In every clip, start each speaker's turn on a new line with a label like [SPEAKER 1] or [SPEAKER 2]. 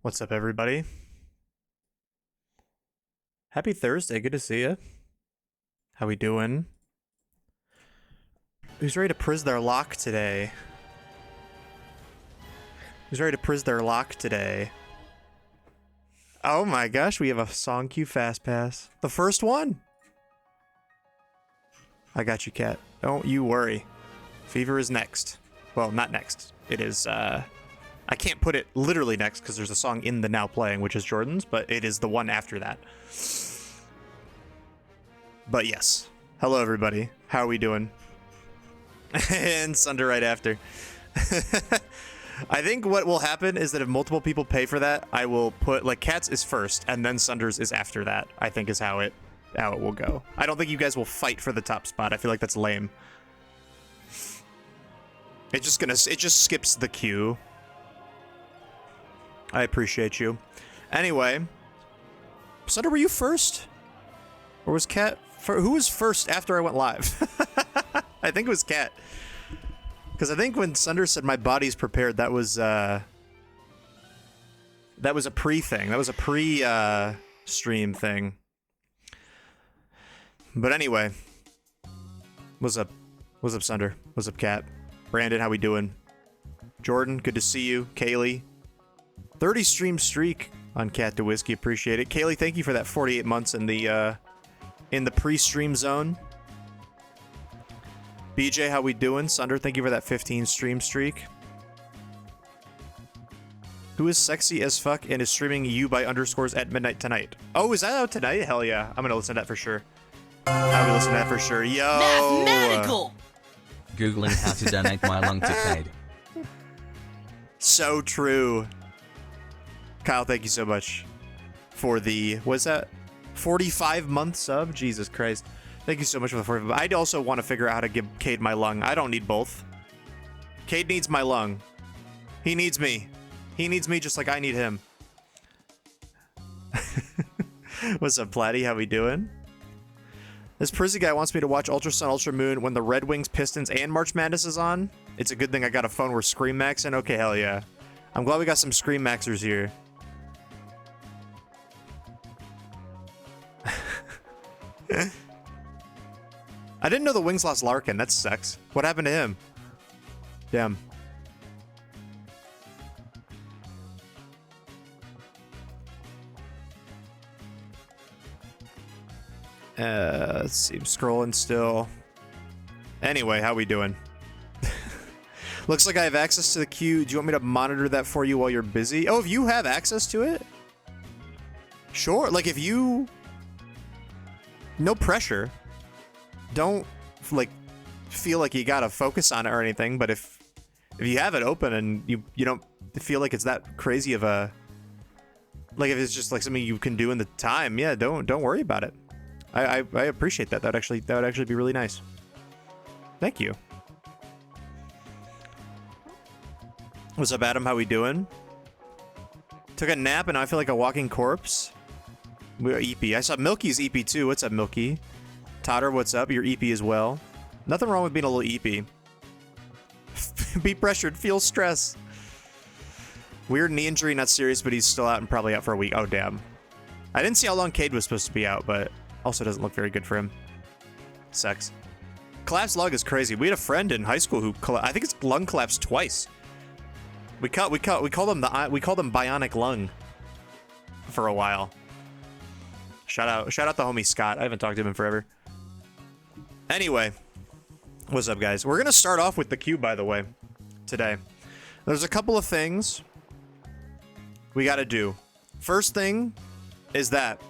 [SPEAKER 1] What's up, everybody? Happy Thursday. Good to see you. How we doing? Who's ready to Przzlocke today? Who's ready to Przzlocke today? Oh my gosh, we have a song queue fast pass. The first one. I got you, Cat. Don't you worry. Fever is next. Well, not next. It is, I can't put it literally next because there's a song in the now playing, which is Jordan's, but it is the one after that. But yes. Hello, everybody. How are we doing? And Sunder right after. I think what will happen is that if multiple people pay for that, I will put, like, Cat's is first, and then Sunder's is after that, I think is how it will go. I don't think you guys will fight for the top spot. I feel like that's lame. It just skips the queue. I appreciate you. Anyway, Sunder, were you first? Or was Cat? Who was first after I went live? I think it was Cat. Because I think when Sunder said my body's prepared, that was a pre-thing. That was a pre-stream thing. But anyway, what's up? What's up, Sunder? What's up, Cat? Brandon, how we doing? Jordan, good to see you. Kaylee, 30 stream streak on Cat to Whiskey. Appreciate it. Kaylee, thank you for that 48 months in the pre-stream zone. BJ, how we doing? Sunder, thank you for that 15 stream streak. Who is sexy as fuck and is streaming you by underscores at midnight tonight? Oh, is that out tonight? Hell yeah. I'm gonna listen to that for sure. I'll be listening to that for sure. Yo!
[SPEAKER 2] Mathematical!
[SPEAKER 3] Googling how to donate my lung to Cade.
[SPEAKER 1] So true. Kyle, thank you so much for the, what's that? 45-month sub? Jesus Christ. Thank you so much for the 45. I'd also want to figure out how to give Cade my lung. I don't need both. Cade needs my lung. He needs me. He needs me just like I need him. What's up, Platty? How we doing? This Prizzy guy wants me to watch Ultra Sun, Ultra Moon when the Red Wings, Pistons, and March Madness is on. It's a good thing I got a phone where Scream Max in. Okay, hell yeah. I'm glad we got some Scream Maxers here. I didn't know the Wings lost Larkin. That sucks. What happened to him? Damn. Let's see. I'm scrolling still. Anyway, how we doing? Looks like I have access to the queue. Do you want me to monitor that for you while you're busy? Oh, if you have access to it? Sure. Like, if you... No pressure. Don't, like, feel like you gotta focus on it or anything, but if you have it open and you don't feel like it's that crazy of a... Like, if it's just, like, something you can do in the time, yeah, don't worry about it. I appreciate that. That would actually be really nice. Thank you. What's up, Adam? How we doing? Took a nap and I feel like a walking corpse. We're EP. I saw Milky's EP too. What's up, Milky? Totter, what's up? You're EP as well. Nothing wrong with being a little EP. Be pressured, feel stress. Weird knee injury, not serious, but he's still out and probably out for a week. Oh, damn. I didn't see how long Cade was supposed to be out, but also doesn't look very good for him. Sucks. Collapsed lung is crazy. We had a friend in high school who I think it's lung collapsed twice. We called them bionic lung for a while. Shout out the homie Scott. I haven't talked to him in forever. Anyway, what's up, guys? We're gonna start off with the queue, by the way, today. There's a couple of things we gotta do. First thing is that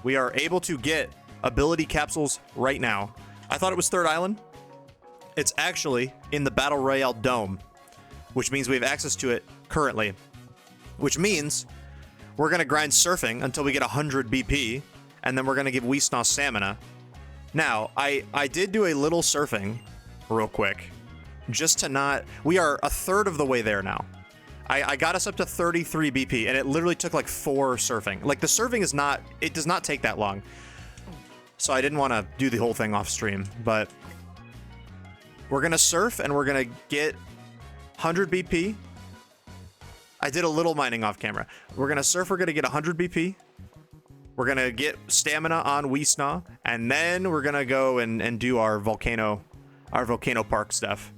[SPEAKER 1] we are able to get ability capsules right now. I thought it was Third Island. It's actually in the Battle Royale Dome, which means we have access to it currently, which means we're going to grind surfing until we get 100 BP, and then we're going to give Weesnaw stamina. Now, I did do a little surfing real quick, just to not... We are a third of the way there now. I got us up to 33 BP, and it literally took like 4 surfing. Like, the surfing is not... It does not take that long. So I didn't want to do the whole thing off stream, but we're going to surf, and we're going to get 100 BP, I did a little mining off camera. We're gonna surf. We're gonna get 100 BP. We're gonna get stamina on Weesnaw, and then we're gonna go and do our volcano park stuff.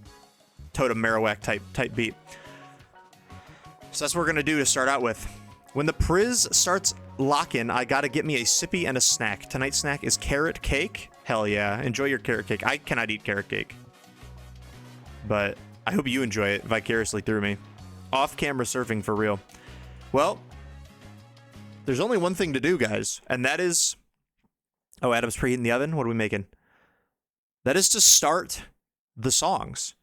[SPEAKER 1] Totem Marowak type beat. So that's what we're gonna do to start out with. When the Prz starts locking, I gotta get me a sippy and a snack. Tonight's snack is carrot cake. Hell yeah, enjoy your carrot cake. I cannot eat carrot cake, but I hope you enjoy it vicariously through me. Off-camera surfing for real. Well, there's only one thing to do, guys, and that is... Oh, Adam's preheating the oven? What are we making? That is to start the songs.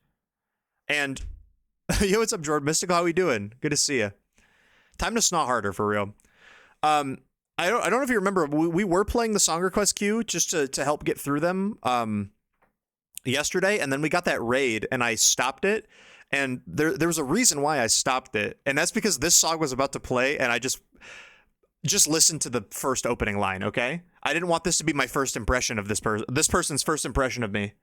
[SPEAKER 1] And, yo, what's up, Jordan Mystical? How we doing? Good to see you. Time to snaw harder, for real. I don't know if you remember, we were playing the song request queue just to help get through them yesterday, and then we got that raid, and I stopped it. And there was a reason why I stopped it, and that's because this song was about to play, and I just listened to the first opening line, okay? I didn't want this to be my first impression of this person's first impression of me.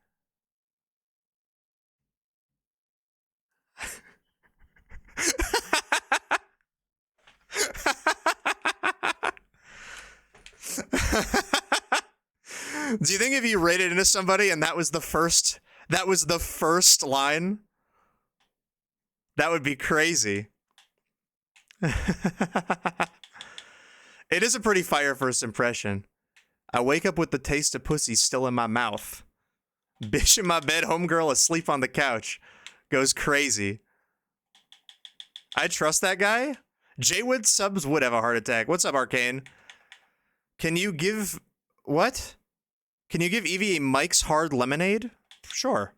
[SPEAKER 1] Do you think if you raided into somebody and that was the first line? That would be crazy. It is a pretty fire first impression. I wake up with the taste of pussy still in my mouth. Bitch in my bed, homegirl asleep on the couch. Goes crazy. I trust that guy? Jaywood subs would have a heart attack. What's up, Arcane? Can you give... What? Can you give Evie a Mike's Hard Lemonade? Sure.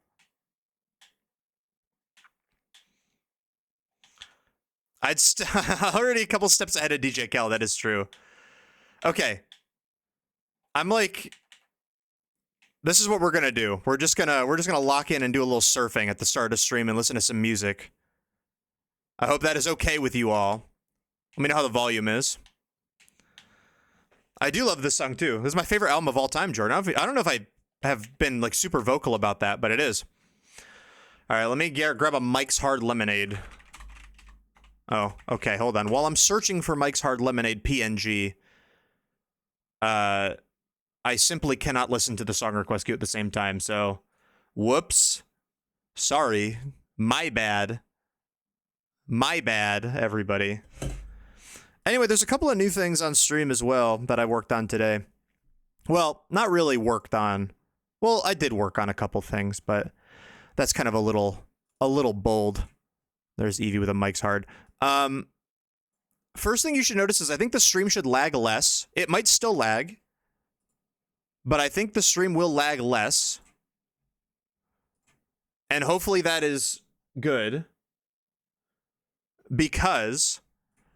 [SPEAKER 1] Already a couple steps ahead of DJ Kel, that is true. Okay. I'm like... This is what we're gonna do. We're just gonna lock in and do a little surfing at the start of stream and listen to some music. I hope that is okay with you all. Let me know how the volume is. I do love this song too. This is my favorite album of all time, Jordan. I don't know if I have been like super vocal about that, but it is. All right, let me grab a Mike's Hard Lemonade. Oh, okay, hold on. While I'm searching for Mike's Hard Lemonade PNG, I simply cannot listen to the song request queue at the same time, so whoops. Sorry. My bad. My bad, everybody. Anyway, there's a couple of new things on stream as well that I worked on today. Well, not really worked on. Well, I did work on a couple things, but that's kind of a little bold. There's Evie with a Mike's Hard. First thing you should notice is I think the stream should lag less. It might still lag, but I think the stream will lag less. And hopefully that is good, because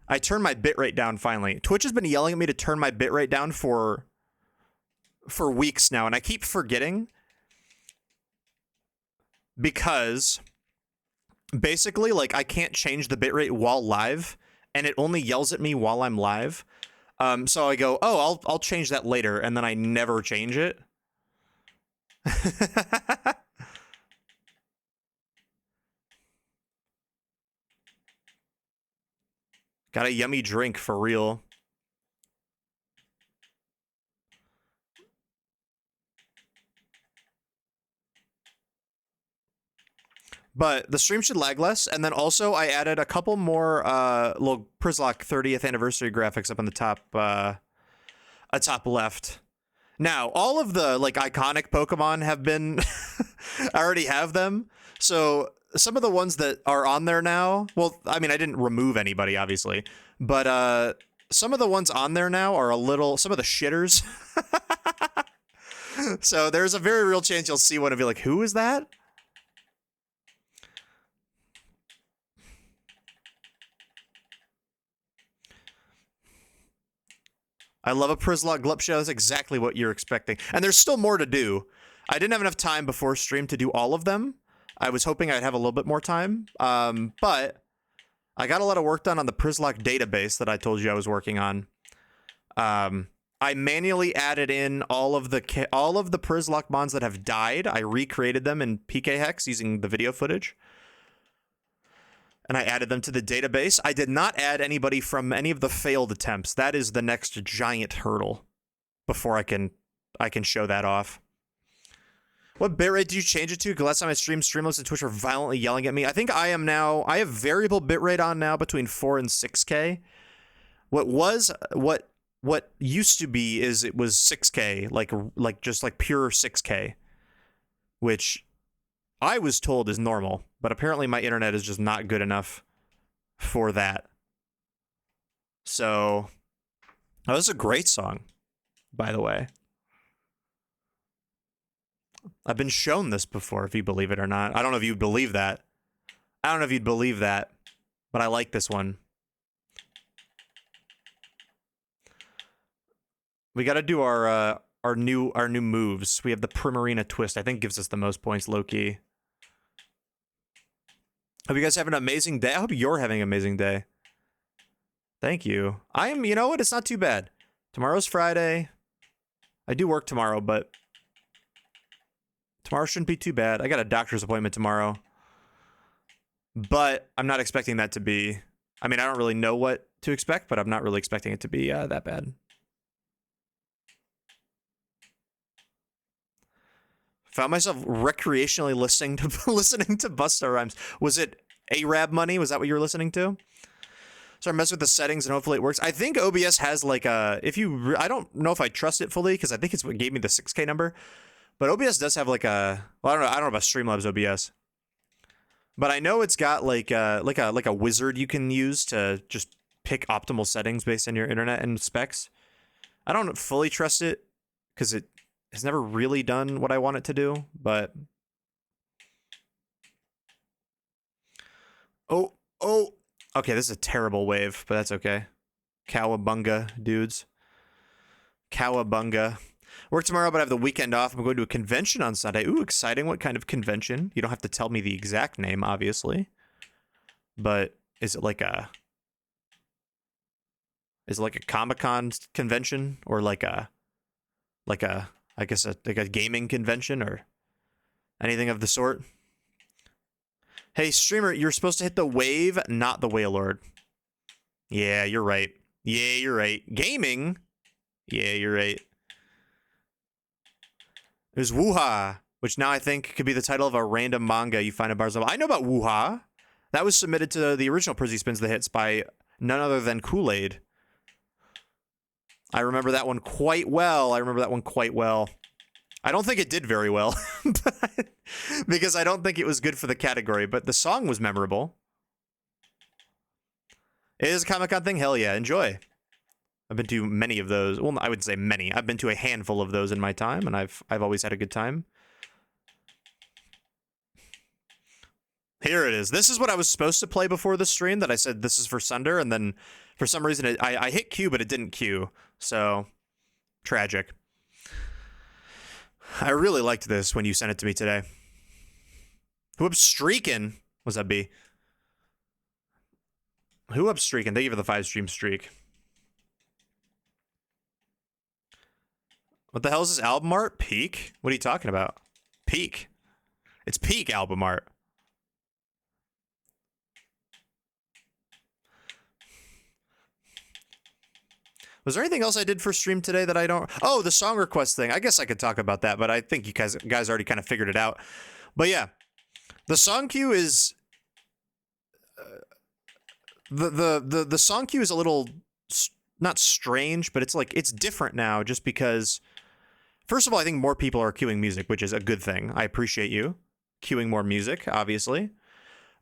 [SPEAKER 1] I turned my bitrate down finally. Twitch has been yelling at me to turn my bitrate down for weeks now, and I keep forgetting, because basically, like, I can't change the bitrate while live, and it only yells at me while I'm live. So I go, oh, I'll change that later, and then I never change it. Got a yummy drink for real. But the stream should lag less, and then also I added a couple more little Przzlocke 30th anniversary graphics up on the top left. Now, all of the like iconic Pokemon have been I already have them. So some of the ones that are on there now, well, I mean, I didn't remove anybody, obviously, but some of the ones on there now are some of the shitters. So there's a very real chance you'll see one and be like, who is that? I love a Przzlocke Glup show. That's exactly what you're expecting. And there's still more to do. I didn't have enough time before stream to do all of them. I was hoping I'd have a little bit more time. But I got a lot of work done on the Przzlocke database that I told you I was working on. I manually added in all of the Przzlocke mons that have died. I recreated them in PK Hex using the video footage. and I added them to the database. I did not add anybody from any of the failed attempts. That is the next giant hurdle before I can show that off. What bitrate did you change it to? Because last time I streamed, Streamlabs and Twitch were violently yelling at me. I think I have variable bitrate on now between 4 and 6K. What used to be is it was 6K, like just like pure 6K, which I was told is normal, but apparently my internet is just not good enough for that. So, oh, this is a great song, by the way. I've been shown this before, if you believe it or not. I don't know if you believe that. I don't know if you'd believe that, but I like this one. We got to do our new moves. We have the Primarina Twist. I think gives us the most points, low-key. Hope you guys have an amazing day. I hope you're having an amazing day. Thank you. You know what? It's not too bad. Tomorrow's Friday. I do work tomorrow, but tomorrow shouldn't be too bad. I got a doctor's appointment tomorrow, but I'm not expecting that to be... I mean, I don't really know what to expect, but I'm not really expecting it to be that bad. Found myself recreationally listening to Busta Rhymes. Was it Arab Money? Was that what you were listening to? So I messed with the settings and hopefully it works. I think OBS has like a... I don't know if I trust it fully because I think it's what gave me the 6K number. But OBS does have like a... Well, I don't know about Streamlabs OBS. But I know it's got like a wizard you can use to just pick optimal settings based on your internet and specs. I don't fully trust it because it has never really done what I want it to do, but... Oh! Okay, this is a terrible wave, but that's okay. Cowabunga, dudes. Cowabunga. Work tomorrow, but I have the weekend off. I'm going to a convention on Sunday. Ooh, exciting. What kind of convention? You don't have to tell me the exact name, obviously. But is it like a Comic-Con convention? Or like a I guess like a gaming convention or anything of the sort? Hey, streamer, you're supposed to hit the wave, not the Wailord. Yeah, you're right. Yeah, you're right. Gaming? Yeah, you're right. There's Wuha, which now I think could be the title of a random manga you find in Barcelona. I know about Wuha. That was submitted to the original Prizzy Spins the Hits by none other than Kool-Aid. I remember that one quite well. I don't think it did very well, because I don't think it was good for the category, but the song was memorable. It is a Comic-Con thing? Hell yeah, enjoy. I've been to many of those. Well, I would say many. I've been to a handful of those in my time, and I've always had a good time. Here it is. This is what I was supposed to play before the stream that I said this is for Sunder, and then for some reason I hit Q, but it didn't Q. So, tragic. I really liked this when you sent it to me today. Who up streaking? What's that be? Who up streaking? Thank you for the 5-stream streak. What the hell is this album art? Peak? What are you talking about? Peak. It's peak album art. Was there anything else I did for stream today that I don't... Oh, the song request thing. I guess I could talk about that, but I think you guys already kind of figured it out. But yeah, the song queue is... The song queue is a little... Not strange, but it's like, it's different now just because... First of all, I think more people are queuing music, which is a good thing. I appreciate you queuing more music, obviously.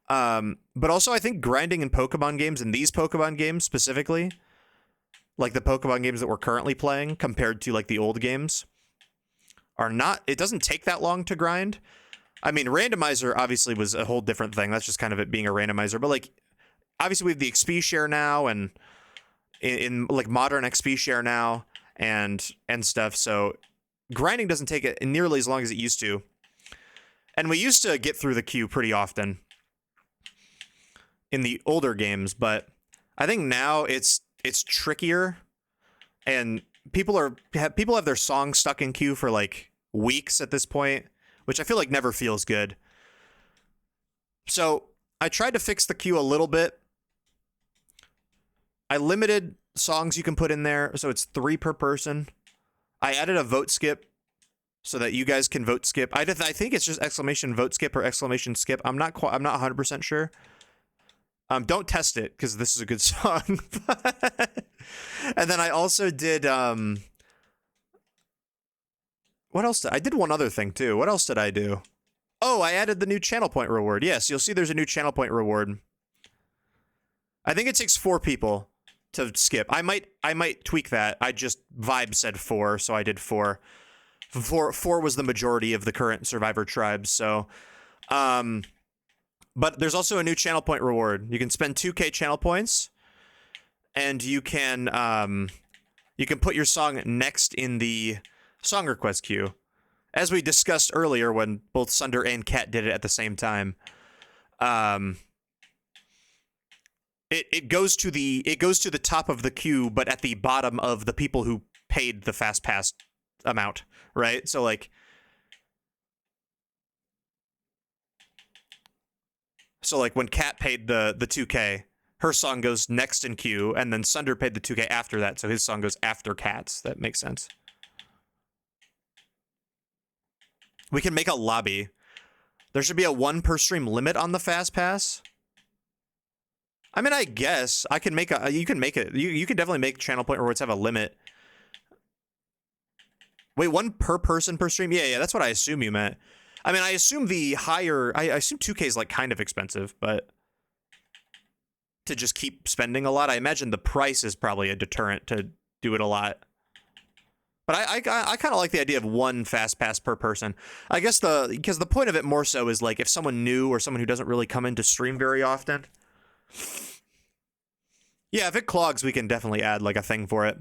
[SPEAKER 1] But also, I think grinding in Pokemon games, and these Pokemon games specifically... like the Pokemon games that we're currently playing compared to like the old games are not, it doesn't take that long to grind. I mean, randomizer obviously was a whole different thing. That's just kind of it being a randomizer, but like, obviously we have the XP share now and in like modern XP share now and stuff. So grinding doesn't take it nearly as long as it used to. And we used to get through the queue pretty often in the older games, but I think now it's trickier, and people have their songs stuck in queue for like weeks at this point, which I feel like never feels good. So I tried to fix the queue a little bit. I limited songs you can put in there, so it's 3 per person. I added a vote skip so that you guys can vote skip. I think it's just exclamation vote skip or exclamation skip. I'm not 100% sure. Don't test it because this is a good song. And then I also did what else I did one other thing too. What else did I do? Oh, I added the new channel point reward. Yes, you'll see there's a new channel point reward. I think it takes 4 people to skip. I might tweak that. I just vibe said 4, so I did 4. 4 was the majority of the current survivor tribes, so but there's also a new channel point reward. You can spend 2k channel points and you can put your song next in the song request queue. As we discussed earlier when both Sunder and Cat did it at the same time. It goes to the top of the queue, but at the bottom of the people who paid the fast pass amount, right? So like when Kat paid the 2k, her song goes next in queue, and then Sunder paid the 2k after that, so his song goes after Kat's. That makes sense. We can make a lobby. There should be a 1 per stream limit on the fast pass. I mean, I guess I can make you can make it. You can definitely make channel point rewards have a limit. Wait, 1 per person per stream? Yeah, that's what I assume you meant. I mean, I assume the higher... I assume 2k is, like, kind of expensive, but... to just keep spending a lot, I imagine the price is probably a deterrent to do it a lot. But I kind of like the idea of 1 fast pass per person. I guess because the point of it more so is, like, if someone new or someone who doesn't really come into stream very often... Yeah, if it clogs, we can definitely add, like, a thing for it.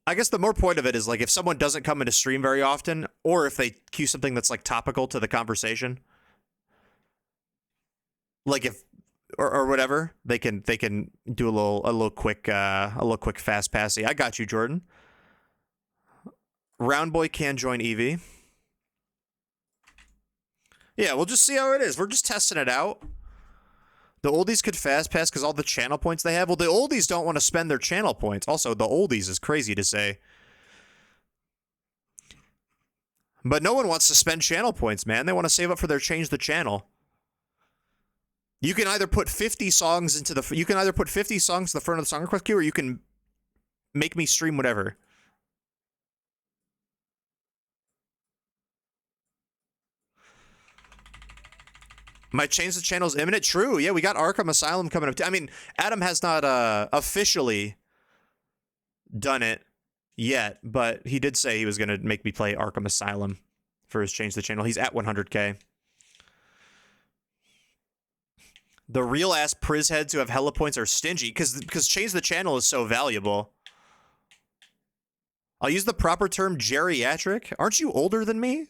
[SPEAKER 1] I guess the more point of it is, like, if someone doesn't come into stream very often, or if they cue something that's, like, topical to the conversation, like, if, or whatever, they can do a little quick fast passy. I got you, Jordan. Round Boy can join Eevee. Yeah, we'll just see how it is. We're just testing it out. The oldies could fast pass because all the channel points they have. Well, the oldies don't want to spend their channel points. Also, the oldies is crazy to say. But no one wants to spend channel points, man. They want to save up for their change the channel. You can either put 50 songs into the... You can either put 50 songs to the front of the song request queue, or you can make me stream whatever. Might change the channel's imminent. True. Yeah, we got Arkham Asylum coming up. I mean, Adam has not officially done it yet, but he did say he was going to make me play Arkham Asylum for his change the channel. He's at 100k. The real ass Priz heads who have hella points are stingy because change the channel is so valuable. I'll use the proper term geriatric. Aren't you older than me?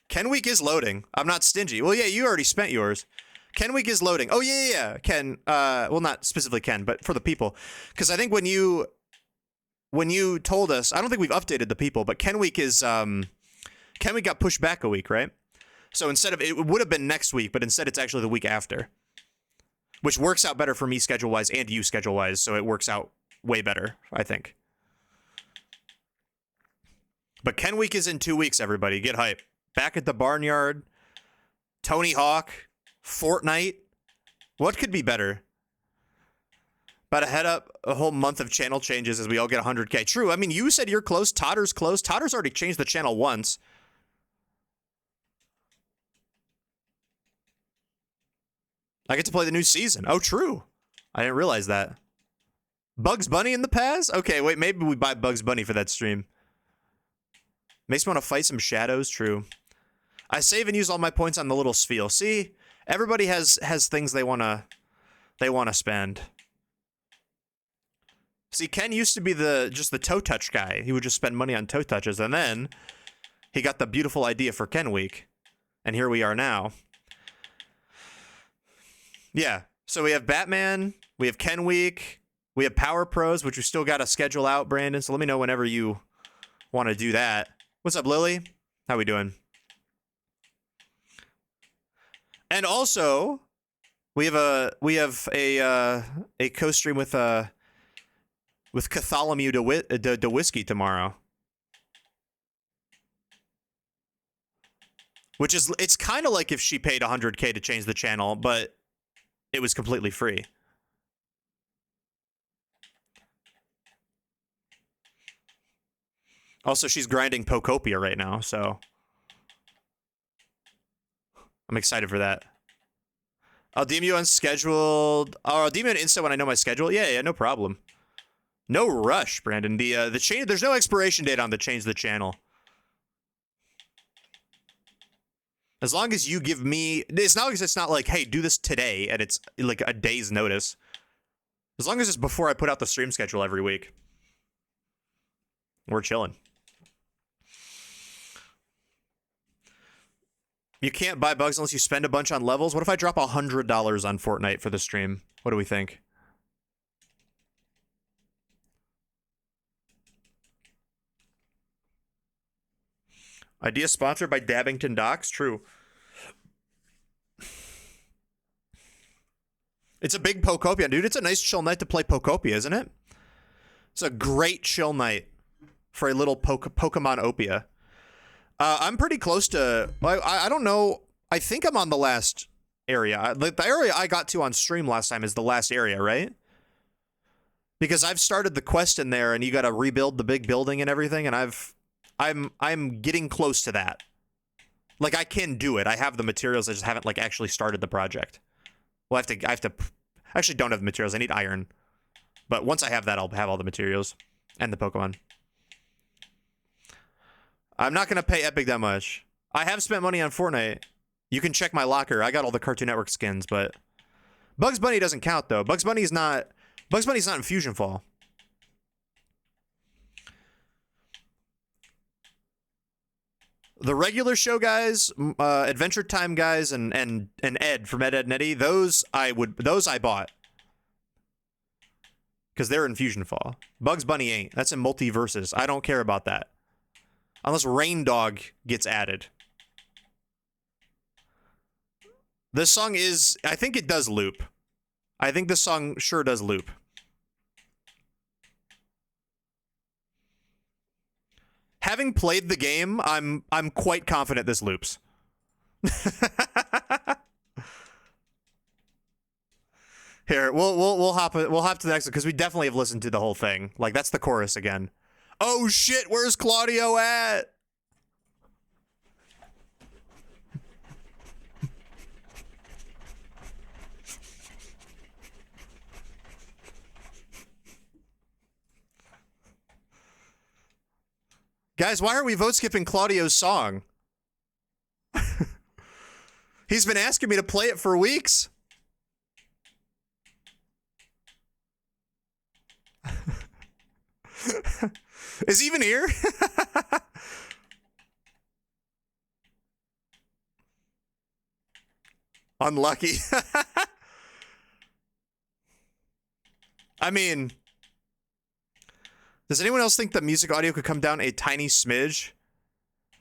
[SPEAKER 1] Ken Week is loading. I'm not stingy. Well, yeah, you already spent yours. Ken Week is loading. Oh, yeah. Ken, well, not specifically Ken, but for the people. Because I think when you told us, I don't think we've updated the people, but Ken Week is, Ken Week got pushed back a week, right? So instead of, it would have been next week, but instead it's actually the week after. Which works out better for me schedule-wise and you schedule-wise, so it works out way better, I think. But Ken Week is in 2 weeks, everybody. Get hype. Back at the Barnyard, Tony Hawk, Fortnite. What could be better? About to head up a whole month of channel changes as we all get 100k. True, I mean, you said you're close. Totter's close. Totter's already changed the channel once. I get to play the new season. Oh, true. I didn't realize that. Bugs Bunny in the past? Okay, wait, maybe we buy Bugs Bunny for that stream. Makes me want to fight some shadows. True. I save and use all my points on the little spiel. See, everybody has things they wanna spend. See, Ken used to be just the toe touch guy. He would just spend money on toe touches, and then he got the beautiful idea for Ken Week, and here we are now. Yeah. So we have Batman, we have Ken Week, We have Power Pros, which we still got to schedule out, Brandon. So let me know whenever you want to do that. What's up, Lily? How we doing? And also, we have a co-stream with Catholomew de Whiskey tomorrow. Which is, it's kind of like if she paid 100K to change the channel, but it was completely free. Also, she's grinding Pokopia right now, so I'm excited for that. I'll DM you unscheduled. Or I'll DM you an Insta when I know my schedule. Yeah, no problem. No rush, Brandon. The change. There's no expiration date on the change the channel. As long as you give me, as long as it's not like, hey, do this today, and it's like a day's notice. As long as it's before I put out the stream schedule every week, we're chilling. You can't buy bugs unless you spend a bunch on levels. What if I drop $100 on Fortnite for the stream? What do we think? Idea sponsored by Dabbington Docks? True. It's a big Pokopia, dude. It's a nice chill night to play Pokopia, isn't it? It's a great chill night for a little Pokemon Opia. I'm pretty close to... I don't know. I think I'm on the last area. The area I got to on stream last time is the last area, right? Because I've started the quest in there, and you got to rebuild the big building and everything, and I'm getting close to that. Like, I can do it. I have the materials. I just haven't like actually started the project. Well, I have to. I actually don't have the materials. I need iron. But once I have that, I'll have all the materials and the Pokemon. I'm not gonna pay Epic that much. I have spent money on Fortnite. You can check my locker. I got all the Cartoon Network skins, but Bugs Bunny doesn't count though. Bugs Bunny's not in Fusion Fall. The regular show guys, Adventure Time guys, and Ed from Ed and Eddie, those I bought because they're in Fusion Fall. Bugs Bunny ain't. That's in Multiverses. I don't care about that unless Rain Dog gets added. This song is, I think it does loop. I think this song sure does loop. Having played the game, I'm quite confident this loops. Here, we'll hop to the next one because we definitely have listened to the whole thing. Like, that's the chorus again. Oh shit, where's Claudio at? Guys, why are we vote skipping Claudio's song? He's been asking me to play it for weeks. Is he even here? Unlucky. I mean, does anyone else think that music audio could come down a tiny smidge?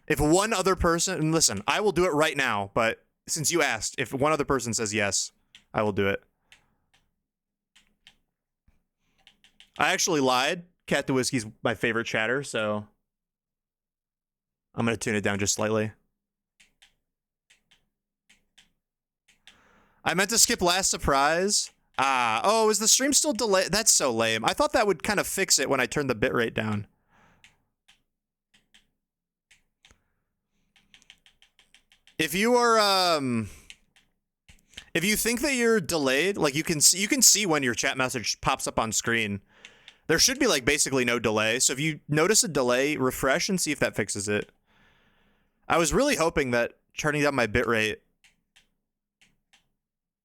[SPEAKER 1] If one other person, and listen, I will do it right now, but since you asked, if one other person says yes, I will do it. I actually lied. Cat the Whiskey's my favorite chatter, so I'm going to tune it down just slightly. I meant to skip last surprise. Oh, is the stream still delayed? That's so lame. I thought that would kind of fix it when I turned the bitrate down. If you are, if you think that you're delayed, like you can see when your chat message pops up on screen. There should be like basically no delay. So if you notice a delay, refresh and see if that fixes it. I was really hoping that turning down my bitrate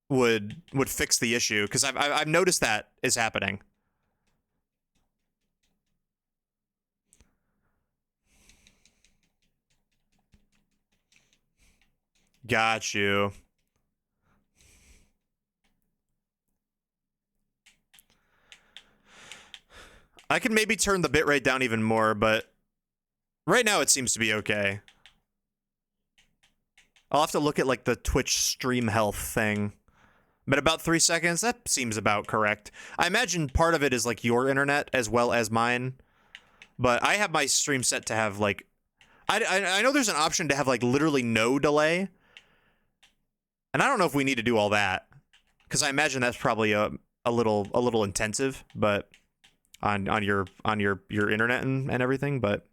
[SPEAKER 1] would fix the issue because I've noticed that is happening. Got you. I can maybe turn the bitrate down even more, but right now it seems to be okay. I'll have to look at like the Twitch stream health thing. But about 3 seconds, that seems about correct. I imagine part of it is like your internet as well as mine. But I have my stream set to have like, I know there's an option to have like literally no delay. And I don't know if we need to do all that. Because I imagine that's probably a little intensive, but on your internet and everything, but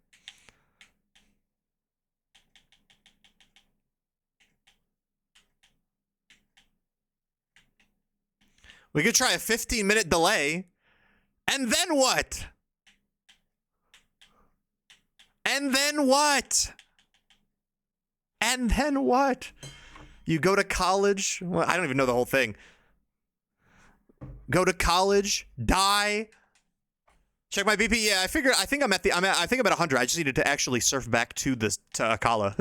[SPEAKER 1] we could try a 15-minute delay, and then what? And then what? And then what? You go to college? Well, I don't even know the whole thing. Go to college, die. Check my BP. Yeah, I think I'm at 100. I just needed to actually surf back to Akala.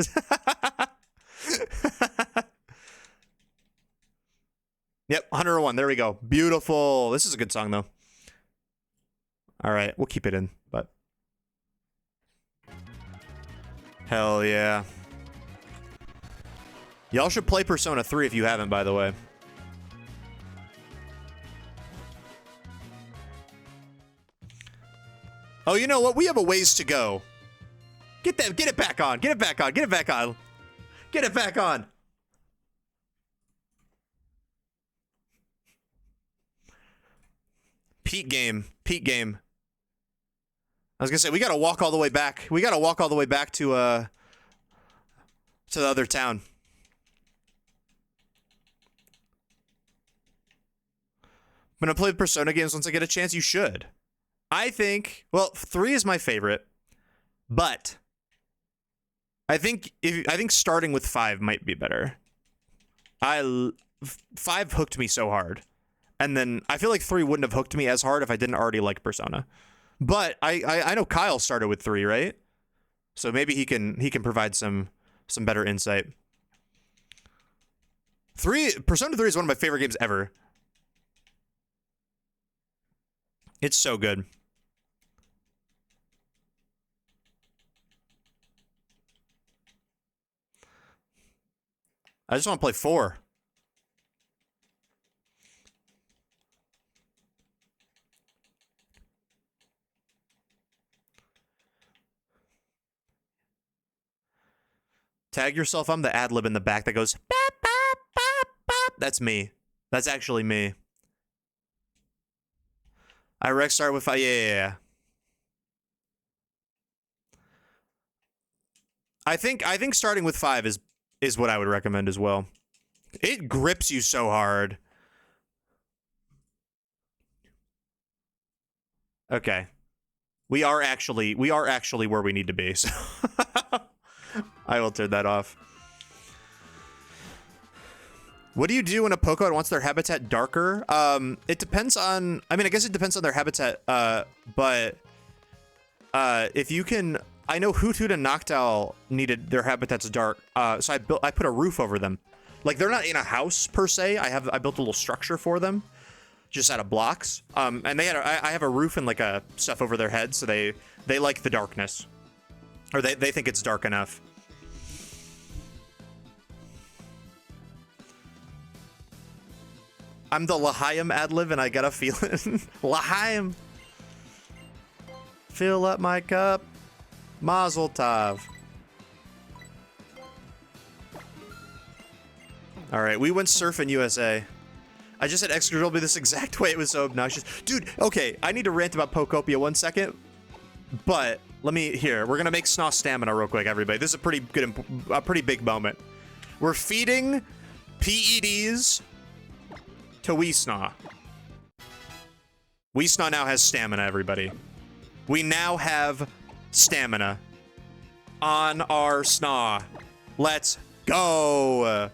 [SPEAKER 1] Yep, 101. There we go. Beautiful. This is a good song though. All right, we'll keep it in, but hell yeah. Y'all should play Persona 3 if you haven't, by the way. Oh, you know what? We have a ways to go. Get it back on. Get it back on. Get it back on. Get it back on. Peak game. Peak game. I was gonna say, we gotta walk all the way back. We gotta walk all the way back to the other town. I'm gonna play the Persona games once I get a chance. You should. I think, well, 3 is my favorite, but I think starting with 5 might be better. 5 hooked me so hard, and then I feel like 3 wouldn't have hooked me as hard if I didn't already like Persona. But I know Kyle started with 3, right? So maybe he can provide some better insight. Persona 3 is one of my favorite games ever. It's so good. I just want to play 4. Tag yourself. I'm the ad-lib in the back that goes, bop, bop, bop, bop. That's me. That's actually me. I rec start with 5. Yeah. I think starting with 5 is what I would recommend as well. It grips you so hard. Okay. We are actually where we need to be, so I will turn that off. What do you do when a Pokémon wants their habitat darker? It depends on, I mean, I guess it depends on their habitat, but if you can, I know Hoothoot and Noctowl needed their habitats dark, so I put a roof over them. Like, they're not in a house per se. I built a little structure for them, just out of blocks. And they had I have a roof and like a stuff over their heads, so they like the darkness, or they think it's dark enough. I'm the L'Chaim ad-lib, and I got a feeling. L'Chaim. Fill up my cup. Mazel tov. Alright, we went surfing USA. I just had extra drill be this exact way. It was so obnoxious. Dude, okay, I need to rant about Pokopia 1 second. But, let me, here, we're gonna make Snaw stamina real quick, everybody. This is a pretty big moment. We're feeding PEDs to Weesnaw. Weesnaw now has stamina, everybody. We now have stamina on our Snaw. Let's go.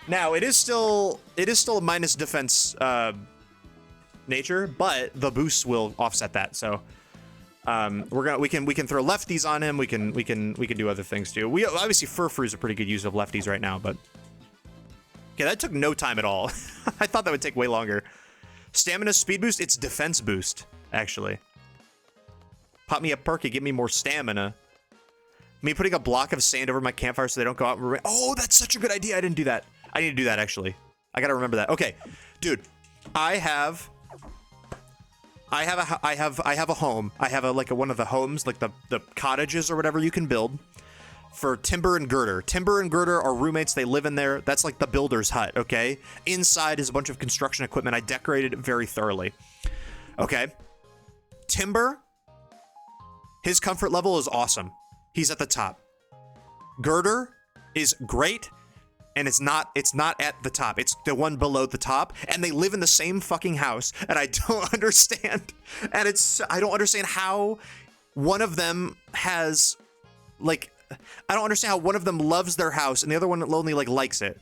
[SPEAKER 1] Now, it is still a minus defense nature, but the boost will offset that. So we can throw lefties on him. We can do other things too. We obviously Furfrou is a pretty good use of lefties right now, but okay, that took no time at all. I thought that would take way longer. Stamina speed boost, it's defense boost, actually. Pop me a perky, give me more stamina. Me putting a block of sand over my campfire so they don't go out and... Oh, that's such a good idea. I didn't do that. I need to do that, actually. I gotta remember that. Okay, dude. I have a home. I have one of the homes, like the cottages or whatever you can build for Timber and Girder. Timber and Girder are roommates. They live in there. That's like the builder's hut, okay? Inside is a bunch of construction equipment. I decorated it very thoroughly. Okay. Timber, his comfort level is awesome. He's at the top. Girder is great, and it's not at the top. It's the one below the top, and they live in the same fucking house, and I don't understand. And I don't understand how one of them has, like, I don't understand how one of them loves their house and the other one only, like, likes it.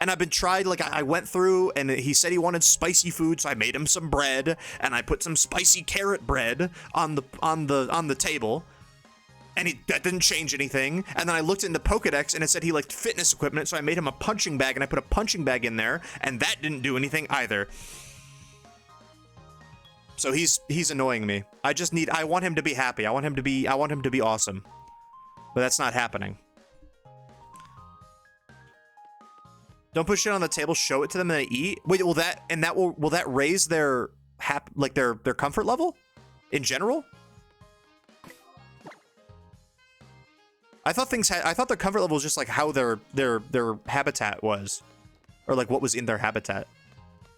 [SPEAKER 1] And I've been tried, like, I went through, and he said he wanted spicy food, so I made him some bread, and I put some spicy carrot bread on the table. And that didn't change anything. And then I looked into Pokedex and it said he liked fitness equipment, so I made him a punching bag and I put a punching bag in there, and that didn't do anything either. So he's annoying me. I want him to be happy. I want him to be awesome. But that's not happening. Don't put shit on the table, show it to them and they eat. Wait, will that raise their their comfort level in general? I thought their comfort level was just like how their habitat was, or like what was in their habitat.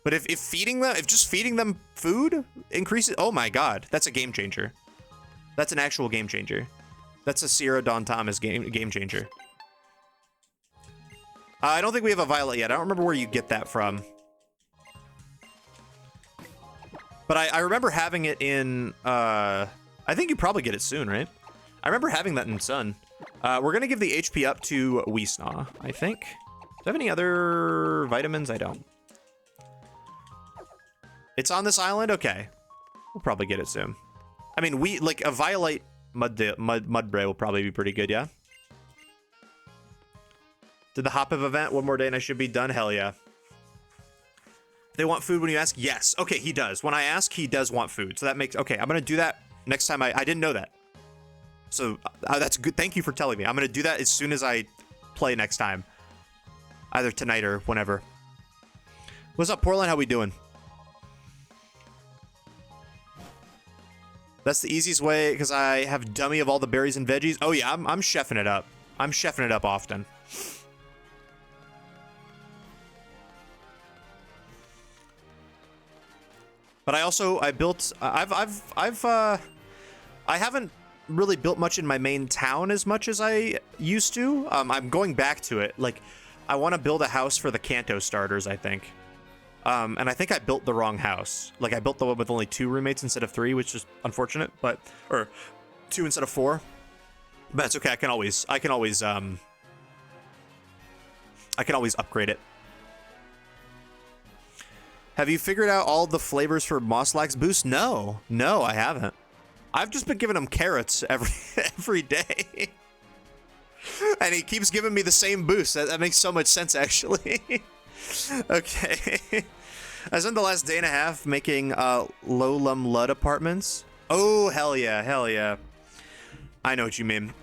[SPEAKER 1] But if just feeding them food increases, oh my god, that's a game changer. That's an actual game changer. That's a Sierra Dawn Thomas game changer. I don't think we have a Violet yet. I don't remember where you get that from. But I remember having it in, I think you probably get it soon, right? I remember having that in Sun. We're gonna give the HP up to Weesnaw, I think. Do I have any other vitamins? I don't. It's on this island? Okay. We'll probably get it soon. I mean, like a Violet Mudbray will probably be pretty good, yeah? Did the Hop-Up event? One more day and I should be done? Hell yeah. They want food when you ask? Yes. Okay, he does. When I ask, he does want food. So that makes... Okay, I'm gonna do that next time. I didn't know that. So that's good. Thank you for telling me. I'm gonna do that as soon as I play next time. Either tonight or whenever. What's up, Portland? How we doing? That's the easiest way because I have dummy of all the berries and veggies. Oh yeah, I'm chefing it up. I'm chefing it up often. But I haven't really built much in my main town as much as I used to. I'm going back to it. Like, I want to build a house for the Kanto starters, I think. And I think I built the wrong house. Like, I built the one with only 2 roommates instead of 3, which is unfortunate, or 2 instead of 4. But it's okay. I can always upgrade it. Have you figured out all the flavors for Nuzlocke's boost? No, I haven't. I've just been giving him carrots every day. And he keeps giving me the same boost. That makes so much sense, actually. Okay. I spent the last day and a half making Lolum Lud apartments. Oh, hell yeah. I know what you mean.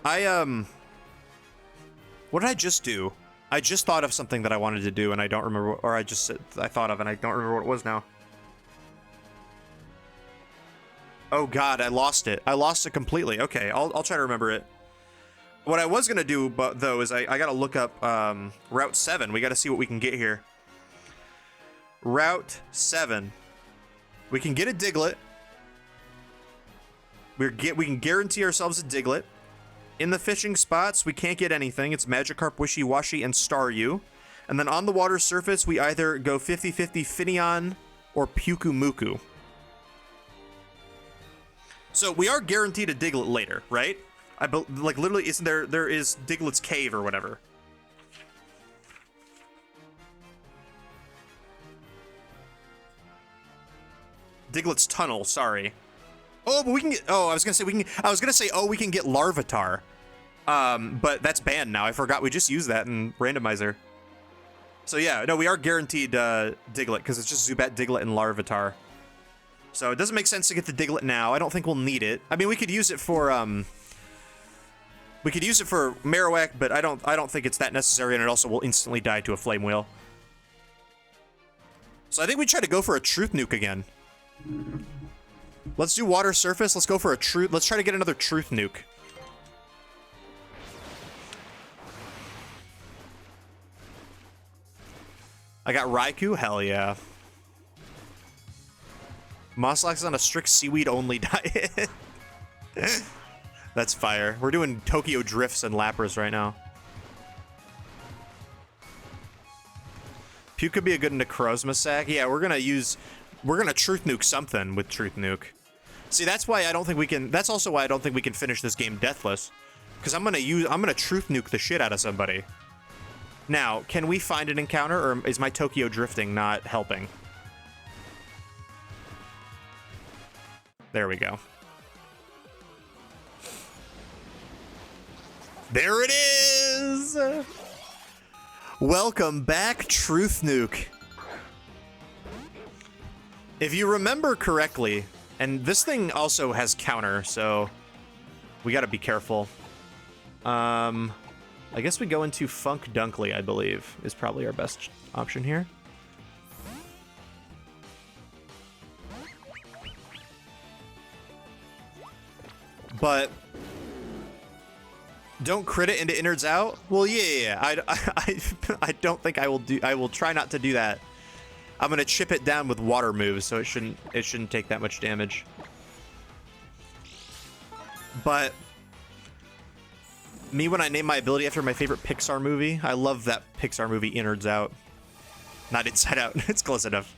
[SPEAKER 1] What did I just do? I just thought of something that I wanted to do and I don't remember, or I thought of and I don't remember what it was now. Oh god, I lost it. I lost it completely. Okay, I'll try to remember it. What I was gonna do, though, is I gotta look up Route 7. We gotta see what we can get here. Route 7. We can get a Diglett. We can guarantee ourselves a Diglett. In the fishing spots, we can't get anything. It's Magikarp, Wishy-Washy, and Staryu. And then on the water surface, we either go 50-50 Finneon or Pyukumuku. So we are guaranteed a Diglett later, right? Like literally, isn't there is Diglett's Cave or whatever. Diglett's Tunnel, sorry. Oh, but we can get, oh, I was gonna say we can get Larvitar. But that's banned now. I forgot we just used that in randomizer. So yeah, no, we are guaranteed Diglett because it's just Zubat, Diglett, and Larvitar. So it doesn't make sense to get the Diglett now. I don't think we'll need it. I mean, we could use it for Marowak, but I don't think it's that necessary, and it also will instantly die to a Flame Wheel. So I think we try to go for a Truth Nuke again. Let's do Water Surface. Let's go for a Truth. Let's try to get another Truth Nuke. I got Raikou. Hell yeah. Nuzlocke's on a strict seaweed-only diet. That's fire. We're doing Tokyo Drifts and Lapras right now. Pew could be a good Necrozma sack. Yeah, we're gonna Truth Nuke something with Truth Nuke. See, that's why I don't think we can. That's also why I don't think we can finish this game deathless, because I'm gonna Truth Nuke the shit out of somebody. Now, can we find an encounter, or is my Tokyo drifting not helping? There we go. There it is! Welcome back, Truth Nuke. If you remember correctly, and this thing also has counter, so we gotta be careful. I guess we go into Funk Dunkley, I believe, is probably our best option here. But don't crit it into innards out. Well, yeah. I don't think I will do. I will try not to do that. I'm gonna chip it down with water moves, so it shouldn't take that much damage. But me, when I name my ability after my favorite Pixar movie, I love that Pixar movie, Innards Out. Not Inside Out. It's close enough.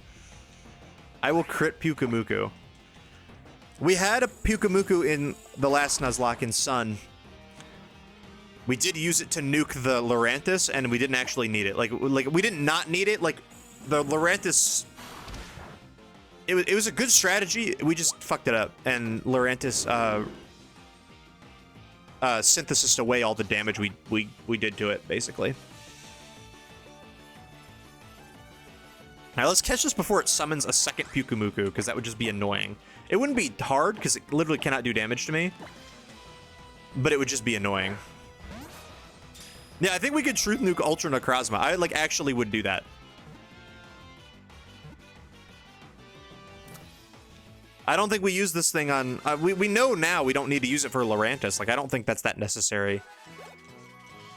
[SPEAKER 1] I will crit Pyukumuku. We had a Pyukumuku in the last Nuzlocke in Sun. We did use it to nuke the Lurantis, and we didn't actually need it. Like we did not need it. Like, the Lurantis, it was a good strategy. We just fucked it up, and Lurantis synthesized away all the damage we did to it, basically. Now let's catch this before it summons a second Pyukumuku, because that would just be annoying. It wouldn't be hard, because it literally cannot do damage to me, but it would just be annoying. Yeah, I think we could Truth Nuke Ultra Necrozma. I actually would do that. I don't think we use this thing on... we know now we don't need to use it for Lurantis. Like, I don't think that's that necessary.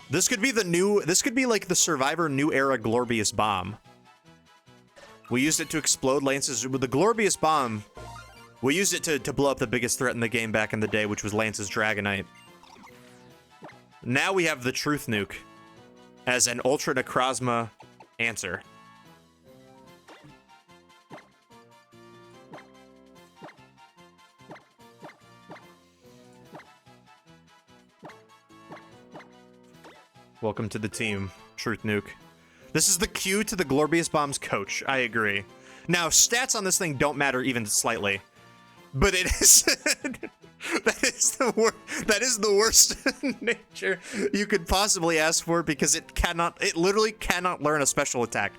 [SPEAKER 1] This could be the new... This could be like the Survivor New Era Glorbius Bomb. We used it to explode Lance's... With the Glorbius Bomb, we used it to blow up the biggest threat in the game back in the day, which was Lance's Dragonite. Now we have the Truth Nuke as an Ultra Necrozma answer. Welcome to the team, Truth Nuke. This is the cue to the Glorbius Bomb's coach. I agree. Now, stats on this thing don't matter even slightly, but it is that is the worst nature you could possibly ask for, because it literally cannot learn a special attack.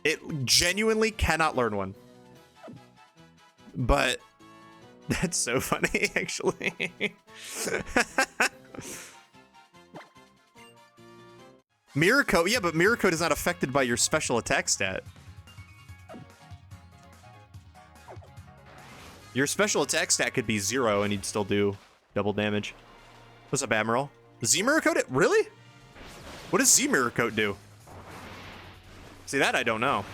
[SPEAKER 1] It genuinely cannot learn one. But that's so funny, actually. Mirror Coat, yeah, but Mirror Coat is not affected by your special attack stat. Your special attack stat could be 0 and you'd still do double damage. What's up, Admiral? Z Mirror Coat? Really? What does Z Mirror Coat do? See, that I don't know.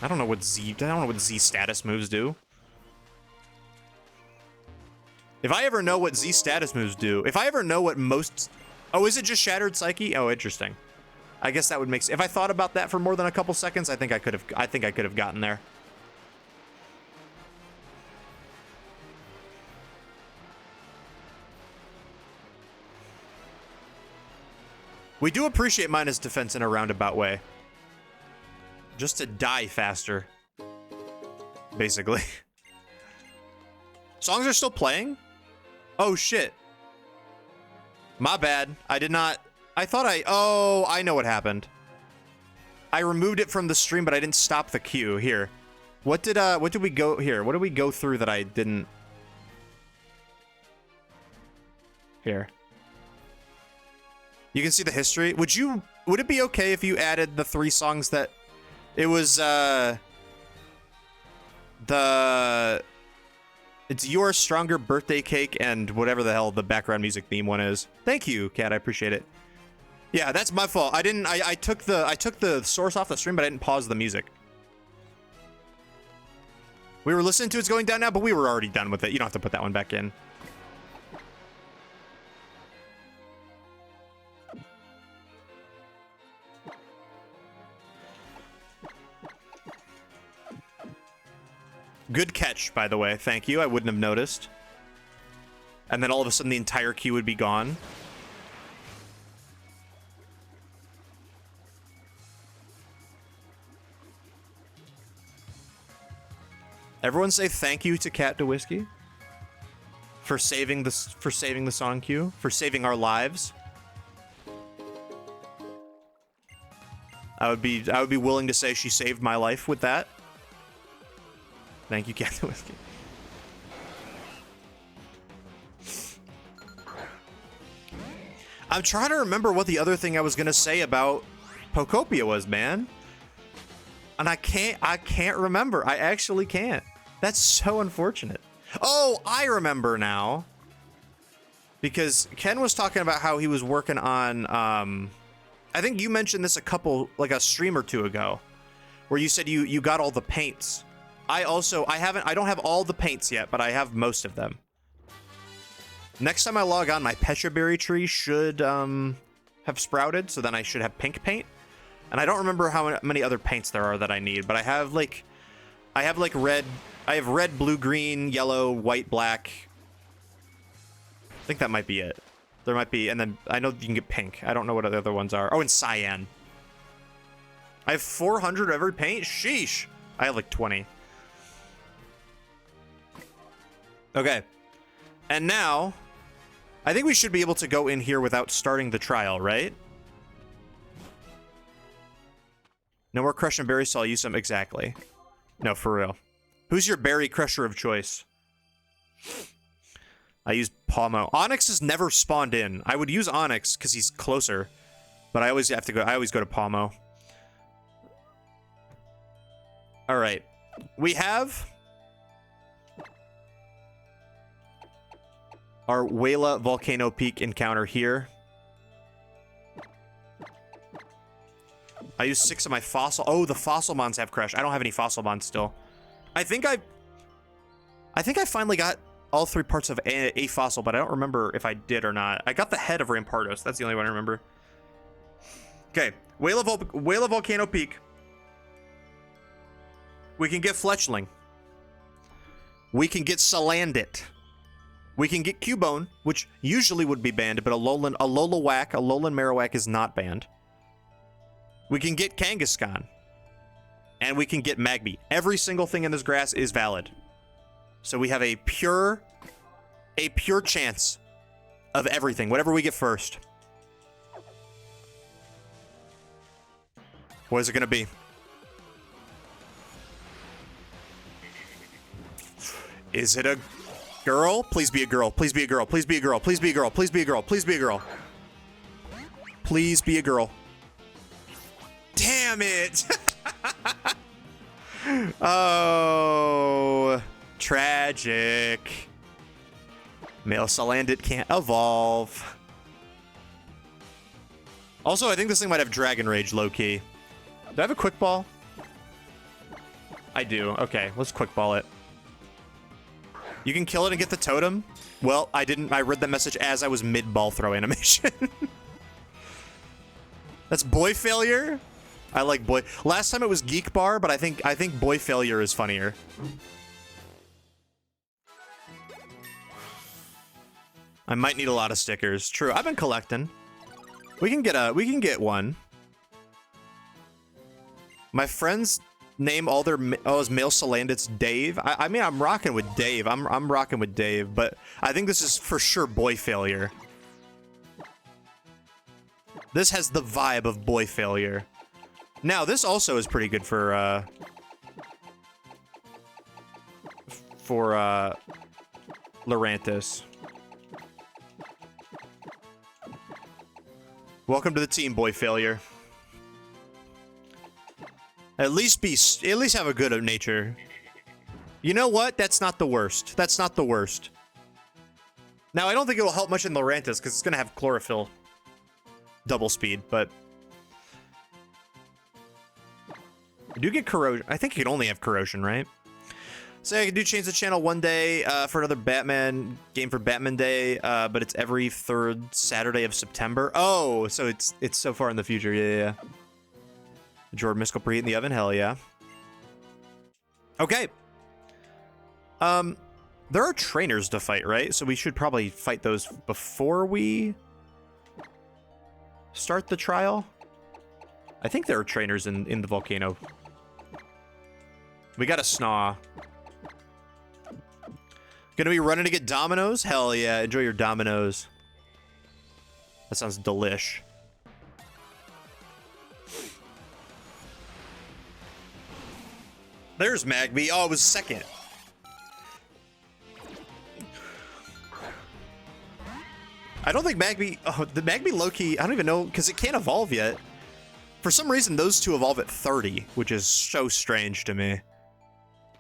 [SPEAKER 1] I don't know what Z status moves do. If I ever know what Z status moves do, if I ever know what most... Oh, is it just Shattered Psyche? Oh, interesting. I guess that would make sense. If I thought about that for more than a couple seconds, I think I could have gotten there. We do appreciate minus defense in a roundabout way. Just to die faster. Basically. Songs are still playing? Oh, shit. My bad. I did not... Oh, I know what happened. I removed it from the stream, but I didn't stop the queue. Here. What did we go here? What did we go through that I didn't? Here. You can see the history. Would it be okay if you added the 3 songs that it was it's Your Stronger Birthday Cake and whatever the hell the background music theme one is. Thank you, Kat. I appreciate it. Yeah, that's my fault. I took the source off the stream, but I didn't pause the music. We were listening to It's Going Down Now, but we were already done with it. You don't have to put that one back in. Good catch, by the way. Thank you. I wouldn't have noticed. And then all of a sudden the entire queue would be gone. Everyone say thank you to Cat to Whiskey for saving the song queue, for saving our lives. I would be willing to say she saved my life with that. Thank you, Cat to Whiskey. I'm trying to remember what the other thing I was gonna say about Pokopia was, man. And I can't remember. I actually can't. That's so unfortunate. Oh, I remember now. Because Ken was talking about how he was working on, I think you mentioned this a stream or two ago, where you said you got all the paints. I don't have all the paints yet, but I have most of them. Next time I log on, my Pecha Berry tree should have sprouted, so then I should have pink paint. And I don't remember how many other paints there are that I need, but I have red, blue, green, yellow, white, black. I think that might be it. There might be, and then I know you can get pink. I don't know what the other ones are. Oh, and cyan. I have 400 of every paint? Sheesh. I have like 20. Okay. And now, I think we should be able to go in here without starting the trial, right? No more crushing berries, so I'll use them. Exactly. No, for real. Who's your berry crusher of choice? I use Palmo. Onyx has never spawned in. I would use Onyx because he's closer, but I always go to Palmo. All right. We have our Wela Volcano Peak encounter here. I use 6 of my fossil. Oh, the fossil mons have crashed. I don't have any fossil mons still. I think I finally got all 3 parts of a fossil, but I don't remember if I did or not. I got the head of Rampardos. That's the only one I remember. Okay, Wela Volcano Peak. We can get Fletchling. We can get Salandit. We can get Cubone, which usually would be banned, but Alolan Marowak is not banned. We can get Kangaskhan. And we can get Magby. Every single thing in this grass is valid. So we have a pure chance of everything, whatever we get first. What is it gonna be? Is it a girl? Please be a girl. Please be a girl. Please be a girl. Please be a girl. Please be a girl. Please be a girl. Please be a girl. Damn it! Oh, tragic. Male Salandit can't evolve. Also, I think this thing might have Dragon Rage low-key. Do I have a Quick Ball? I do. Okay, let's Quick Ball it. You can kill it and get the totem? Well, I didn't. I read that message as I was mid-ball throw animation. That's boy failure? I like boy. Last time it was Geek Bar, but I think boy failure is funnier. I might need a lot of stickers. True, I've been collecting. We can get one. My friends name all their male Salandits Dave. I mean, I'm rocking with Dave. I'm rocking with Dave, but I think this is for sure boy failure. This has the vibe of boy failure. Now, this also is pretty good for for Lurantis. Welcome to the team, boy failure. At least have a good nature. You know what? That's not the worst. That's not the worst. Now, I don't think it will help much in Lurantis because it's going to have chlorophyll double speed, but I do get corrosion. I think you can only have corrosion, right? So I do change the channel one day for another Batman game for Batman Day, but it's every 3rd Saturday of September. Oh, so it's so far in the future. Yeah. Jordan Mystical preheat in the oven. Hell yeah. Okay. There are trainers to fight, right? So we should probably fight those before we start the trial. I think there are trainers in the volcano. We got a Snaw. Gonna be running to get Dominoes? Hell yeah, enjoy your Dominoes. That sounds delish. There's Magby. Oh, it was second. I don't think Magby... Oh, the Magby low-key... I don't even know, because it can't evolve yet. For some reason, those two evolve at 30, which is so strange to me.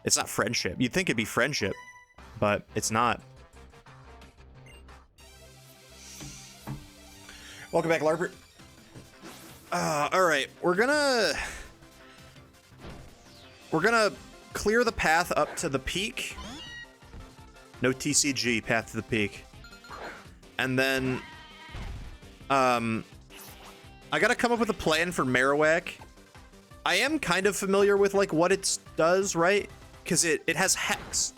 [SPEAKER 1] It's not friendship. You'd think it'd be friendship, but it's not. Welcome back, Larper. Alright, we're gonna clear the path up to the peak. No TCG, path to the peak. And then, I gotta come up with a plan for Marowak. I am kind of familiar with, like, what it does, right? Because it has Hex.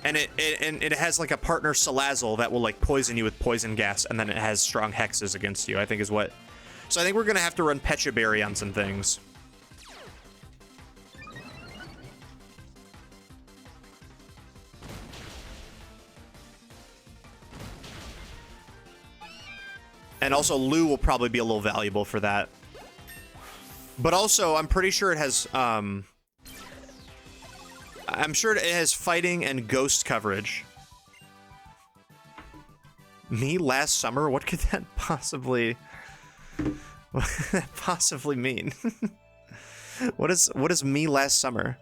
[SPEAKER 1] And it has, like, a partner Salazzle that will, like, poison you with poison gas, and then it has strong hexes against you, I think is what... So I think we're gonna have to run Pecha Berry on some things. And also, Lou will probably be a little valuable for that. But also, I'm pretty sure it has, I'm sure it has fighting and ghost coverage. Me last summer? What could that possibly... What could that possibly mean? What is me last summer?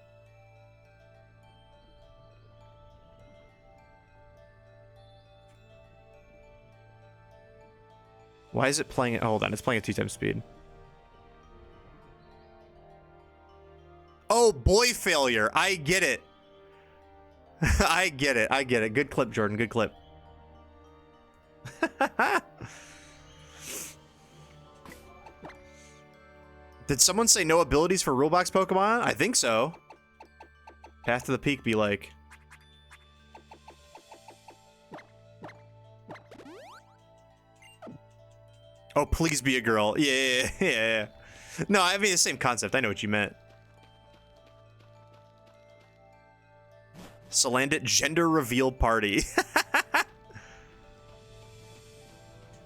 [SPEAKER 1] Why is it playing it? Oh, hold on, it's playing at 2 times speed. Oh, boy failure. I get it. I get it. I get it. Good clip, Jordan. Good clip. Did someone say no abilities for Rulebox Pokemon? I think so. Path to the Peak be like... Oh, please be a girl. Yeah. No, I mean, the same concept. I know what you meant. Salandit gender reveal party.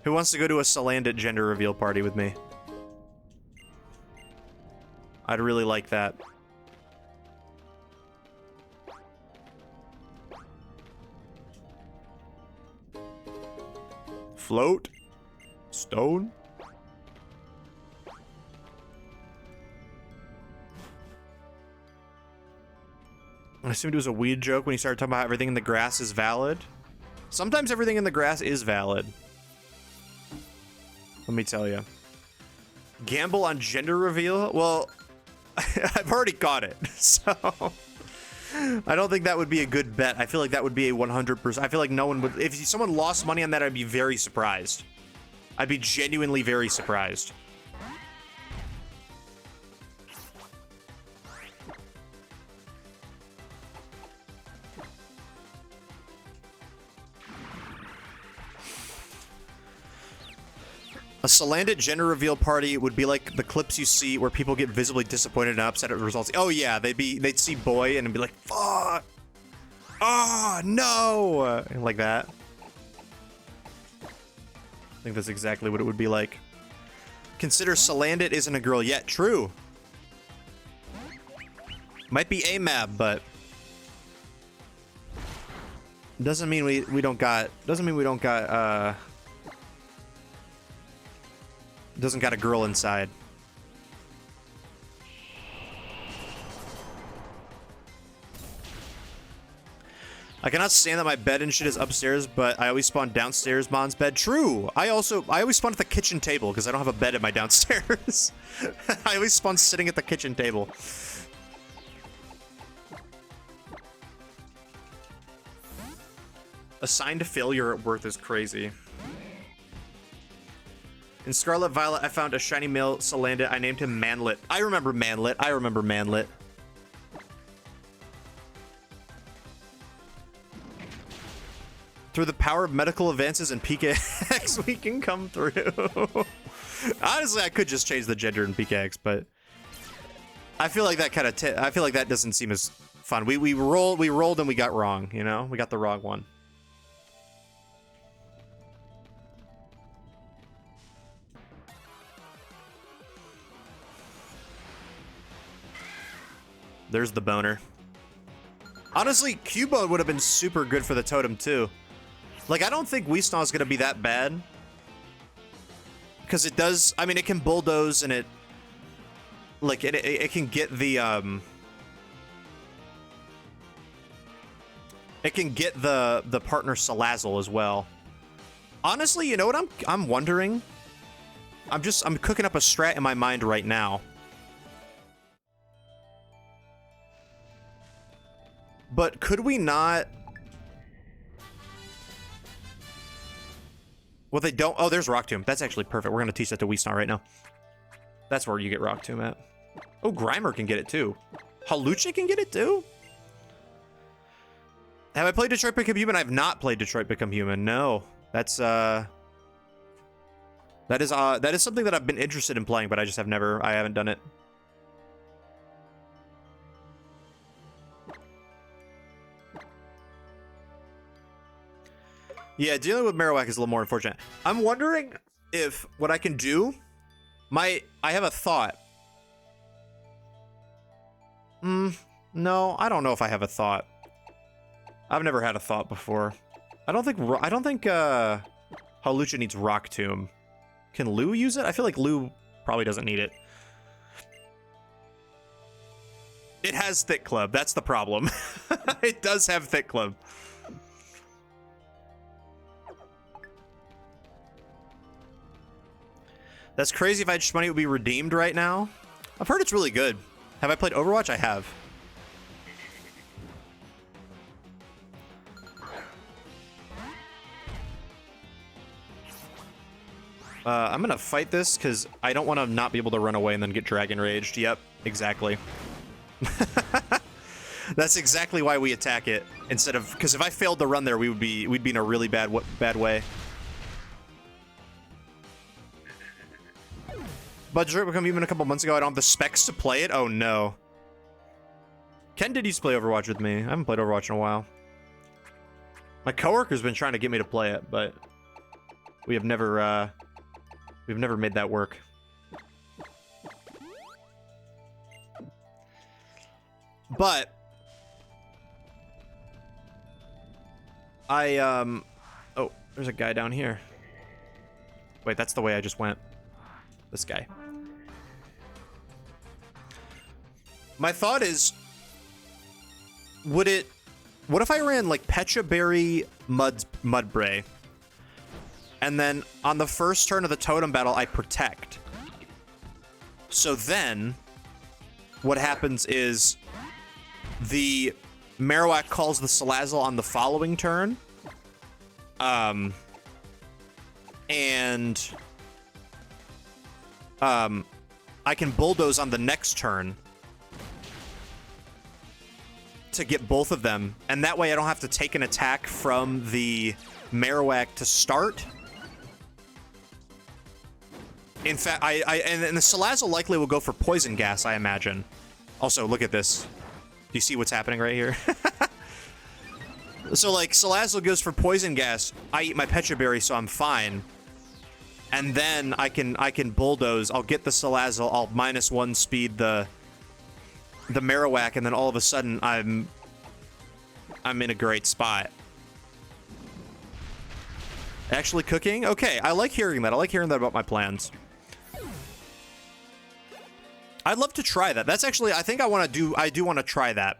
[SPEAKER 1] Who wants to go to a Salandit gender reveal party with me? I'd really like that. Float. Stone. I assumed it was a weed joke when he started talking about how everything in the grass is valid. Sometimes everything in the grass is valid. Let me tell you. Gamble on gender reveal? Well, I've already got it, so I don't think that would be a good bet. I feel like that would be a 100%. I feel like no one would. If someone lost money on that, I'd be very surprised. I'd be genuinely very surprised. A Salandit gender reveal party would be like the clips you see where people get visibly disappointed and upset at the results. Oh yeah, they'd see boy and be like, fuck! Oh no! Like that. I think that's exactly what it would be like. Consider Salandit isn't a girl yet. True. Might be AMAB, but Doesn't mean we don't got. Doesn't mean we don't got. Doesn't got a girl inside. I cannot stand that my bed and shit is upstairs, but I always spawn downstairs Mon's bed. True. I always spawn at the kitchen table because I don't have a bed at my downstairs. I always spawn sitting at the kitchen table. Assigned failure at worth is crazy. In Scarlet Violet, I found a shiny male Salandit. I named him Manlet. I remember Manlet. I remember Manlet. Through the power of medical advances and PKX, we can come through. Honestly, I could just change the gender in PKX, but I feel like that kind of I feel like that doesn't seem as fun. We rolled and we got wrong. You know, we got the wrong one. There's the boner. Honestly, Cubone would have been super good for the totem too. Like, I don't think Weasnaw is going to be that bad. Because it does... I mean, it can bulldoze and it... Like, it can get the, It can get the partner Salazzle as well. Honestly, you know what I'm wondering? I'm cooking up a strat in my mind right now. But could we not... Well, they don't... Oh, there's Rock Tomb. That's actually perfect. We're going to teach that to Weasnaw right now. That's where you get Rock Tomb at. Oh, Grimer can get it too. Halucha can get it too? Have I played Detroit Become Human? I have not played Detroit Become Human. No. That's, that is something that I've been interested in playing, but I just have never... I haven't done it. Yeah, dealing with Marowak is a little more unfortunate. I'm wondering if what I can do... I have a thought. No, I don't know if I have a thought. I've never had a thought before. I don't think Halucha needs Rock Tomb. Can Lou use it? I feel like Lou probably doesn't need it. It has Thick Club. That's the problem. It does have Thick Club. That's crazy. If I had just money, it would be redeemed right now. I've heard it's really good. Have I played Overwatch? I have. I'm gonna fight this because I don't want to not be able to run away and then get Dragon Raged. Yep, exactly. That's exactly why we attack it instead of... Because if I failed to run there, we'd be in a really bad way. But Detroit Become Human a couple months ago, I don't have the specs to play it? Oh no. Ken did used to play Overwatch with me. I haven't played Overwatch in a while. My coworker's been trying to get me to play it, but we've never made that work. But oh, there's a guy down here. Wait, that's the way I just went. This guy. My thought is, what if I ran like Pecha Berry Mudbray, and then on the first turn of the totem battle I protect. So then what happens is the Marowak calls the Salazzle on the following turn. I can bulldoze on the next turn to get both of them, and that way I don't have to take an attack from the Marowak to start. In fact, and the Salazzle likely will go for Poison Gas, I imagine. Also, look at this. Do you see what's happening right here? So, like, Salazzle goes for Poison Gas. I eat my Pecha Berry, so I'm fine. And then I can bulldoze. I'll get the Salazzle. I'll -1 speed the Marowak, and then all of a sudden I'm in a great spot. Actually cooking? Okay, I like hearing that. I like hearing that about my plans. I'd love to try that. That's actually, I think I do want to try that.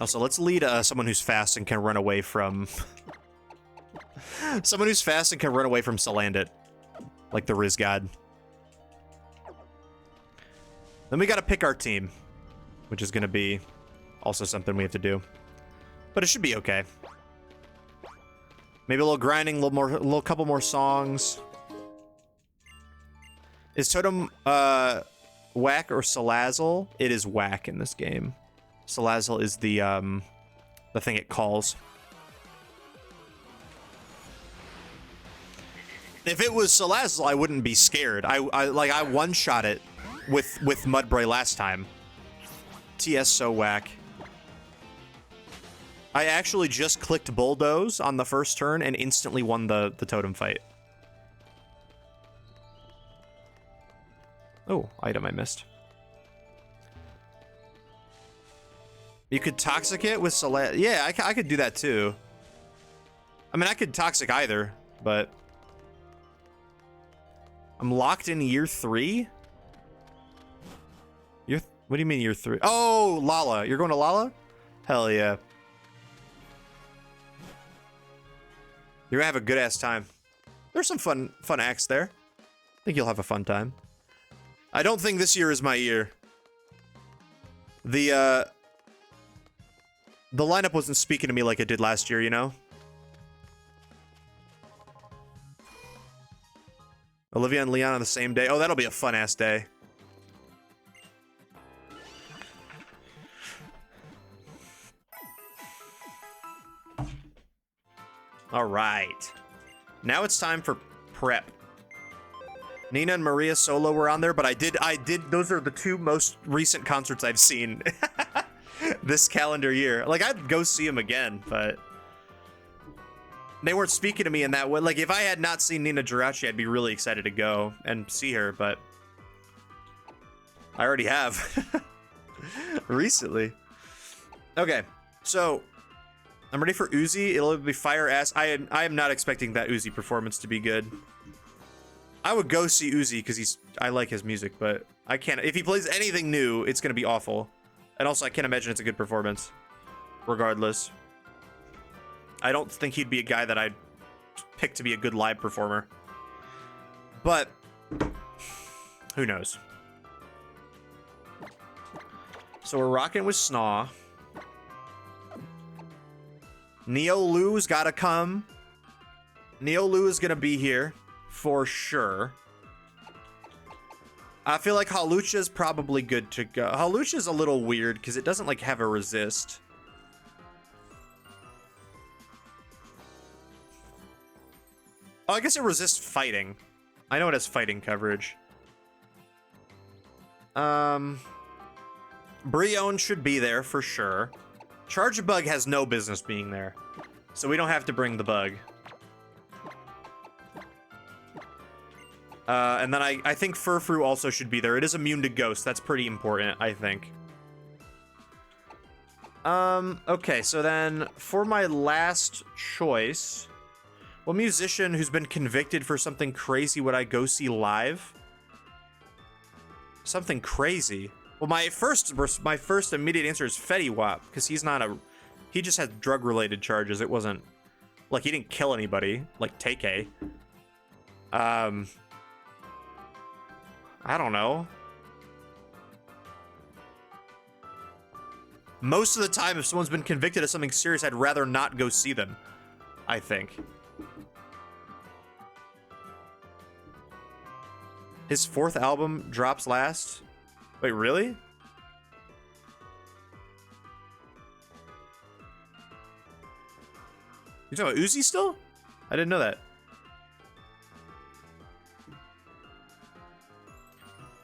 [SPEAKER 1] Also, let's lead someone who's fast and can run away from... someone who's fast and can run away from Salandit. Like the Riz God. Then we gotta pick our team. Which is gonna be also something we have to do. But it should be okay. Maybe a little grinding, a little couple more songs. Is Totem Whack or Salazzle? It is Whack in this game. Salazzle is the thing it calls. If it was Salazzle, I wouldn't be scared. I one-shot it with Mudbray last time. TS so whack. I actually just clicked Bulldoze on the first turn and instantly won the totem fight. Oh, item I missed. You could Toxic it with Salazzle. Yeah, I could do that too. I mean, I could Toxic either, but... I'm locked in year 3? What do you mean year 3? Oh, Lala. You're going to Lala? Hell yeah. You're gonna have a good ass time. There's some fun acts there. I think you'll have a fun time. I don't think this year is my year. The lineup wasn't speaking to me like it did last year, you know? Olivia and Leon on the same day. Oh, that'll be a fun ass day. All right. Now it's time for prep. Nina and Maria solo were on there, but I did, those are the 2 most recent concerts I've seen this calendar year. Like, I'd go see them again, but they weren't speaking to me in that way. Like, if I had not seen Nina Girachi, I'd be really excited to go and see her, but I already have recently. Okay, so I'm ready for Uzi. It'll be fire ass. I am not expecting that Uzi performance to be good. I would go see Uzi because I like his music, but I can't. If he plays anything new, it's gonna be awful. And also, I can't imagine it's a good performance. Regardless, I don't think he'd be a guy that I'd pick to be a good live performer. But who knows? So we're rocking with Snaw. Neo Lu's gotta come. Neo Lu is gonna be here for sure. I feel like Hawlucha is probably good to go. Hawlucha is a little weird because it doesn't like have a resist. Oh, I guess it resists fighting. I know it has fighting coverage. Brionne should be there for sure. Charge Bug has no business being there, so we don't have to bring the bug. And then I think Furfrou also should be there. It is immune to Ghost. That's pretty important, I think. Okay, so then for my last choice, what musician who's been convicted for something crazy would I go see live? Something crazy. Well, my first immediate answer is Fetty Wap, because he just had drug-related charges. It wasn't, like, he didn't kill anybody, like Tay-K. I don't know. Most of the time, if someone's been convicted of something serious, I'd rather not go see them, I think. His 4th album drops last? Wait, really? You talking about Uzi still? I didn't know that.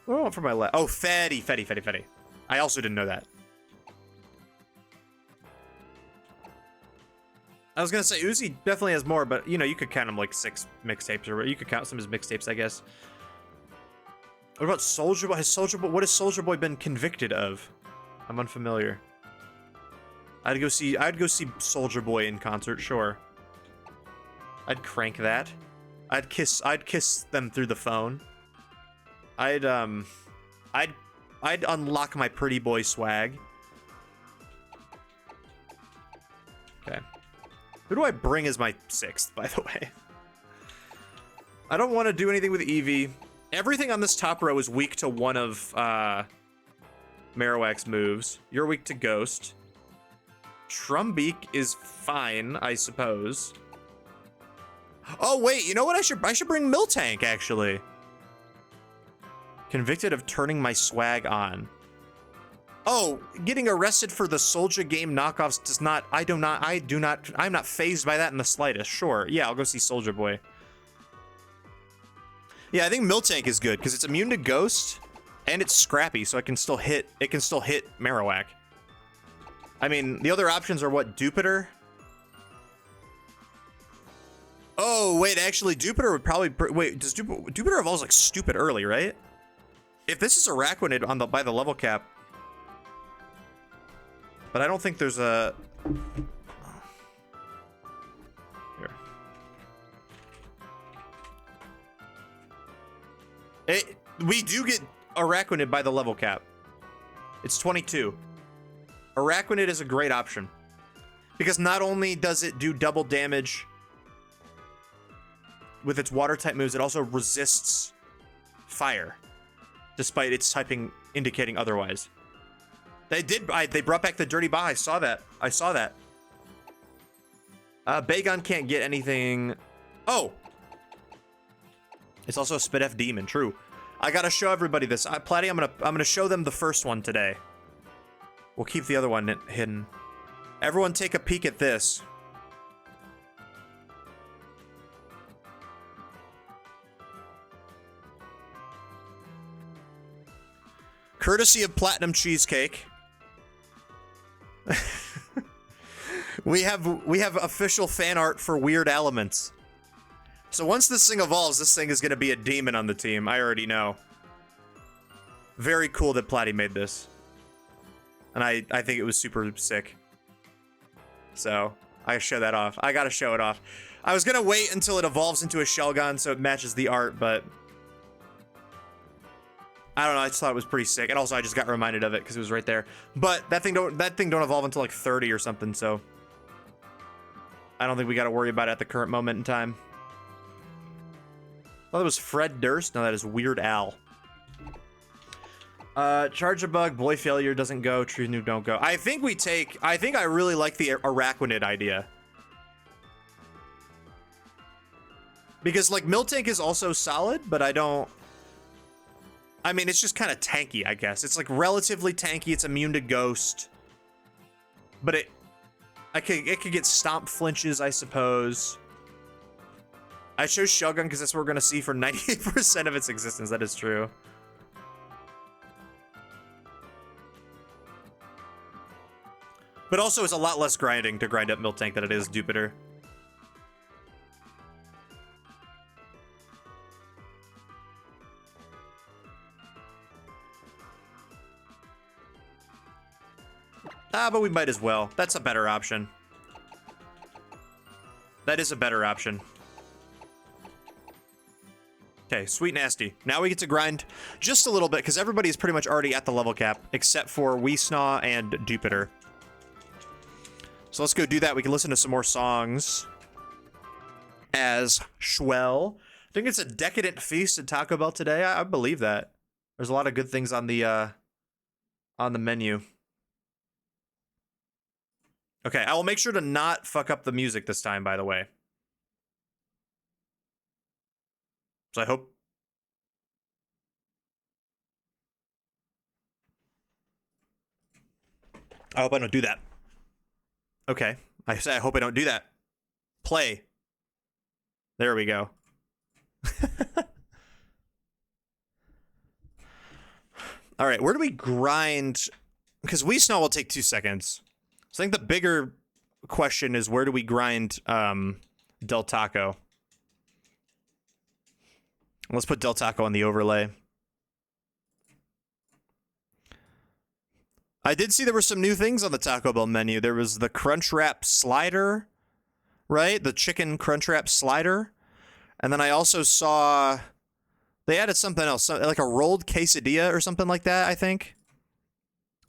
[SPEAKER 1] Oh, for my left. Oh, Fetty. I also didn't know that. I was gonna say Uzi definitely has more, but you know, you could count him like 6 mixtapes, or you could count some of his mixtapes, I guess. What about Soulja Boy? What has Soulja Boy been convicted of? I'm unfamiliar. I'd go see Soldier Boy in concert, sure. I'd crank that. I'd kiss them through the phone. I'd unlock my pretty boy swag. Okay. Who do I bring as my 6th, by the way? I don't want to do anything with Eevee. Everything on this top row is weak to one of Marowak's moves. You're weak to Ghost. Trumbeak is fine, I suppose. Oh wait, you know what? I should bring Miltank, actually. Convicted of turning my swag on. Oh, getting arrested for the Soldier game knockoffs does not. I'm not fazed by that in the slightest. Sure, yeah, I'll go see Soldier Boy. Yeah, I think Miltank is good because it's immune to Ghost and it's scrappy, so it can still hit Marowak. I mean, the other options are what, Jupiter? Oh, wait, actually, Jupiter would probably... Wait, does Jupiter evolves like stupid early, right? If this is Araquanid by the level cap... But I don't think there's a... Here. We do get Araquanid by the level cap. It's 22. Araquanid is a great option. Because not only does it do double damage with its water type moves, it also resists fire, despite its typing indicating otherwise. They brought back the Dirty Ba. I saw that. Bagon can't get anything. Oh, it's also a Spit F demon. True. I gotta show everybody this. Platty, I'm gonna show them the first one today. We'll keep the other one hidden. Everyone, take a peek at this. Courtesy of Platinum Cheesecake. we have official fan art for Weird Elements. So once this thing evolves, this thing is going to be a demon on the team. I already know. Very cool that Platty made this. And I think it was super sick. So I show that off. I gotta show it off. I was gonna wait until it evolves into a Shelgon so it matches the art, but I don't know. I just thought it was pretty sick, and also I just got reminded of it because it was right there. But that thing don't evolve until like 30 or something, so I don't think we got to worry about it at the current moment in time. Oh, that was Fred Durst. No, that is Weird Al. Charge a Bug, Boy Failure doesn't go, True Noob don't go. I think I really like the Araquanid idea. Because, like, Miltank is also solid, but I mean, it's just kind of tanky, I guess. It's, like, relatively tanky. It's immune to Ghost. But it could get Stomp flinches, I suppose. I chose Shogun because that's what we're going to see for 98% of its existence. That is true. But also, it's a lot less grinding to grind up Miltank than it is Jupiter. But we might as well. That's a better option. That is a better option. Okay, Sweet Nasty. Now we get to grind just a little bit, because everybody's pretty much already at the level cap, except for Weesnaw and Jupiter. So let's go do that. We can listen to some more songs as Schwell. I think it's a decadent feast at Taco Bell today. I believe that. There's a lot of good things on the menu. Okay, I will make sure to not fuck up the music this time, by the way. So I hope... I don't do that. Okay, I say I hope I don't do that. Play. There we go. All right, where do we grind? Because Weesnaw will take 2 seconds. So I think the bigger question is, where do we grind Del Taco? Let's put Del Taco on the overlay. I did see there were some new things on the Taco Bell menu. There was the Crunch Wrap Slider, right? The chicken Crunch Wrap Slider. And then I also saw they added something else, like a rolled quesadilla or something like that, I think.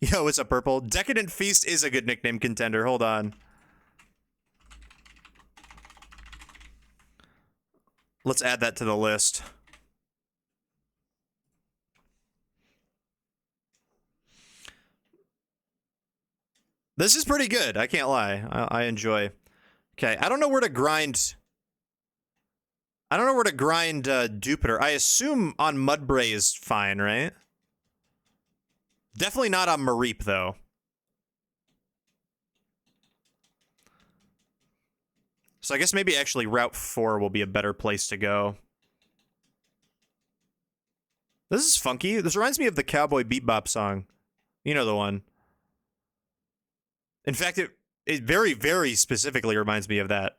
[SPEAKER 1] Yo, what's up, Purple? Decadent Feast is a good nickname contender. Hold on. Let's add that to the list. This is pretty good. I can't lie. I enjoy. Okay, I don't know where to grind. I don't know where to grind Jupiter. I assume on Mudbray is fine, right? Definitely not on Mareep, though. So I guess maybe actually Route 4 will be a better place to go. This is funky. This reminds me of the Cowboy Bebop song. You know the one. In fact, it very, very specifically reminds me of that.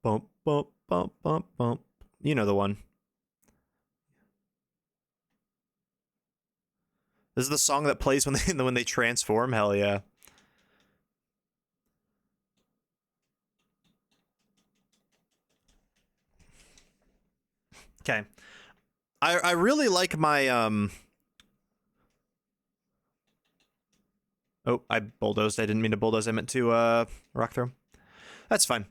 [SPEAKER 1] Bump, bump, bump, bump, bump. You know the one. This is the song that plays when they transform. Hell yeah. Okay. I really like my Oh, I bulldozed. I didn't mean to bulldoze. I meant to rock throw. That's fine.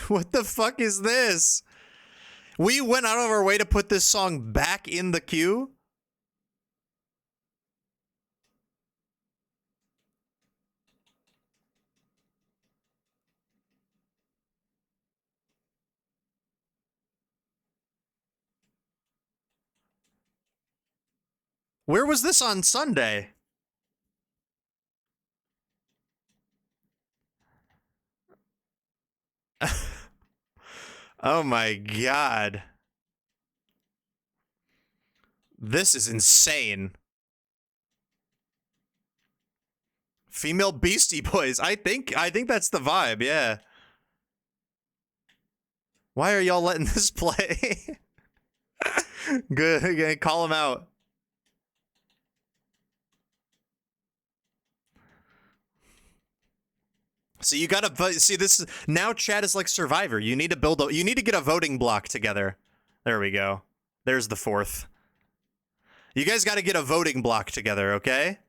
[SPEAKER 1] What the fuck is this? We went out of our way to put this song back in the queue? Where was this on Sunday? Oh my god. This is insane. Female Beastie Boys. I think that's the vibe, yeah. Why are y'all letting this play? Good, call him out. So you gotta see this now. Chat is like Survivor. You need to you need to get a voting block together. There we go. There's the fourth. You guys got to get a voting block together, okay?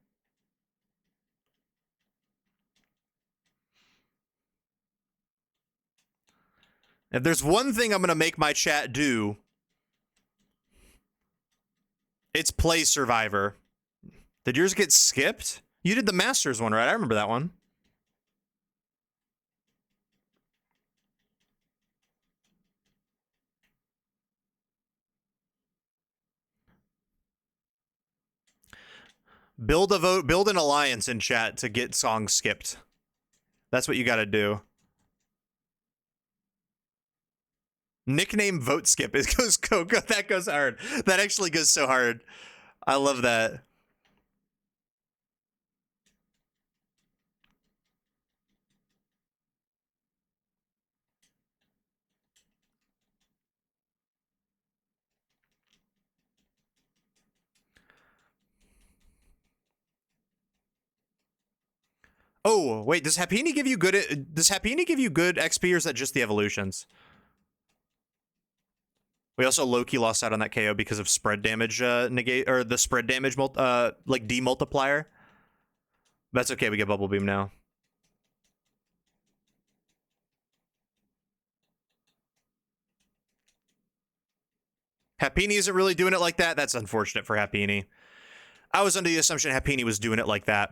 [SPEAKER 1] If there's one thing I'm gonna make my chat do, it's play Survivor. Did yours get skipped? You did the Masters one, right? I remember that one. Build a vote, build an alliance in chat to get songs skipped. That's what you gotta do. Nickname vote skip. It goes go. That goes hard. That actually goes so hard. I love that. Oh, wait, does Happini give you good XP or is that just the evolutions? We also low-key lost out on that KO because of spread damage negate, or the spread damage like demultiplier. That's okay, we get Bubble Beam now. Happini isn't really doing it like that. That's unfortunate for Happini. I was under the assumption Happini was doing it like that.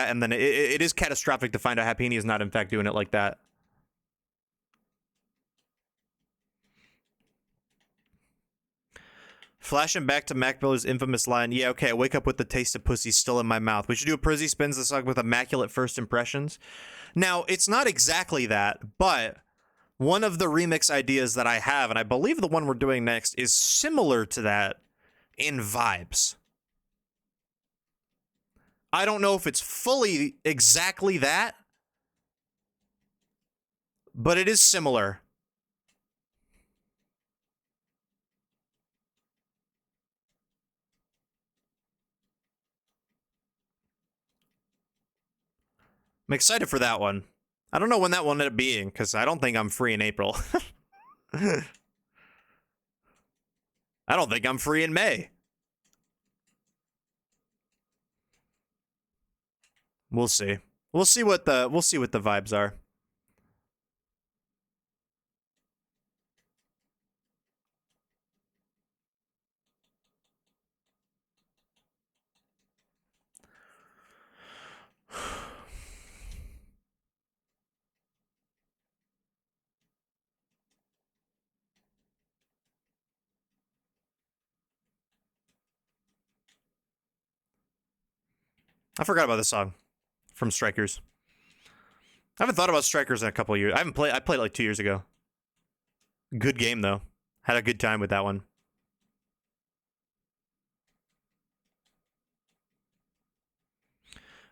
[SPEAKER 1] And then it is catastrophic to find out Happini is not in fact doing it like that. Flashing back to Mac Miller's infamous line, yeah, okay, I wake up with the taste of pussy still in my mouth. We should do a Prizzy spins the song with immaculate first impressions. Now, it's not exactly that, but one of the remix ideas that I have, and I believe the one we're doing next, is similar to that in vibes. I don't know if it's fully exactly that, but it is similar. I'm excited for that one. I don't know when that will end up being, because I don't think I'm free in April. I don't think I'm free in May. We'll see. We'll see what the vibes are. I forgot about this song from Strikers. I haven't thought about Strikers in a couple of years. I played it like 2 years ago. Good game though. Had a good time with that one.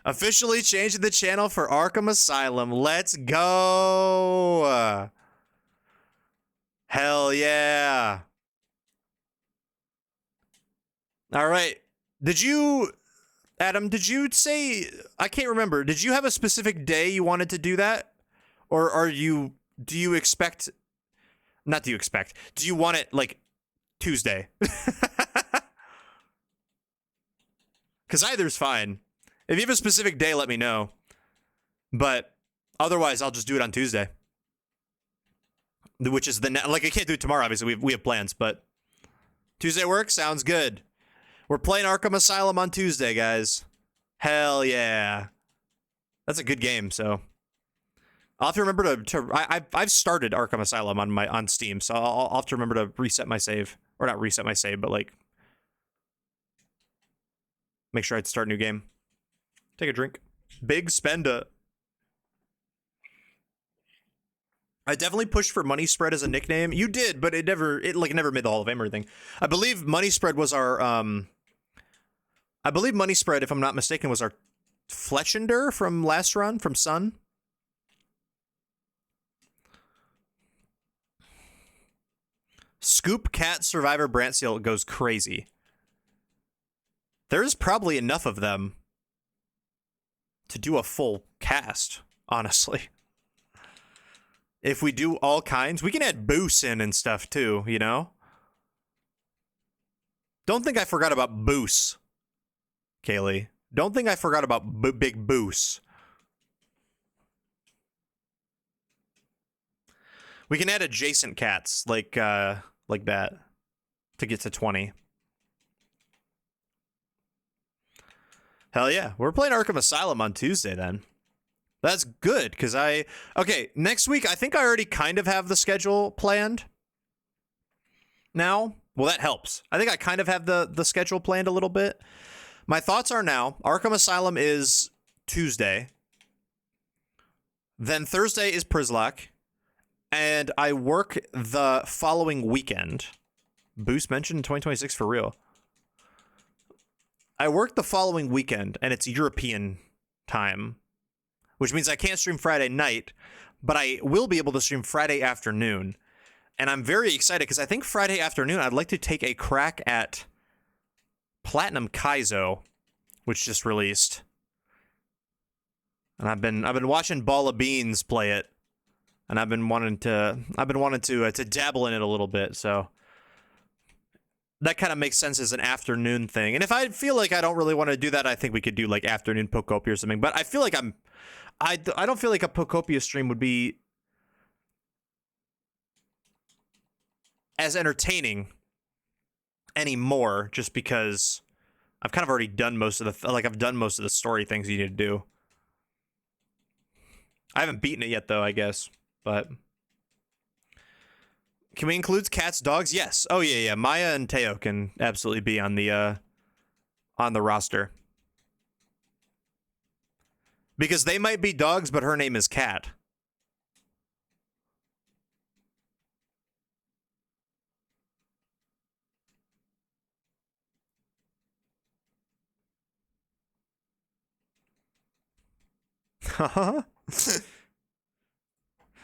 [SPEAKER 1] Officially changing the channel for Arkham Asylum. Let's go. Hell yeah. All right. Did you, Adam, did you say, I can't remember, did you have a specific day you wanted to do that? Or do you expect, not do you expect, do you want it like Tuesday? Because either's fine. If you have a specific day, let me know. But otherwise, I'll just do it on Tuesday. Which is like, I can't do it tomorrow, obviously. We have plans, but Tuesday works? Sounds good. We're playing Arkham Asylum on Tuesday, guys. Hell yeah. That's a good game, so I'll have to remember I've started Arkham Asylum on Steam, so I'll have to remember to reset my save. Or not reset my save, but like make sure I'd start a new game. Take a drink. Big spender. I definitely pushed for Money Spread as a nickname. You did, but it never made the Hall of Fame or anything. I believe Money Spread was our I believe Money Spread, if I'm not mistaken, was our Fletchender from last run from Sun. Scoop Cat Survivor Brantseal goes crazy. There's probably enough of them to do a full cast, honestly. If we do all kinds, we can add Boos in and stuff too, you know? Don't think I forgot about Boos, Kaylee. Don't think I forgot about Big Boos. We can add adjacent cats like that to get to 20. Hell yeah. We're playing Arkham Asylum on Tuesday then. That's good, because okay, next week, I think I already kind of have the schedule planned now. Well, that helps. I think I kind of have the schedule planned a little bit. My thoughts are now, Arkham Asylum is Tuesday. Then Thursday is Przzlocke. And I work the following weekend. Boost mentioned 2026 for real. I work the following weekend, and it's European time, which means I can't stream Friday night, but I will be able to stream Friday afternoon. And I'm very excited because I think Friday afternoon I'd like to take a crack at Platinum Kaizo, which just released. And I've been watching Ball of Beans play it, and I've been wanting to dabble in it a little bit, so that kind of makes sense as an afternoon thing. And if I feel like I don't really want to do that, I think we could do like afternoon Pokopia or something. But I feel like I don't feel like a Pokopia stream would be as entertaining anymore, just because I've kind of already done most of the story things you need to do. I haven't beaten it yet though, I guess, but can we include cats, dogs? Yes. Oh yeah. Maya and Teo can absolutely be on the roster. Because they might be dogs, but her name is Cat.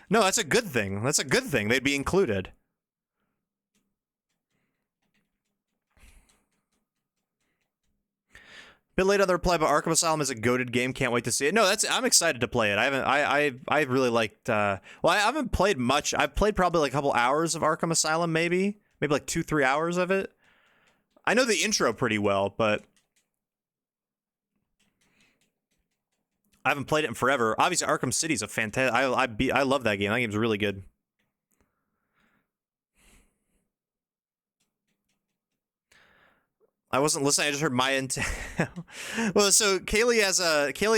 [SPEAKER 1] No, that's a good thing. That's a good thing. They'd be included. Bit late on the reply, but Arkham Asylum is a goated game. Can't wait to see it. No, I'm excited to play it. I really liked. Well, I haven't played much. I've played probably like a couple hours of Arkham Asylum, maybe like 2-3 hours of it. I know the intro pretty well, but I haven't played it in forever. Obviously, Arkham City is a fantastic. I love that game. That game's really good. I wasn't listening. I just heard my intent. Well, so Kaylee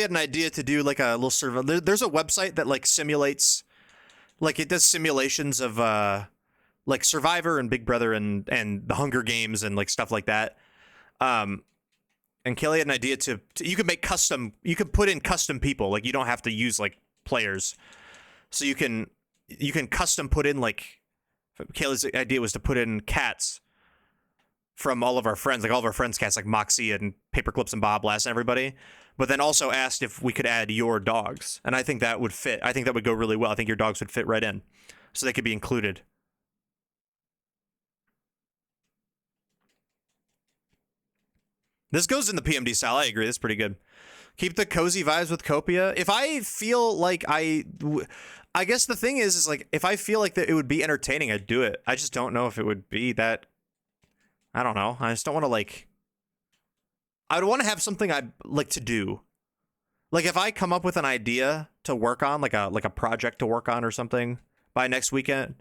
[SPEAKER 1] had an idea to do like a little survey. There's a website that like simulates, like it does simulations of like Survivor and Big Brother and the Hunger Games and like stuff like that. And Kaylee had an idea to you can make custom. You can put in custom people. Like you don't have to use like players. So you can custom put in like. Kaylee's idea was to put in cats from all of our friends, like all of our friends' cats, like Moxie and Paperclips and Bob Blast and everybody, but then also asked if we could add your dogs. And I think that would fit. I think that would go really well. I think your dogs would fit right in. So they could be included. This goes in the PMD style. I agree. That's pretty good. Keep the cozy vibes with Copia. If I feel like I guess the thing is like, if I feel like that it would be entertaining, I'd do it. I just don't know if it would be that. I don't know. I just don't want to like. I would want to have something I'd like to do. Like if I come up with an idea to work on, like a project to work on or something by next weekend.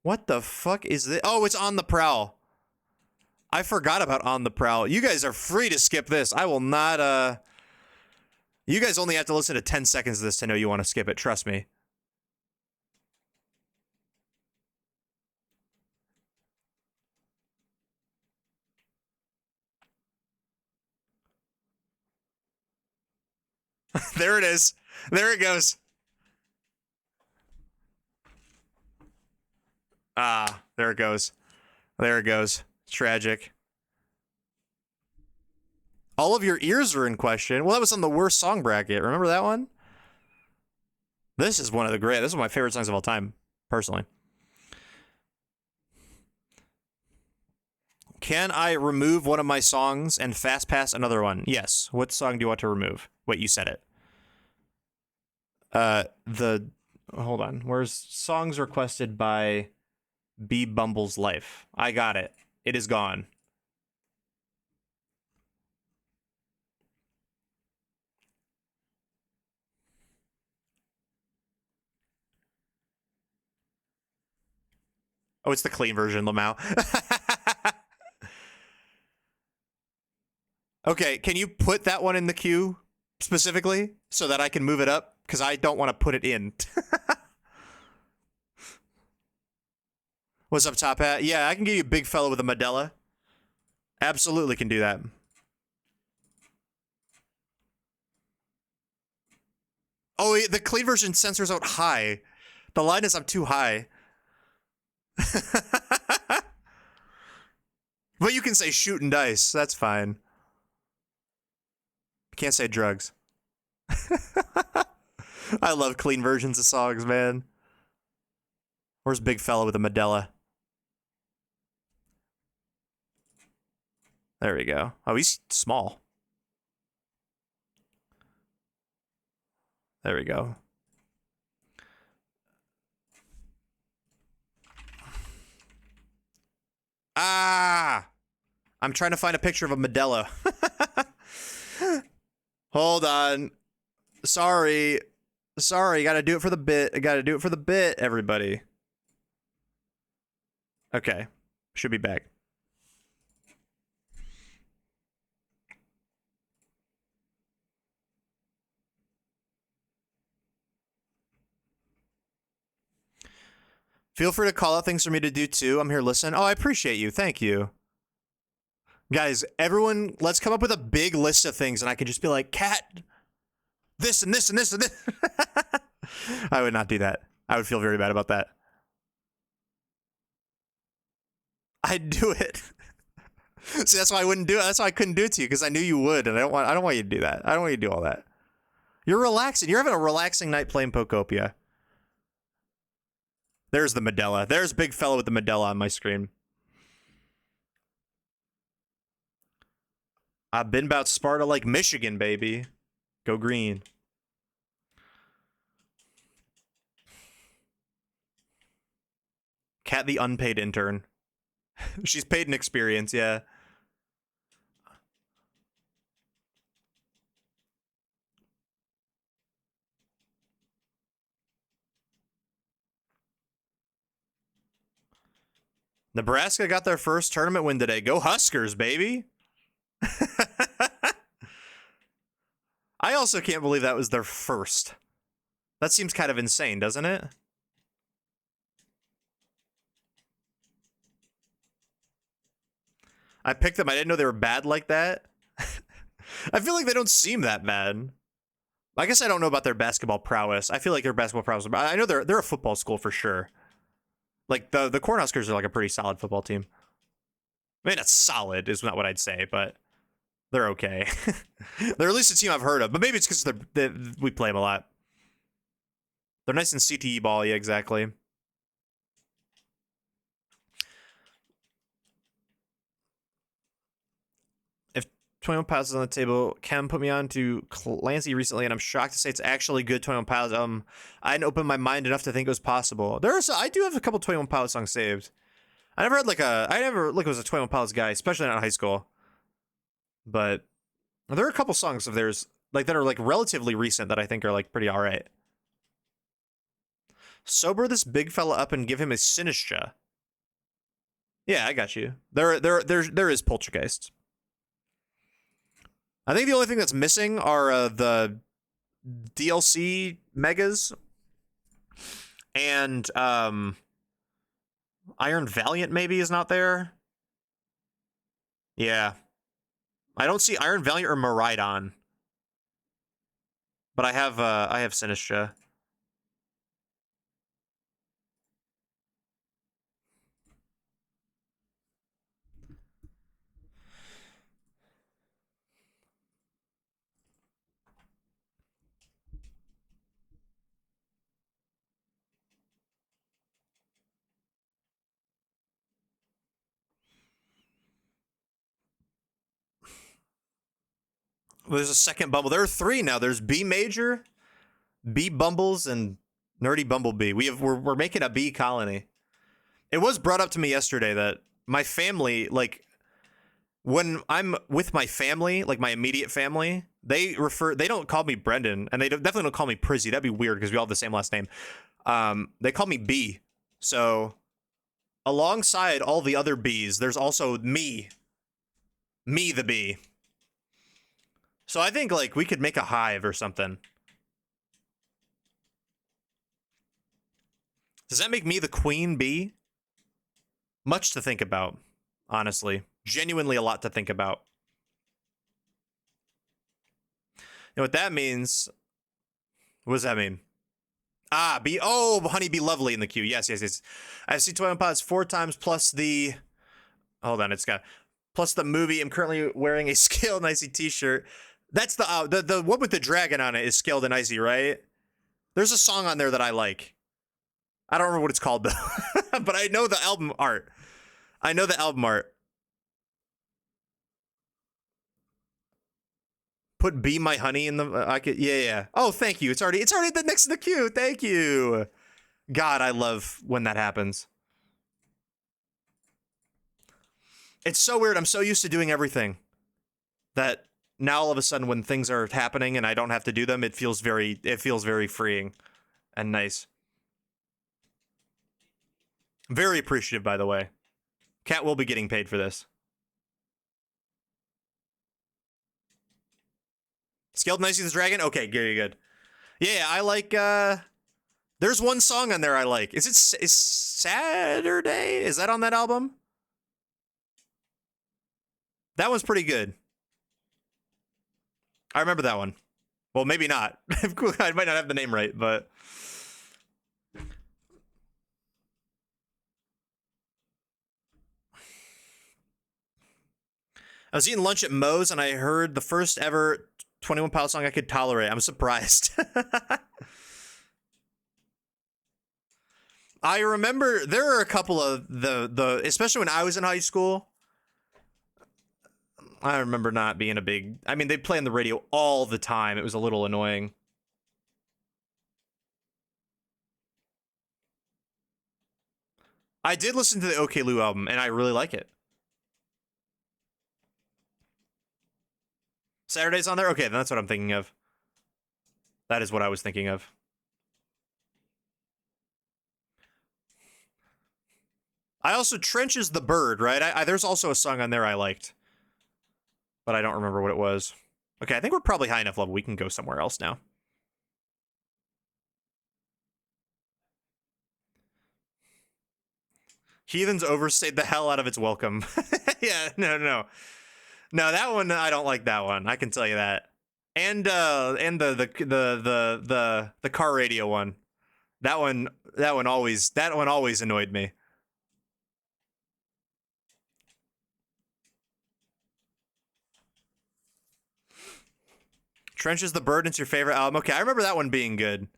[SPEAKER 1] What the fuck is this? Oh, it's On the Prowl. I forgot about On the Prowl. You guys are free to skip this. I will not. You guys only have to listen to 10 seconds of this to know you want to skip it. Trust me. There it is. There it goes. Ah, there it goes. There it goes. Tragic. All of your ears are in question. Well, that was on the worst song bracket. Remember that one? This is one of the great. This is one of my favorite songs of all time, personally. Can I remove one of my songs and fast pass another one? Yes. What song do you want to remove? Wait, you said it. Hold on. Where's songs requested by B Bumble's Life? I got it. It is gone. Oh, it's the clean version, Lamau. Okay, can you put that one in the queue specifically so that I can move it up? Because I don't want to put it in. What's up, Top Hat? Yeah, I can give you a big fella with a Medela. Absolutely can do that. Oh, the clean version censors out high. The line is up too high. But you can say shooting dice. That's fine. Can't say drugs. I love clean versions of songs, man. Where's big fella with a Medela? There we go. Oh, he's small. There we go. Ah! I'm trying to find a picture of a Medela. Hold on. Sorry. Sorry, gotta do it for the bit. I gotta do it for the bit, everybody. Okay. Should be back. Feel free to call out things for me to do too. I'm here listening. Oh, I appreciate you. Thank you. Guys, everyone, let's come up with a big list of things and I can just be like, Cat, this and this and this and this. I would not do that. I would feel very bad about that. I'd do it. See, that's why I wouldn't do it. That's why I couldn't do it to you, because I knew you would, and I don't want you to do that. I don't want you to do all that. You're relaxing. You're having a relaxing night playing Pokopia. There's the Medela. There's big fella with the Medela on my screen. I've been about Sparta like Michigan, baby. Go green. Cat the unpaid intern. She's paid in experience, yeah. Nebraska got their first tournament win today. Go Huskers, baby. I also can't believe that was their first. That seems kind of insane, doesn't it? I picked them. I didn't know they were bad like that. I feel like they don't seem that bad. I guess I don't know about their basketball prowess. I feel like their basketball prowess. I know they're a football school for sure. Like the Cornhuskers are like a pretty solid football team. I mean, that's solid is not what I'd say, but they're okay. They're at least a team I've heard of, but maybe it's because we play them a lot. They're nice in CTE ball, yeah, exactly. If 21 Pilots is on the table, Cam put me on to Clancy recently, and I'm shocked to say it's actually good 21 Pilots. I didn't open my mind enough to think it was possible. I do have a couple 21 Pilots songs saved. I never was a 21 Pilots guy, especially not in high school. But there are a couple songs of theirs like that are like relatively recent that I think are like pretty all right. Sober this big fella up and give him a Sinistra. Yeah, I got you. There is Poltergeist. I think the only thing that's missing are the DLC megas and Iron Valiant maybe is not there. Yeah. I don't see Iron Valiant or Miraidon. But I have Sinistra. There's a second Bumble. There are three now. There's B Major, B Bumbles, and Nerdy Bumblebee. We're making a bee colony. It was brought up to me yesterday that my family, like, when I'm with my family, like my immediate family, they don't call me Brendan, and they definitely don't call me Prizzy. That'd be weird because we all have the same last name. They call me B. So alongside all the other bees, there's also me the bee. So I think like we could make a hive or something. Does that make me the queen bee? Much to think about, honestly. Genuinely a lot to think about. You know what that means? What does that mean? Ah, honey, be lovely in the queue. Yes. I've seen 21 Pilots 4 times plus the... Hold on, plus the movie. I'm currently wearing a Scaled and Icy t-shirt. That's the one with the dragon on it is Scaled and Icy, right? There's a song on there that I like. I don't remember what it's called though, but I know the album art. Put Be My Honey in the yeah. Oh, thank you. It's already next to the queue. Thank you. God, I love when that happens. It's so weird. I'm so used to doing everything that now all of a sudden when things are happening and I don't have to do them, it feels very freeing and nice. Very appreciative, by the way. Cat will be getting paid for this. Scaled Nicey the Dragon? Okay, good. Yeah, I like, there's one song on there I like. Is Saturday? Is that on that album? That one's pretty good. I remember that one. Well, maybe not. I might not have the name right, but... I was eating lunch at Moe's and I heard the first ever 21 Pilots song I could tolerate. I'm surprised. I remember there are a couple of the especially when I was in high school. I remember not being a big. I mean, they'd play on the radio all the time. It was a little annoying. I did listen to the OK Lou album, and I really like it. Saturday's on there? Okay, then that's what I'm thinking of. That is what I was thinking of. I also Trenches the Bird, right? There's also a song on there I liked. But I don't remember what it was. Okay, I think we're probably high enough level. We can go somewhere else now. Heathens overstayed the hell out of its welcome. Yeah, no. No, that one, I don't like that one. I can tell you that. And the car radio one. That one always annoyed me. Trenches the Bird, it's your favorite album. Okay, I remember that one being good.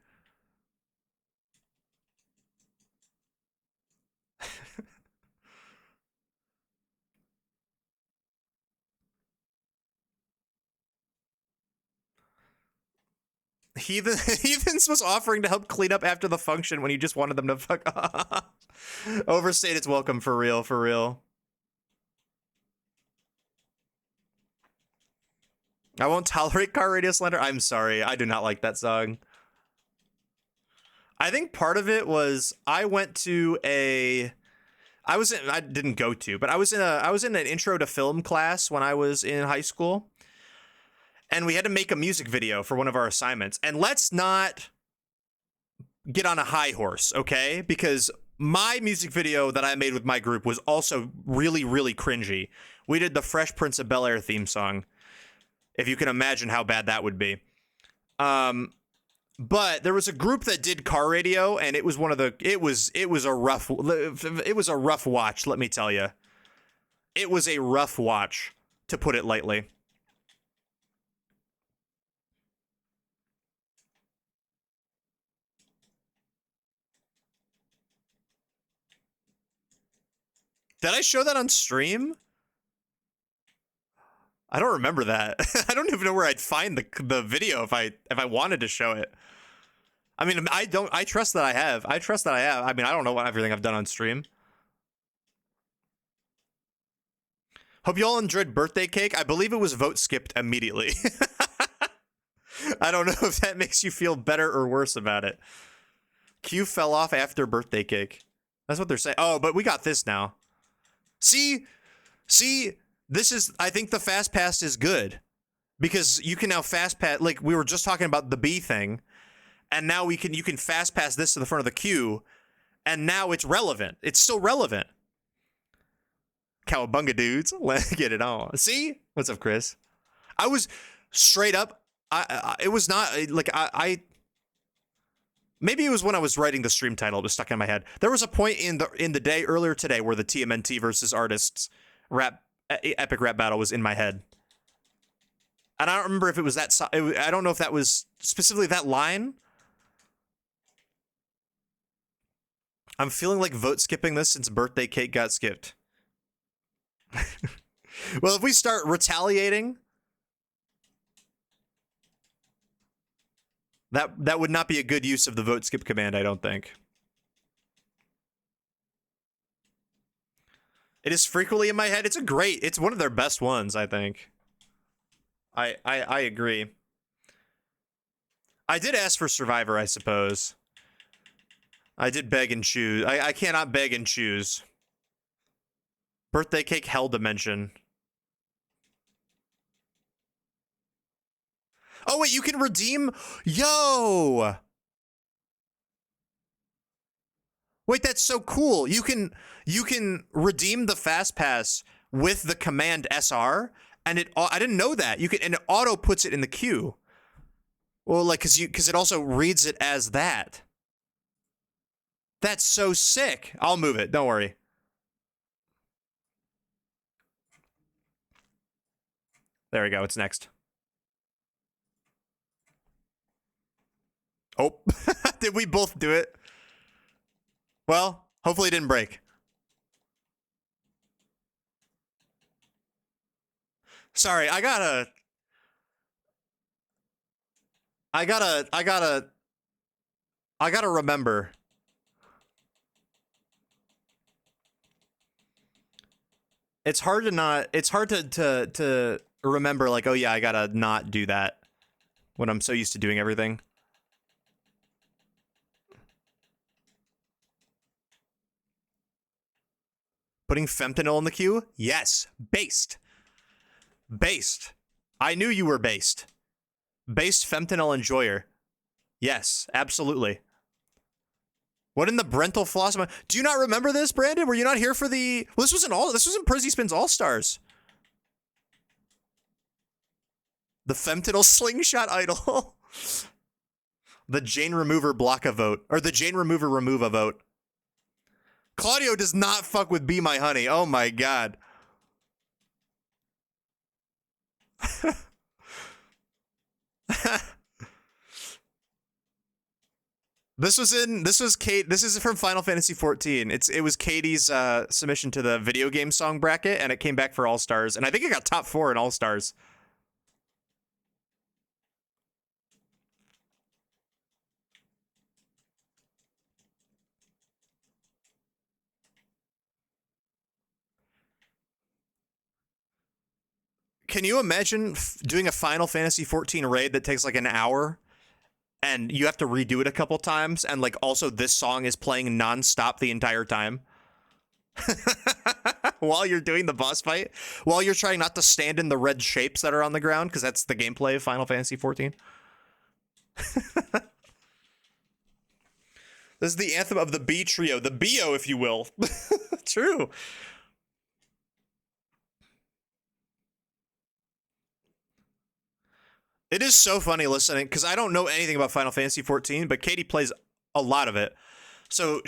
[SPEAKER 1] Heathens was offering to help clean up after the function when you just wanted them to fuck off. Overstayed its welcome, for real, for real. I won't tolerate car radio slander. I'm sorry, I do not like that song. I think part of it was I didn't go to, but I was in an intro to film class when I was in high school. And we had to make a music video for one of our assignments. And let's not get on a high horse, okay? Because my music video that I made with my group was also really, really cringy. We did the Fresh Prince of Bel-Air theme song. If you can imagine how bad that would be. But there was a group that did car radio, and it was it was a rough watch, let me tell you. It was a rough watch, to put it lightly. Did I show that on stream? I don't remember that. I don't even know where I'd find the video if I wanted to show it. I mean, I trust that I have. I mean, I don't know everything I've done on stream. Hope you all enjoyed Birthday Cake. I believe it was vote skipped immediately. I don't know if that makes you feel better or worse about it. Q fell off after Birthday Cake. That's what they're saying. Oh, but we got this now. See, this is, I think the fast pass is good because you can now fast pass, like we were just talking about the bee thing, and now you can fast pass this to the front of the queue, and now it's relevant. It's still relevant. Cowabunga dudes, let's get it on. See? What's up, Chris? I was straight up, it was not, like, maybe it was when I was writing the stream title, it was stuck in my head. There was a point in the day earlier today where the TMNT versus artists epic rap battle was in my head. And I don't remember if it was that, I don't know if that was specifically that line. I'm feeling like vote skipping this since Birthday Cake got skipped. Well, if we start retaliating, that would not be a good use of the vote skip command, I don't think. It is frequently in my head. It's one of their best ones, I think. I agree. I did ask for Survivor, I suppose. I did beg and choose. I cannot beg and choose. Birthday Cake Hell Dimension. Oh, wait, you can redeem? Yo! Wait, that's so cool. You can redeem the fast pass with the command SR, and I didn't know that. And it auto puts it in the queue. Well, like cuz it also reads it as that. That's so sick. I'll move it. Don't worry. There we go. It's next. Oh, did we both do it? Well, hopefully it didn't break. Sorry, I gotta remember. It's hard to remember, like, oh yeah, I gotta not do that when I'm so used to doing everything. Putting fentanyl in the queue? Yes. Based. Based. I knew you were based. Based fentanyl enjoyer. Yes, absolutely. What in the Brental Floss? Do you not remember this, Brandon? Were you not here for the... Well, this was in Prizzy Spins All-Stars. The fentanyl slingshot idol. The Jane Remover block a vote. Or the Jane Remover remove a vote. Claudio does not fuck with Be My Honey. Oh my god. This is from Final Fantasy 14. It was Katie's submission to the video game song bracket, and it came back for All Stars, and I think it got top 4 in All Stars. Can you imagine doing a Final Fantasy 14 raid that takes like an hour? And you have to redo it a couple times, and like also this song is playing nonstop the entire time while you're doing the boss fight, while you're trying not to stand in the red shapes that are on the ground, because that's the gameplay of Final Fantasy 14. This is the anthem of the B trio, the BO, if you will. True. It is so funny listening, because I don't know anything about Final Fantasy 14, but Katie plays a lot of it. So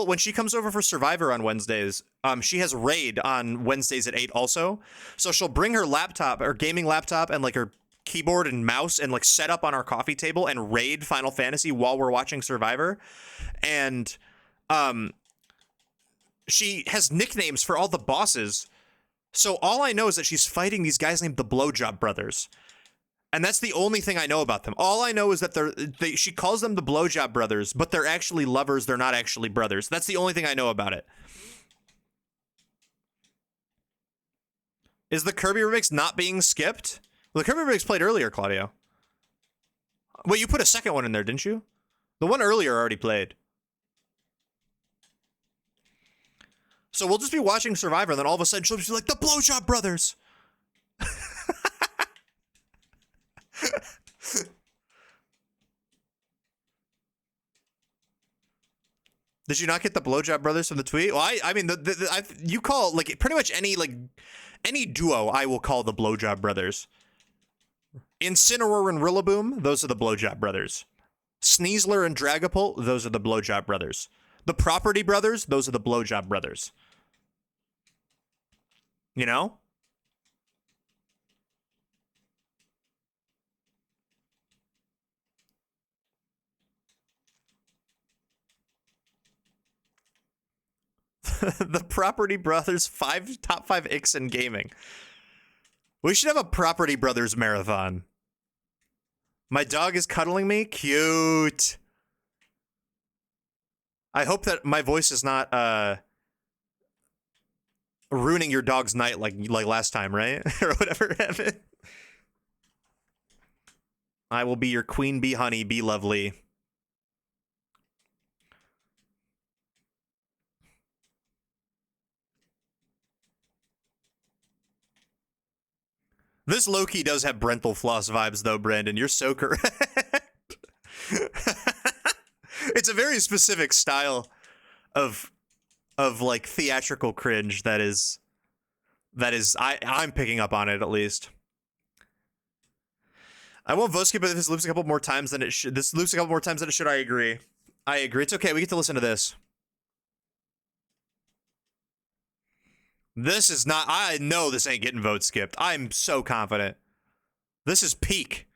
[SPEAKER 1] when she comes over for Survivor on Wednesdays, she has Raid on Wednesdays at 8 also. So she'll bring her laptop, or gaming laptop, and like her keyboard and mouse, and like set up on our coffee table and raid Final Fantasy while we're watching Survivor. And she has nicknames for all the bosses. So all I know is that she's fighting these guys named the Blowjob Brothers. And that's the only thing I know about them. All I know is that she calls them the Blowjob Brothers, but they're actually lovers. They're not actually brothers. That's the only thing I know about it. Is the Kirby remix not being skipped? Well, the Kirby remix played earlier, Claudio. Well, you put a second one in there, didn't you? The one earlier already played. So we'll just be watching Survivor, and then all of a sudden she'll just be like, the Blowjob Brothers! Did you not get the Blowjob Brothers from the tweet? Well, I mean, you call, like, pretty much any duo I will call the Blowjob Brothers. Incineroar and Rillaboom, those are the Blowjob Brothers. Sneasler and Dragapult, those are the Blowjob Brothers. The Property Brothers, those are the Blowjob Brothers. You know? The Property Brothers top 5 icks in gaming. We should have a Property Brothers marathon. My dog is cuddling me. Cute. I hope that my voice is not ruining your dog's night like last time, right? Or whatever happened. I will be your queen bee honey, be lovely. This low-key does have Brental Floss vibes, though, Brandon. You're so correct. It's a very specific style of like theatrical cringe that is I'm picking up on it, at least. I won't vote skip, but if this loops a couple more times than it should. This loops a couple more times than it should. I agree. I agree. It's okay. We get to listen to this. This is not... I know this ain't getting vote skipped. I'm so confident. This is peak.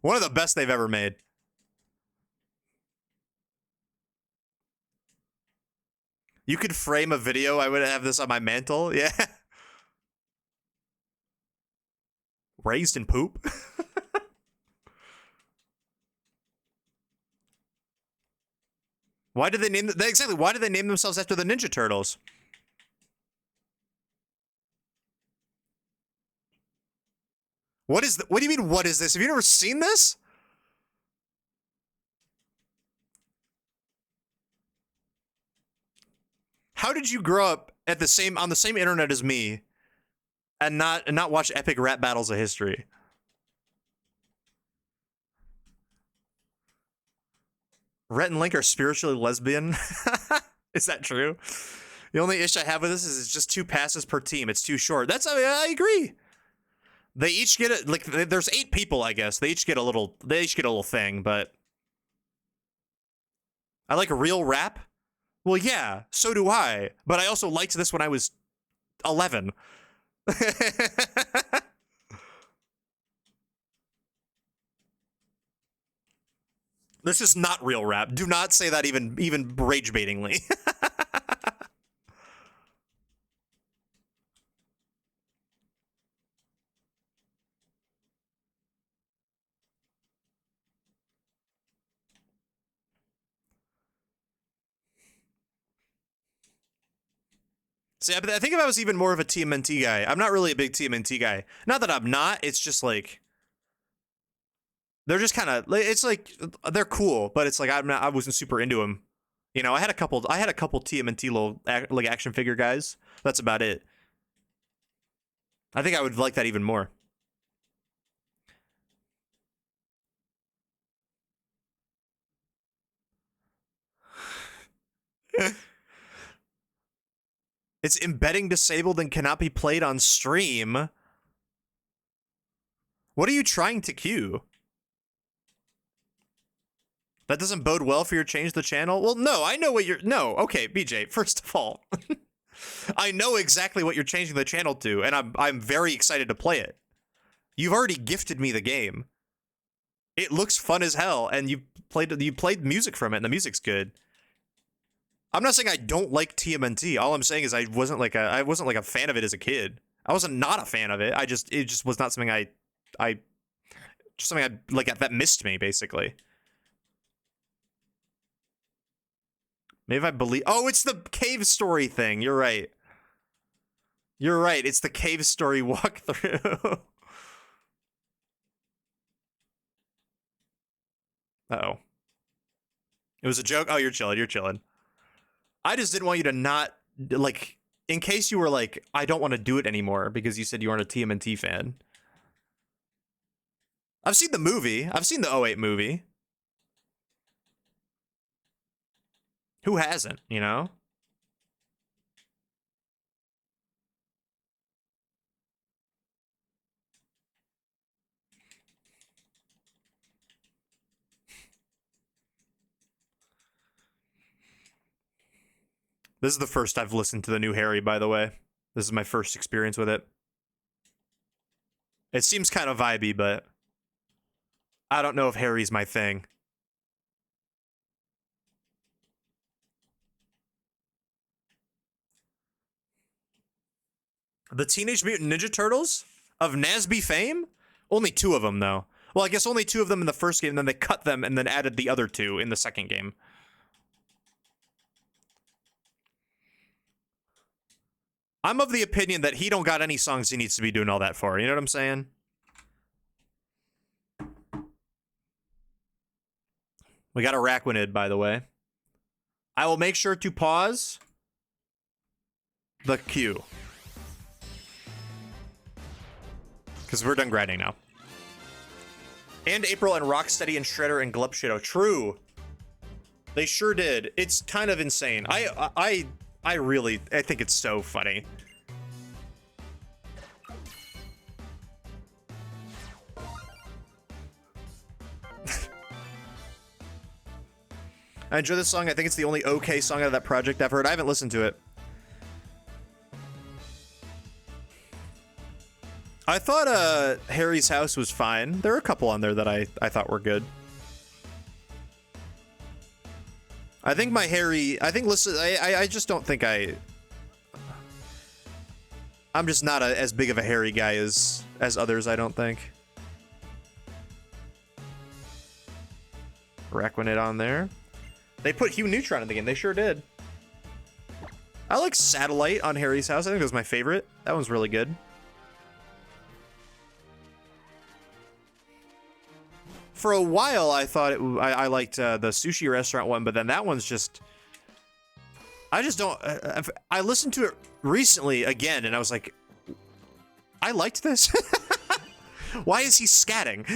[SPEAKER 1] One of the best they've ever made. You could frame a video. I would have this on my mantle. Yeah. Raised in poop. Why did they name exactly? Why did they name themselves after the Ninja Turtles? What is? What do you mean? What is this? Have you never seen this? How did you grow up at the same on the same internet as me, and not watch epic rap battles of history? Rhett and Link are spiritually lesbian. Is that true? The only issue I have with this is it's just 2 passes per team. It's too short. I agree. They each get it. Like there's 8 people, I guess. They each get a little thing. But I like real rap. Well, yeah, so do I. But I also liked this when I was 11. This is not real rap. Do not say that even rage baitingly. See, I think if I was even more of a TMNT guy, I'm not really a big TMNT guy. Not that I'm not. It's just like they're just kind of. It's like they're cool, but it's like I wasn't super into them. You know, I had a couple TMNT little like action figure guys. That's about it. I think I would like that even more. It's embedding disabled and cannot be played on stream. What are you trying to queue? That doesn't bode well for your change the channel? Well, no, I know what you're... No, okay, BJ, first of all. I know exactly what you're changing the channel to, and I'm very excited to play it. You've already gifted me the game. It looks fun as hell, and you played music from it, and the music's good. I'm not saying I don't like TMNT. All I'm saying is I wasn't like a fan of it as a kid. I wasn't not a fan of it. It just was not something I like that missed me basically. Maybe if I believe. Oh, it's the cave story thing. You're right. You're right. It's the cave story walkthrough. Uh-oh. It was a joke. Oh, you're chilling. You're chilling. I just didn't want you to not, like, in case you were like, I don't want to do it anymore because you said you aren't a TMNT fan. I've seen the movie. I've seen the 08 movie. Who hasn't, you know? This is the first I've listened to the new Harry, by the way. This is my first experience with it. It seems kind of vibey, but I don't know if Harry's my thing. The Teenage Mutant Ninja Turtles of Nazby fame? Only 2 of them, though. Well, I guess only 2 of them in the first game, and then they cut them and then added the other 2 in the second game. I'm of the opinion that he don't got any songs he needs to be doing all that for. You know what I'm saying? We got a Raquinid, by the way. I will make sure to pause the queue. Because we're done grinding now. And April and Rocksteady and Shredder and Glupshido. True. They sure did. It's kind of insane. I think it's so funny. I enjoy this song. I think it's the only okay song out of that project I've heard. I haven't listened to it. I thought Harry's house was fine. There are a couple on there that I thought were good. I think my Harry, listen, I just don't think I'm just not as big of a Harry guy as others, I don't think. Requinite on there. They put Hue Neutron in the game. They sure did. I like Satellite on Harry's house. I think it was my favorite. That one's really good. For a while, I thought I liked the sushi restaurant one, but then that one's just... I just don't... I listened to it recently again, and I was like, I liked this. Why is he scatting?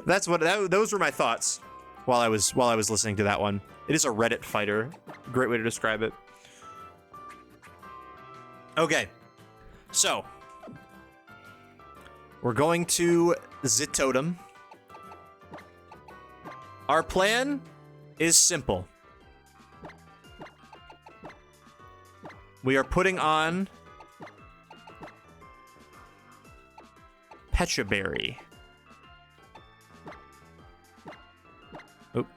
[SPEAKER 1] That's what... those were my thoughts while I was listening to that one. It is a Reddit fighter. Great way to describe it. Okay. So... we're going to the Totem. Our plan is simple. We are putting on Pecha Berry. Oop.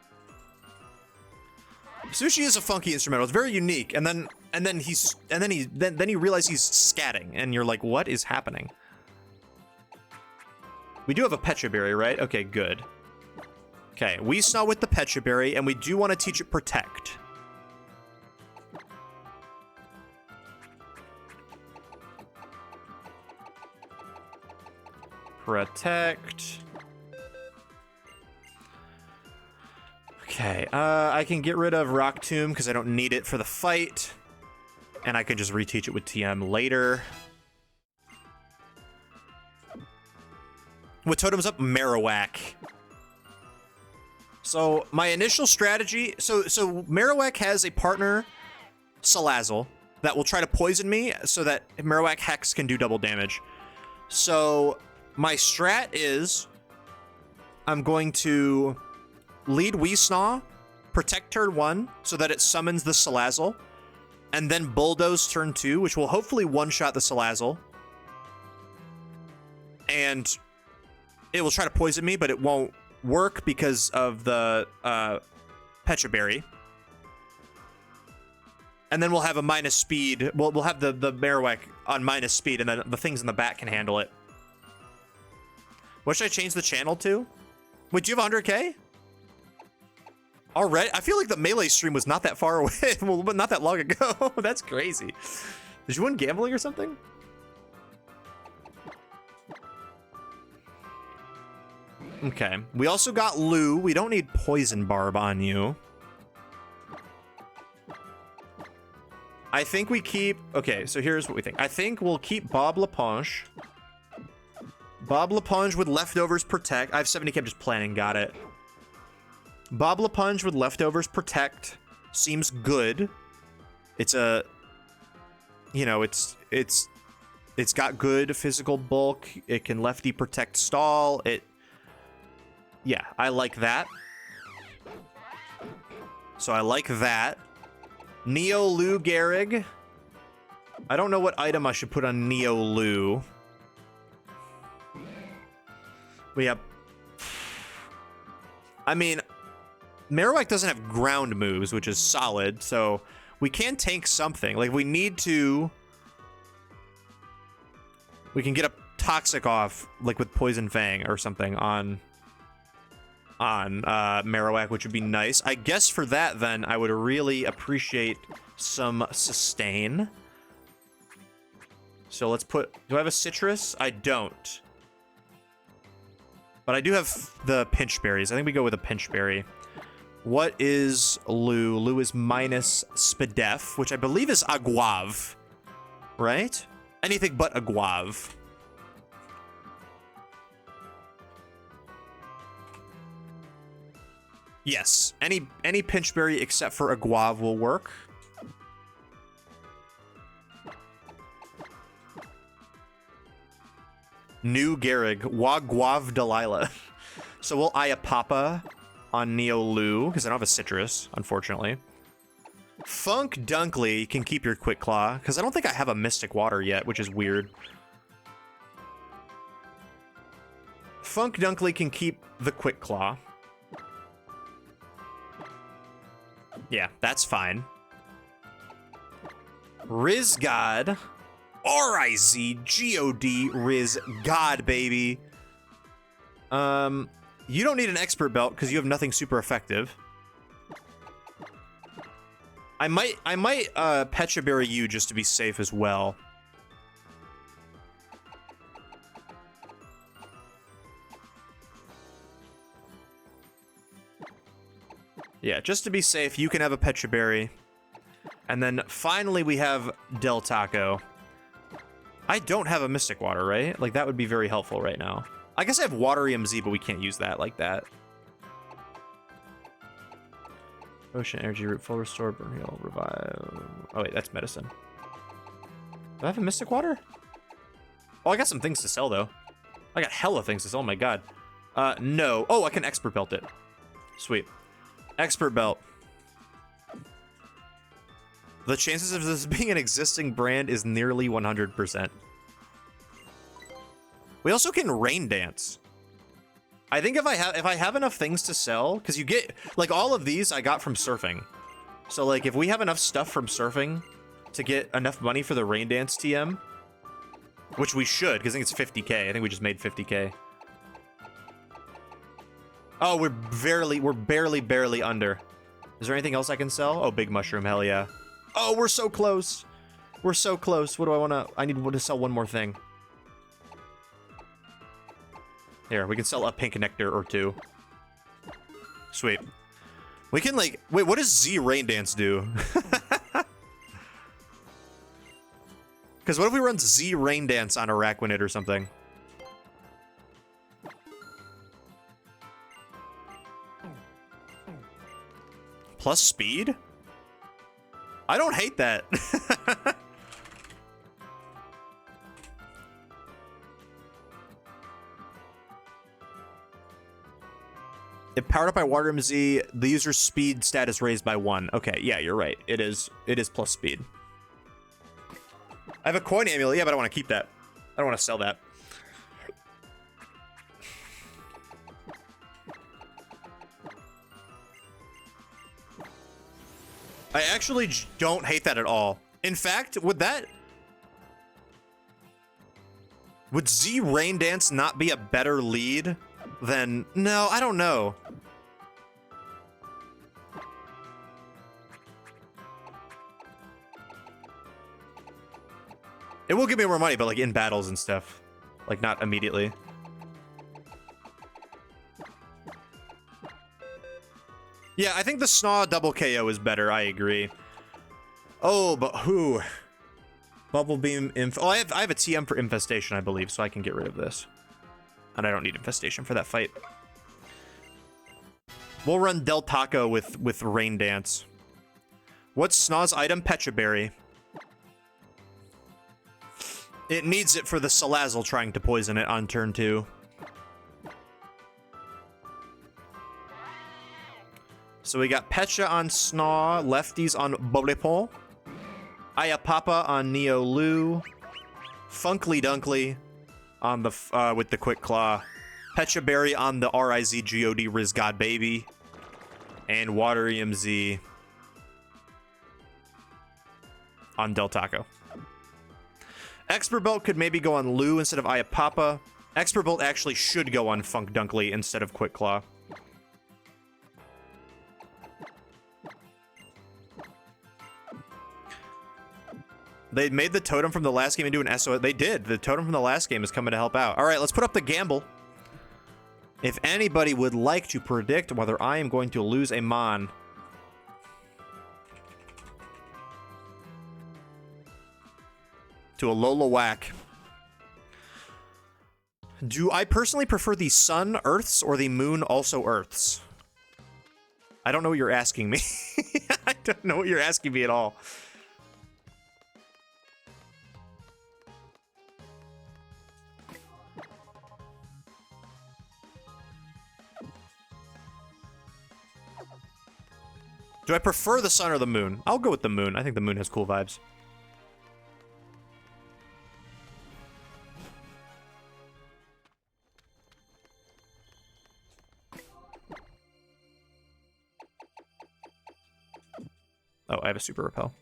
[SPEAKER 1] Sushi is a funky instrumental. It's very unique. And then he realized he's scatting, and you're like, what is happening? We do have a Pecha Berry, right? Okay, good. Okay, we saw with the Pecha Berry, and we do want to teach it Protect. Protect. Okay, I can get rid of Rock Tomb because I don't need it for the fight. And I can just reteach it with TM later. With Totems up, Marowak. So my initial strategy, so Marowak has a partner, Salazzle, that will try to poison me so that Marowak Hex can do double damage. So my strat is I'm going to lead Weesnaw, protect turn 1 so that it summons the Salazzle, and then Bulldoze turn 2, which will hopefully one-shot the Salazzle. And it will try to poison me, but it won't work because of the Pecha Berry. And then we'll have a minus speed. We'll have the Marowak on minus speed, and then the things in the back can handle it. What should I change the channel to? Wait, do you have 100K? Already? I feel like the Melee stream was not that far away. Well, not that long ago. That's crazy. Did you win gambling or something? Okay. We also got Lou. We don't need Poison Barb on you. I think we keep... Okay, so here's what we think. I think we'll keep Bob Leponge. Bob Leponge with Leftovers Protect. I have 70K, I'm just planning, got it. Bob Leponge with Leftovers Protect seems good. It's a... You know, it's got good physical bulk. It can lefty protect stall. Yeah, I like that. So I like that. Neo Lou Gehrig. I don't know what item I should put on Neo Lou. We have... I mean, Marowak doesn't have ground moves, which is solid, so we can tank something. Like, we need to... We can get a Toxic off, like with Poison Fang or something on Marowak, which would be nice. I guess for that, then, I would really appreciate some sustain. So let's put... Do I have a Citrus? I don't. But I do have the Pinch Berries. I think we go with a Pinch Berry. What is Lou? Lou is minus Spadef, which I believe is Aguav. Right? Anything but Aguav. Yes, any Pinch Berry except for Aguav will work. New Gehrig, Wagwav Delilah. So we'll Iapapa on Neo Lou, because I don't have a Citrus, unfortunately. Funk Dunkley can keep your Quick Claw, because I don't think I have a Mystic Water yet, which is weird. Funk Dunkley can keep the Quick Claw. Yeah, that's fine. Rizgod. R-I-Z-G-O-D. Rizgod, baby. You don't need an Expert Belt because you have nothing super effective. I might Pecha Berry you just to be safe as well. Yeah, just to be safe, you can have a Pecha Berry. And then finally we have Del Taco. I don't have a Mystic Water, right? Like, that would be very helpful right now. I guess I have Water EMZ, but we can't use that like that. Ocean Energy Root, Full Restore, Burn Heal, Revive. Oh wait, that's medicine. Do I have a Mystic Water? Oh, I got some things to sell, though. I got hella things to sell, oh my god. No. Oh, I can Expert Belt it. Sweet. Expert Belt. The chances of this being an existing brand is nearly 100%. We also can Rain Dance. I think if I have enough things to sell, because you get, like, all of these I got from surfing. So, like, if we have enough stuff from surfing to get enough money for the Rain Dance TM, which we should, because I think it's 50k. I think we just made 50k. Oh, we're barely under. Is there anything else I can sell? Oh, Big Mushroom, hell yeah. Oh, we're so close. We're so close. What do I want to... I need to sell one more thing. Here, we can sell a pink nectar or two. Sweet. We can, like... Wait, what does Z Rain Dance do? Because what if we run Z Rain Dance on Araquanid or something? Plus speed? I don't hate that. If powered up by Water MZ, the user's speed status raised by 1. Okay, yeah, you're right. It is plus speed. I have a coin amulet, yeah, but I want to keep that. I don't want to sell that. I actually don't hate that at all. In fact, would Z Rain Dance not be a better lead than... No, I don't know. It will give me more money, but like in battles and stuff. Like not immediately. Yeah, I think the Snaw double KO is better. I agree. Oh, but who? Bubble Beam Inf. Oh, I have a TM for Infestation, I believe, so I can get rid of this. And I don't need Infestation for that fight. We'll run Del Taco with Rain Dance. What's Snaw's item? Pecha Berry. It needs it for the Salazzle trying to poison it on turn 2. So we got Pecha on Snaw, Lefties on Bolepon, Ayapapa on Neo Lu, Funkly Dunkly on the with the Quick Claw, Pecha Berry on the R-I-Z-G-O-D Rizgod Baby, and Water EMZ on Del Taco. Expert Belt could maybe go on Lu instead of Ayapapa. Expert Belt actually should go on Funk Dunkly instead of Quick Claw. They made the totem from the last game into an SO. They did. The totem from the last game is coming to help out. All right, let's put up the gamble. If anybody would like to predict whether I am going to lose a Mon, to a Lola Whack. Do I personally prefer the Sun Earths or the Moon also Earths? I don't know what you're asking me. I don't know what you're asking me at all. Do I prefer the sun or the moon? I'll go with the moon. I think the moon has cool vibes. Oh, I have a super repel.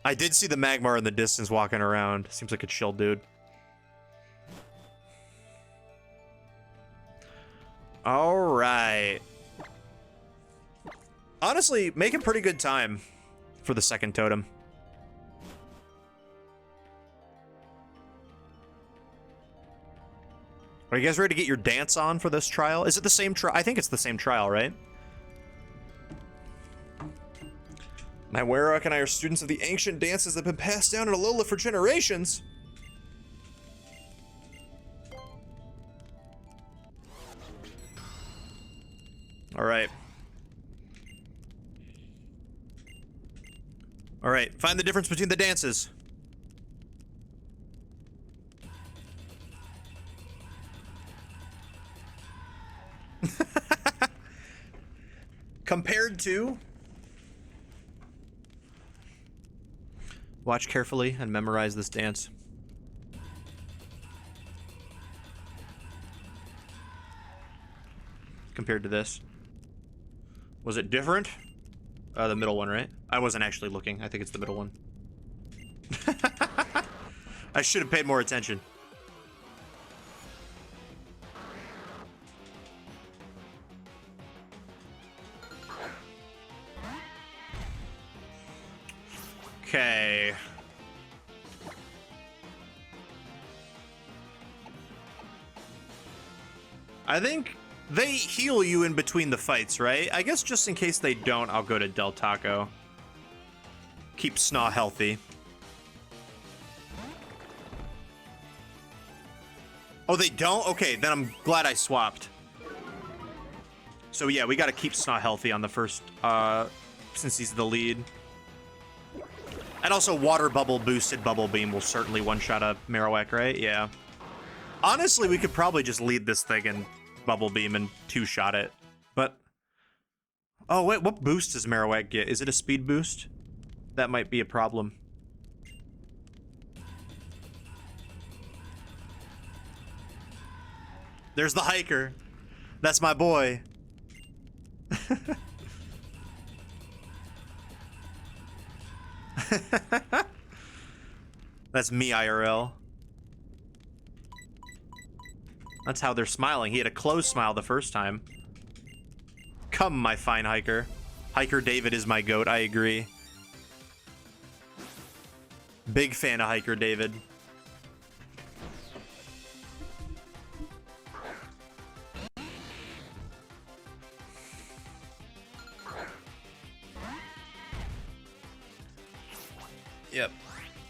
[SPEAKER 1] I did see the Magmar in the distance walking around. Seems like a chill dude. All right. Honestly, making pretty good time for the second totem. Are you guys ready to get your dance on for this trial? Is it the same trial? I think it's the same trial, right? My Marowak and I are students of the ancient dances that have been passed down in Alola for generations. All right. All right, find the difference between the dances. Compared to... Watch carefully and memorize this dance. Compared to this. Was it different? The middle one, right? I wasn't actually looking. I think it's the middle one. I should have paid more attention. Okay. I think they heal you in between the fights, right? I guess just in case they don't, I'll go to Del Taco. Keep Snaw healthy. Oh, they don't? Okay, then I'm glad I swapped. So yeah, we gotta keep Snaw healthy on the first, since he's the lead. And also, Water Bubble boosted Bubble Beam will certainly one-shot a Marowak, right? Yeah. Honestly, we could probably just lead this thing and Bubble Beam and two-shot it. But... Oh, wait, what boost does Marowak get? Is it a speed boost? That might be a problem. There's the hiker. That's my boy. That's me, IRL. That's how they're smiling. He had a closed smile the first time. Come, my fine hiker. Hiker David is my goat, I agree. Big fan of Hiker David. Yep.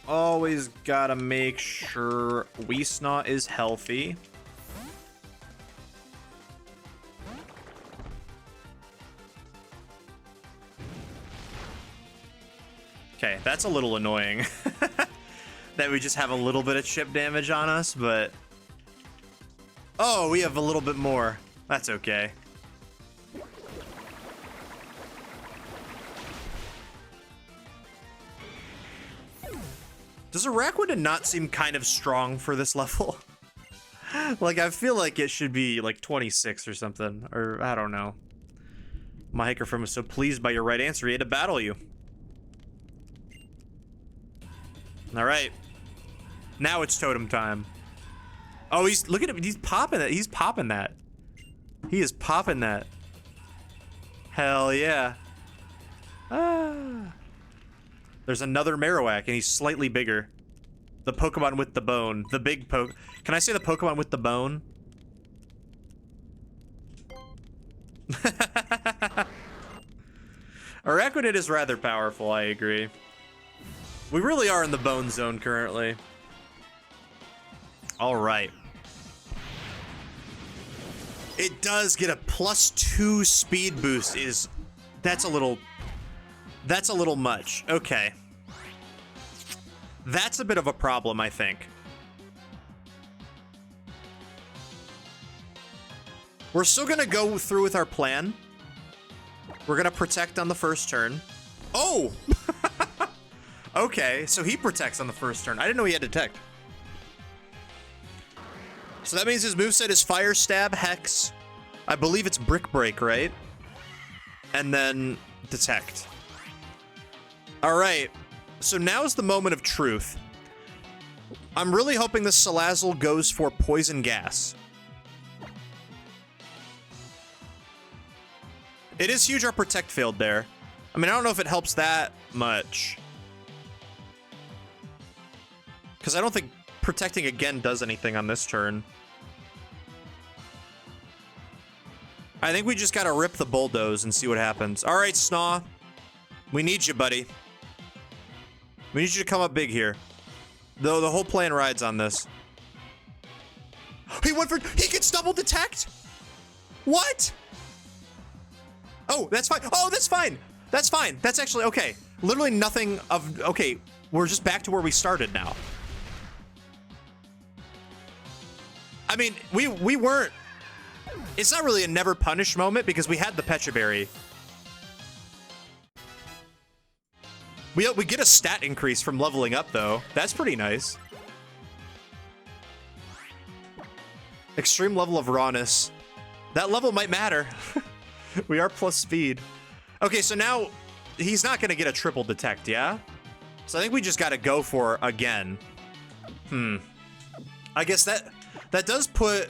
[SPEAKER 1] Always gotta make sure Weesnaw is healthy. Okay, that's a little annoying. That we just have a little bit of chip damage on us, but... Oh, we have a little bit more. That's okay. Does Araquanid not seem kind of strong for this level? Like, I feel like it should be like 26 or something, or I don't know. My hiker friend was so pleased by your right answer, he had to battle you. All right. Now it's totem time. Oh, look at him. He's popping it. He's popping that. He is popping that. Hell yeah. Ah. There's another Marowak, and he's slightly bigger. The Pokemon with the bone. The big Can I say the Pokemon with the bone? Araquanid is rather powerful, I agree. We really are in the bone zone currently. All right. It does get a +2 speed boost. That's a little much. Okay. That's a bit of a problem, I think. We're still gonna go through with our plan. We're gonna protect on the first turn. Oh! Okay, so he protects on the first turn. I didn't know he had detect. So that means his moveset is Fire Stab, Hex. I believe it's Brick Break, right? And then Detect. All right, so now's the moment of truth. I'm really hoping this Salazzle goes for Poison Gas. It is huge our Protect failed there. I mean, I don't know if it helps that much. Because I don't think protecting again does anything on this turn. I think we just gotta rip the Bulldoze and see what happens. All right, Snaw. We need you, buddy. We need you to come up big here. Though the whole plan rides on this. He went for... He gets double detect? What? Oh, that's fine. Oh, that's fine. That's fine. That's actually okay. Literally nothing of... Okay, we're just back to where we started now. I mean, we weren't... It's not really a never punish moment because we had the Pecha Berry. We get a stat increase from leveling up, though. That's pretty nice. Extreme level of rawness. That level might matter. We are plus speed. Okay, so now he's not going to get a triple detect, yeah? So I think we just got to go for again. I guess that does put...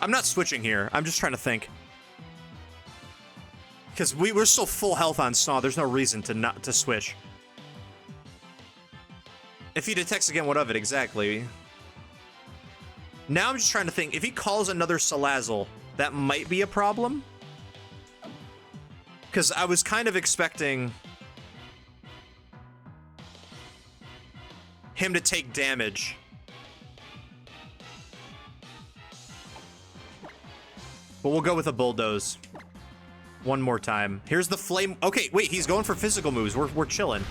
[SPEAKER 1] I'm not switching here. I'm just trying to think. Because we're still full health on Snaw. There's no reason to not to switch. If he detects again, what of it? Exactly. Now I'm just trying to think. If he calls another Salazzle, that might be a problem. Because I was kind of expecting him to take damage. But we'll go with a Bulldoze. One more time. Here's the flame. Okay, wait, he's going for physical moves. We're chilling.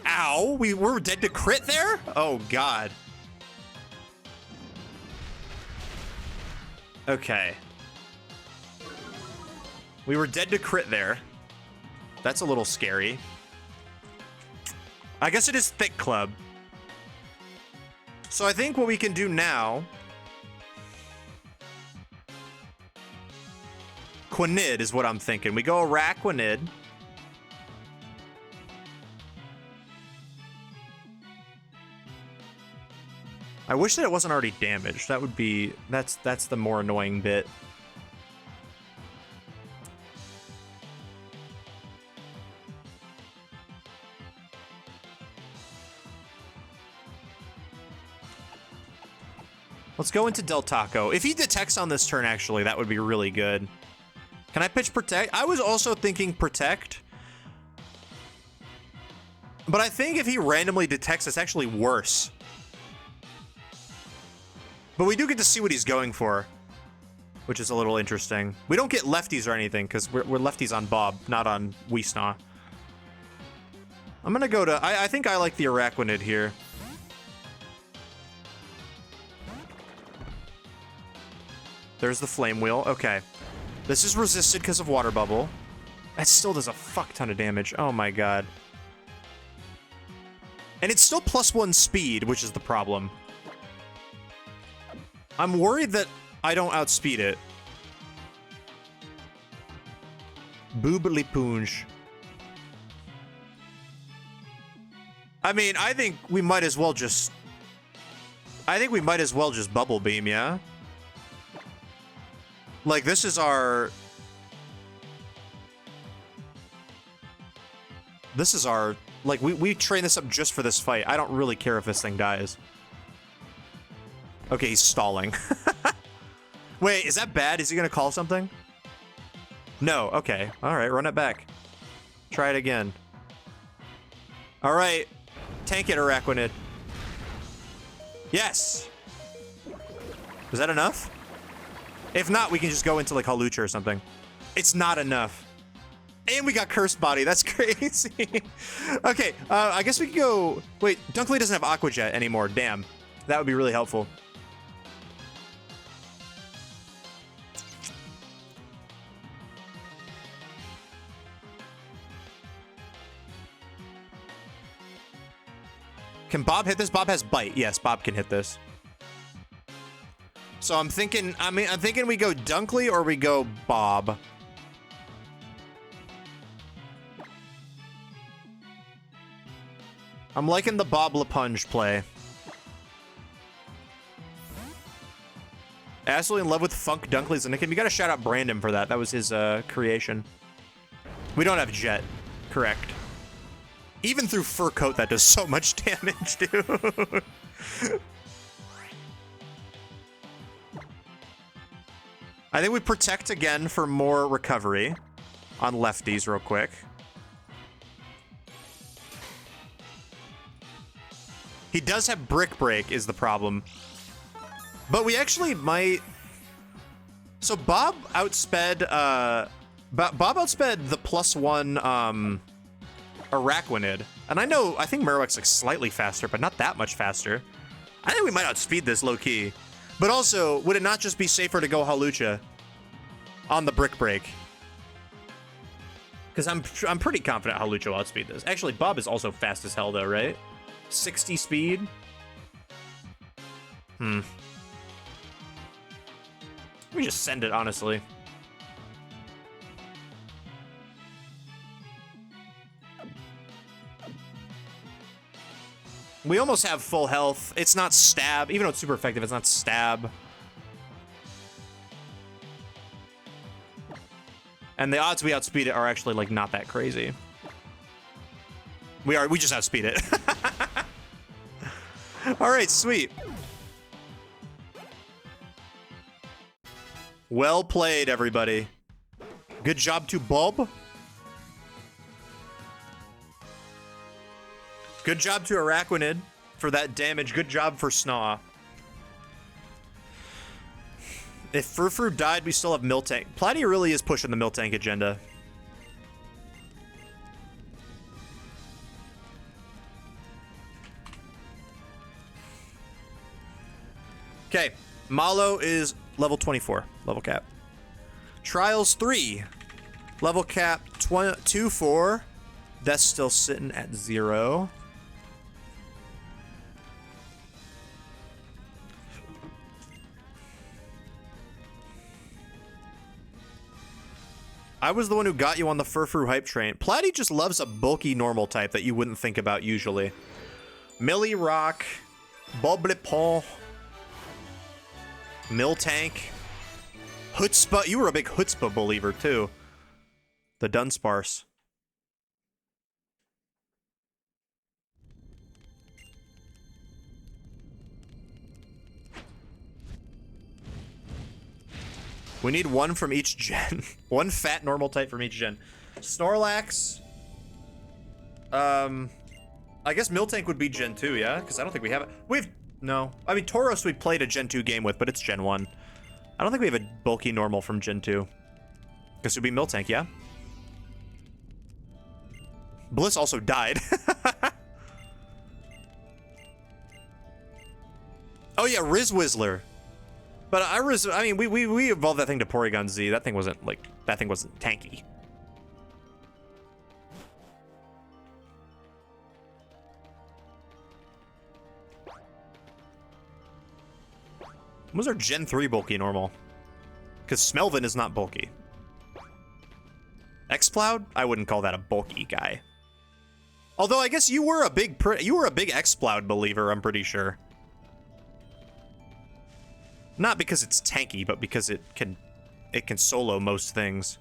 [SPEAKER 1] Ow, we're dead to crit there? Oh, God. Okay. We were dead to crit there. That's a little scary. I guess it is Thick Club. So I think what we can do now... Quinid is what I'm thinking. We go Araquanid. I wish that it wasn't already damaged. That would be... That's the more annoying bit. Let's go into Del Taco. If he detects on this turn, actually, that would be really good. Can I pitch Protect? I was also thinking Protect. But I think if he randomly detects, it's actually worse. But we do get to see what he's going for, which is a little interesting. We don't get lefties or anything, because we're lefties on Bob, not on Weesnaw. I'm going to go to... I think I like the Araquanid here. There's the Flame Wheel. Okay. This is resisted because of Water Bubble. That still does a fuck ton of damage. Oh my god. And it's still +1 speed, which is the problem. I'm worried that I don't outspeed it. Boobly Poonge. I mean, I think we might as well just... Bubble Beam, yeah? Like, this is our... Like, we train this up just for this fight. I don't really care if this thing dies. Okay, he's stalling. Wait, is that bad? Is he gonna call something? No, okay. Alright, run it back. Try it again. Alright. Tank it, Araquanid. Yes! Is that enough? If not, we can just go into, like, Hawlucha or something. It's not enough. And we got Cursed Body. That's crazy. Okay, I guess we could go... Wait, Dunkley doesn't have Aqua Jet anymore. Damn. That would be really helpful. Can Bob hit this? Bob has Bite. Yes, Bob can hit this. So I'm thinking... I'm thinking we go Dunkley or we go Bob. I'm liking the Bob LaPunge play. Absolutely in love with Funk Dunkley's nickname. You gotta shout out Brandon for that. That was his creation. We don't have Jet. Correct. Even through Fur Coat, that does so much damage, dude. I think we Protect again for more recovery on lefties real quick. He does have Brick Break is the problem. But we actually might... So Bob outsped, Bob outsped the +1, Araquanid. And I think Marowak's like slightly faster, but not that much faster. I think we might outspeed this low-key. But also, would it not just be safer to go Hawlucha on the Brick Break? Because I'm pretty confident Hawlucha will outspeed this. Actually, Bob is also fast as hell though, right? 60 speed? We just send it, honestly. We almost have full health. It's not stab. Even though it's super effective, it's not stab. And the odds we outspeed it are actually, like, not that crazy. We just outspeed it. All right, sweet. Well played, everybody. Good job to Bob. Good job to Araquanid for that damage. Good job for Snaw. If Furfru died, we still have Miltank. Platy really is pushing the Miltank agenda. Okay, Malo is level 24, level cap. Trials 3, level cap 24. That's still sitting at 0. I was the one who got you on the Furfru hype train. Platy just loves a bulky normal type that you wouldn't think about usually. Millie Rock, Boblipon, Miltank, Chutzpah. You were a big Chutzpah believer too. The Dunsparce. We need one from each gen. One fat normal type from each gen. Snorlax. I guess Miltank would be Gen 2, yeah? Because I don't think we have it. No. I mean, Tauros we played a Gen 2 game with, but it's Gen 1. I don't think we have a bulky normal from Gen 2. Guess it would be Miltank, yeah? Bliss also died. Oh yeah, Riz Whistler. But I mean, we evolved that thing to Porygon Z. That thing wasn't tanky. What was our Gen 3 bulky normal? Because Smelvin is not bulky. Exploud? I wouldn't call that a bulky guy. Although I guess you were a big Exploud believer, I'm pretty sure. Not because it's tanky, but because it can solo most things.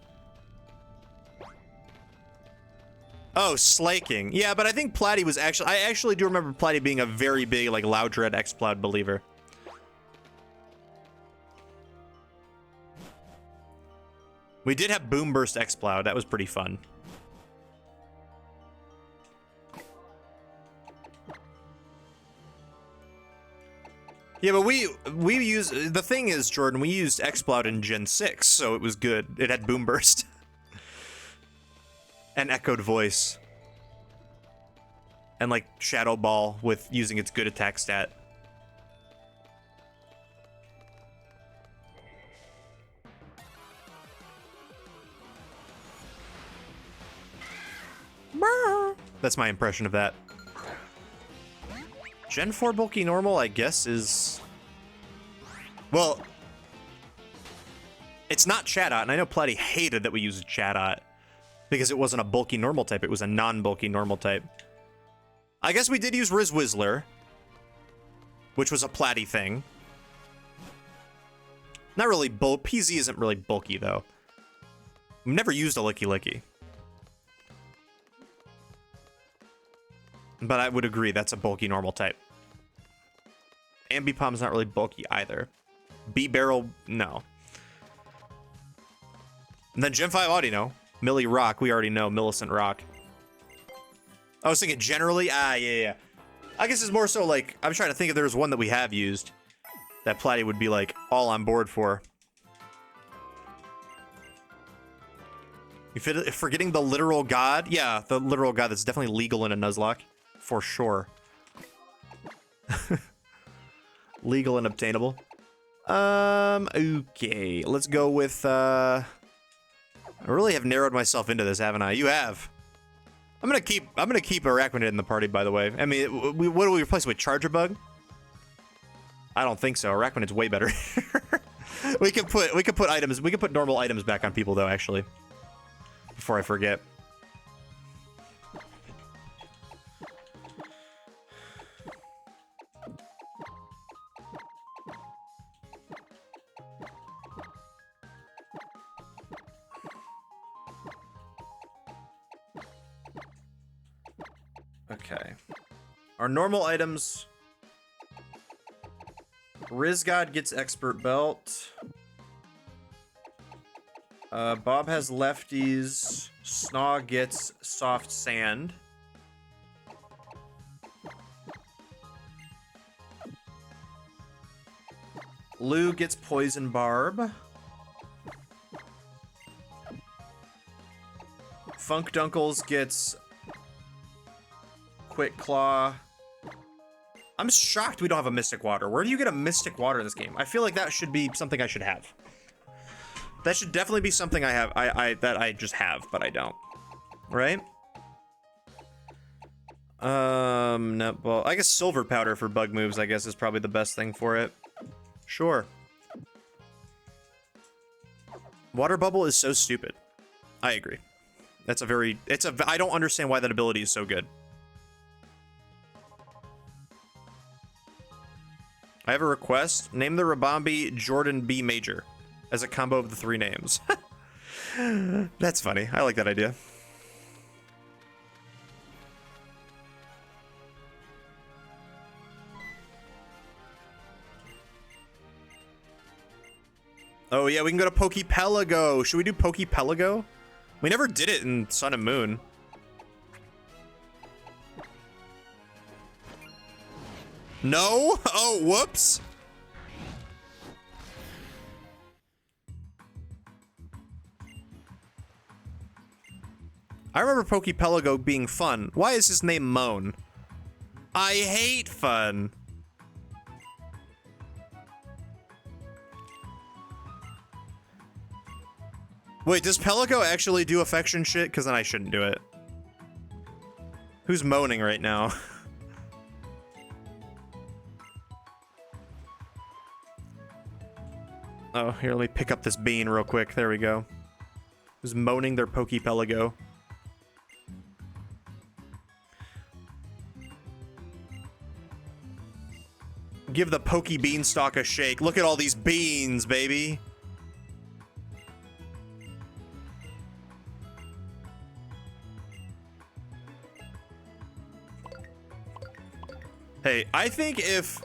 [SPEAKER 1] Oh, Slaking. Yeah, but I think Platy was I actually do remember Platy being a very big, like, Loudred Exploud believer. We did have Boom Burst Exploud. That was pretty fun. Yeah, but we use the thing is, Jordan, we used Exploud in Gen 6, so it was good. It had Boom Burst. And echoed voice. And like Shadow Ball with using its good attack stat. That's my impression of that. Gen 4 bulky normal, I guess, is... Well, it's not Chatot, and I know Platy hated that we used Chatot because it wasn't a bulky normal type, it was a non-bulky normal type. I guess we did use Riz Whizzler, which was a Platy thing. Not really PZ isn't really bulky, though. We've never used a Licky Licky. But I would agree, that's a bulky normal type. Ambipom's not really bulky either. B-Barrel, no. And then Gen 5 Audino. Millie Rock, we already know. Millicent Rock. I was thinking generally, yeah. I guess it's more so like, I'm trying to think if there's one that we have used that Platy would be like all on board for. Forgetting the literal god? Yeah, the literal god that's definitely legal in a Nuzlocke. For sure. Legal and obtainable. Okay. Let's go with, I really have narrowed myself into this, haven't I? You have. I'm gonna keep Arachnid in the party, by the way. I mean, what do we replace it with? Charger Bug? I don't think so. Arachnid's way better. we could put items, we could put normal items back on people, though, actually. Before I forget. Okay. Our normal items. Rizgod gets Expert Belt. Bob has lefties. Snog gets Soft Sand. Lou gets Poison Barb. Funk Dunkles gets Quick Claw. I'm shocked we don't have a Mystic Water. Where do you get a Mystic Water in this game? I feel like that should be something I should have. That should definitely be something I have. That I just have, but I don't. Right? No. Well, I guess Silver Powder for bug moves, I guess, is probably the best thing for it. Sure. Water Bubble is so stupid. I agree. That's a very... I don't understand why that ability is so good. I have a request. Name the Rabambi Jordan B Major as a combo of the 3 names. That's funny. I like that idea. Oh yeah, we can go to Pokepelago. Should we do Pokepelago? We never did it in Sun and Moon. No? Oh, whoops. I remember Pokepelago being fun. Why is his name Moan? I hate fun. Wait, does Pelago actually do affection shit? Because then I shouldn't do it. Who's moaning right now? Oh, here, let me pick up this bean real quick. There we go. Who's moaning their Pokepelago? Give the Poke Beanstalk a shake. Look at all these beans, baby. Hey, I think if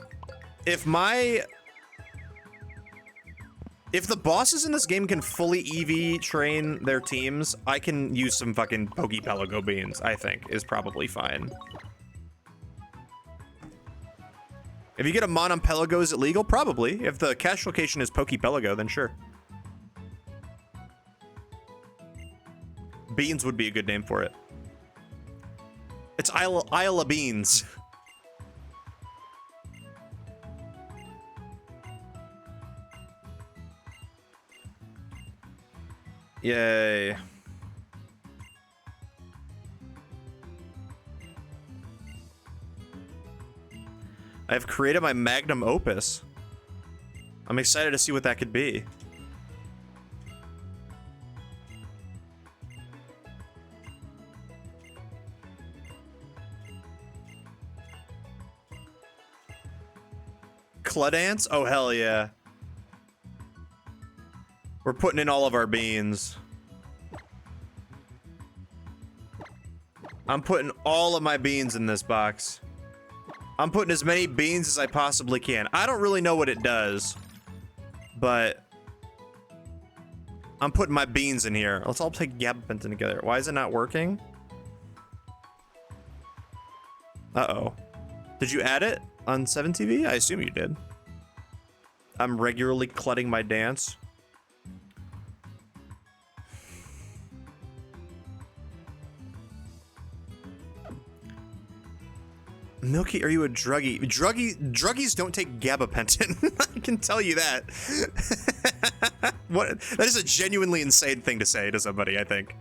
[SPEAKER 1] the bosses in this game can fully EV train their teams, I can use some fucking Pokepelago beans, I think, is probably fine. If you get a Mon on Pelago, is it legal? Probably. If the cache location is Pokepelago, then sure. Beans would be a good name for it. It's Isle of Beans. Yay. I've created my magnum opus. I'm excited to see what that could be. Cludance? Oh, hell yeah. We're putting in all of our beans. I'm putting all of my beans in this box. I'm putting as many beans as I possibly can. I don't really know what it does, but I'm putting my beans in here. Let's all take gabapentin together. Why is it not working? Uh-oh. Did you add it on 7TV? I assume you did. I'm regularly cludding my dance. Milky, are you a druggie? Druggies don't take gabapentin. I can tell you that. What? That is a genuinely insane thing to say to somebody, I think.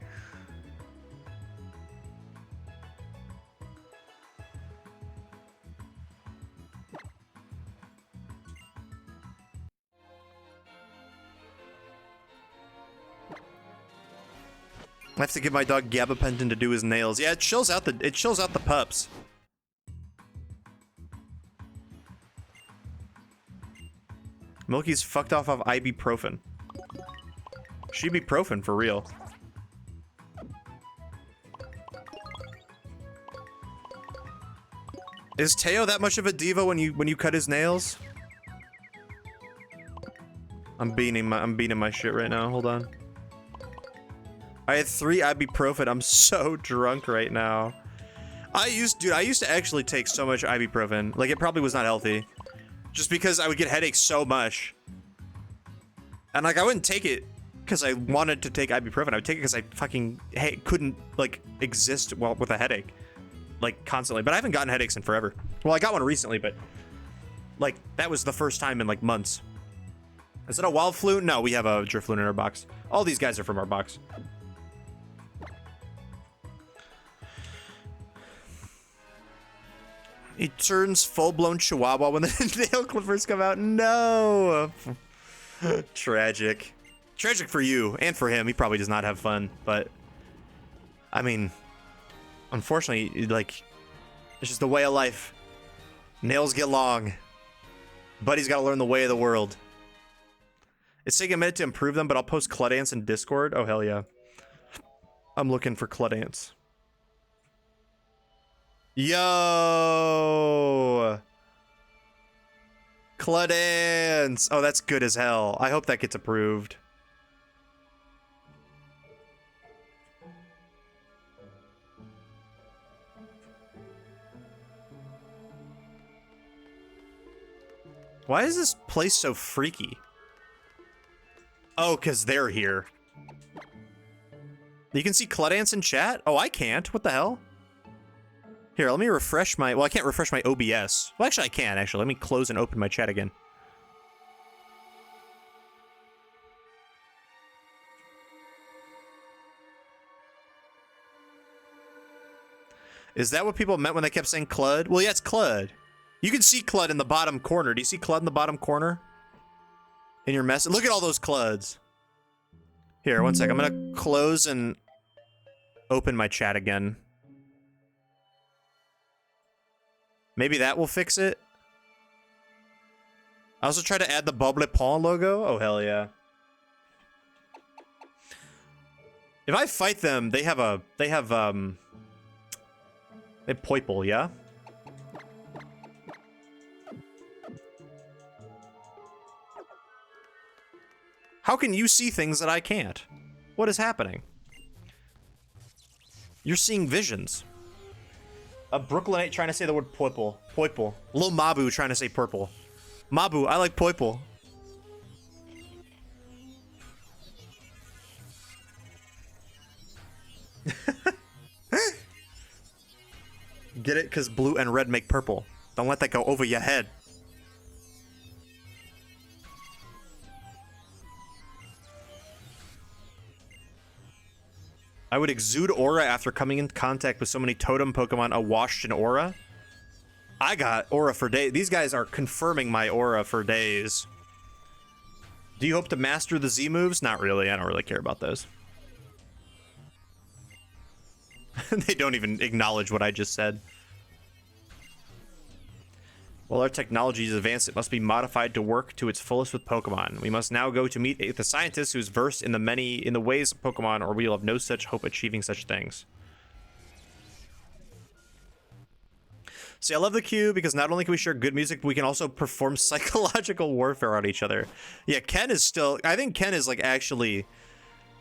[SPEAKER 1] I have to give my dog gabapentin to do his nails. Yeah, it chills out the pups. Milky's fucked off of ibuprofen. She ibuprofen for real. Is Teo that much of a diva when you cut his nails? I'm beating my shit right now. Hold on. I had 3 ibuprofen. I'm so drunk right now. I used to actually take so much ibuprofen. Like, it probably was not healthy. Just because I would get headaches so much. And, like, I wouldn't take it because I wanted to take ibuprofen. I would take it because I fucking couldn't, like, exist with a headache. Like, constantly. But I haven't gotten headaches in forever. Well, I got one recently, but, like, that was the first time in, like, months. Is it a wild flute? No, we have a Drifloon in our box. All these guys are from our box. He turns full-blown chihuahua when the nail clippers come out. No! Tragic. Tragic for you, and for him. He probably does not have fun, but... I mean... Unfortunately, like... It's just the way of life. Nails get long. Buddy's gotta learn the way of the world. It's taking a minute to improve them, but I'll post Cludance in Discord. Oh, hell yeah. I'm looking for Cludance. Yo! Cludance! Oh, that's good as hell. I hope that gets approved. Why is this place so freaky? Oh, because they're here. You can see Cludance in chat? Oh, I can't. What the hell? Here, let me refresh my... Well, I can't refresh my OBS. Well, actually, I can, actually. Let me close and open my chat again. Is that what people meant when they kept saying Clud? Well, yeah, it's Clud. You can see Clud in the bottom corner. Do you see Clud in the bottom corner? In your message? Look at all those Cluds. Here, one sec. I'm gonna close and open my chat again. Maybe that will fix it. I also tried to add the Bob Le Pont logo. Oh, hell yeah. If I fight them, they have Poiple, yeah? How can you see things that I can't? What is happening? You're seeing visions. A Brooklynite trying to say the word Poiple. Poiple. Lil Mabu trying to say purple. Mabu, I like Poiple. Get it? Because blue and red make purple. Don't let that go over your head. I would exude aura after coming in contact with so many totem Pokemon awashed in aura. I got aura for days. These guys are confirming my aura for days. Do you hope to master the Z moves? Not really. I don't really care about those. They don't even acknowledge what I just said. While our technology is advanced, it must be modified to work to its fullest with Pokemon. We must now go to meet the scientist who is versed in the ways of Pokemon, or we will have no such hope achieving such things. See, I love the queue because not only can we share good music, but we can also perform psychological warfare on each other. Yeah, Ken is still... I think Ken is, like, actually...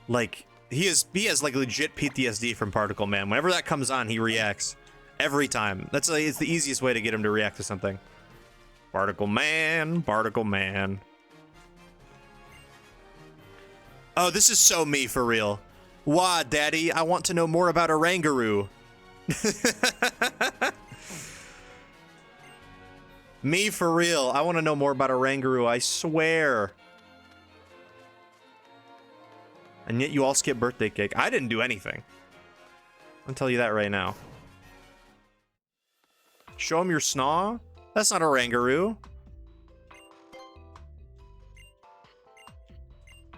[SPEAKER 1] Like, he has, like, legit PTSD from Particle Man. Whenever that comes on, he reacts. Every time. That's, like, it's the easiest way to get him to react to something. Particle Man, Particle Man. Oh, this is so me for real. Wah, Daddy, I want to know more about Oranguru. Me for real. I want to know more about Oranguru, I swear. And yet you all skip birthday cake. I didn't do anything. I'll tell you that right now. Show him your snaw? That's not Oranguru.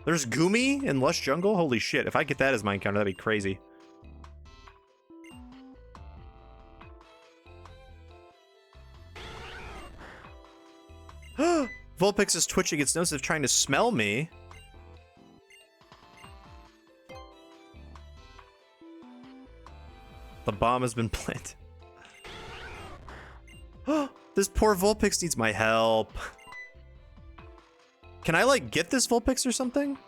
[SPEAKER 1] There's Goomy in Lush Jungle? Holy shit, if I get that as my encounter, that'd be crazy. Vulpix is twitching its nose as if trying to smell me. The bomb has been planted. This poor Vulpix needs my help. Can I, like, get this Vulpix or something?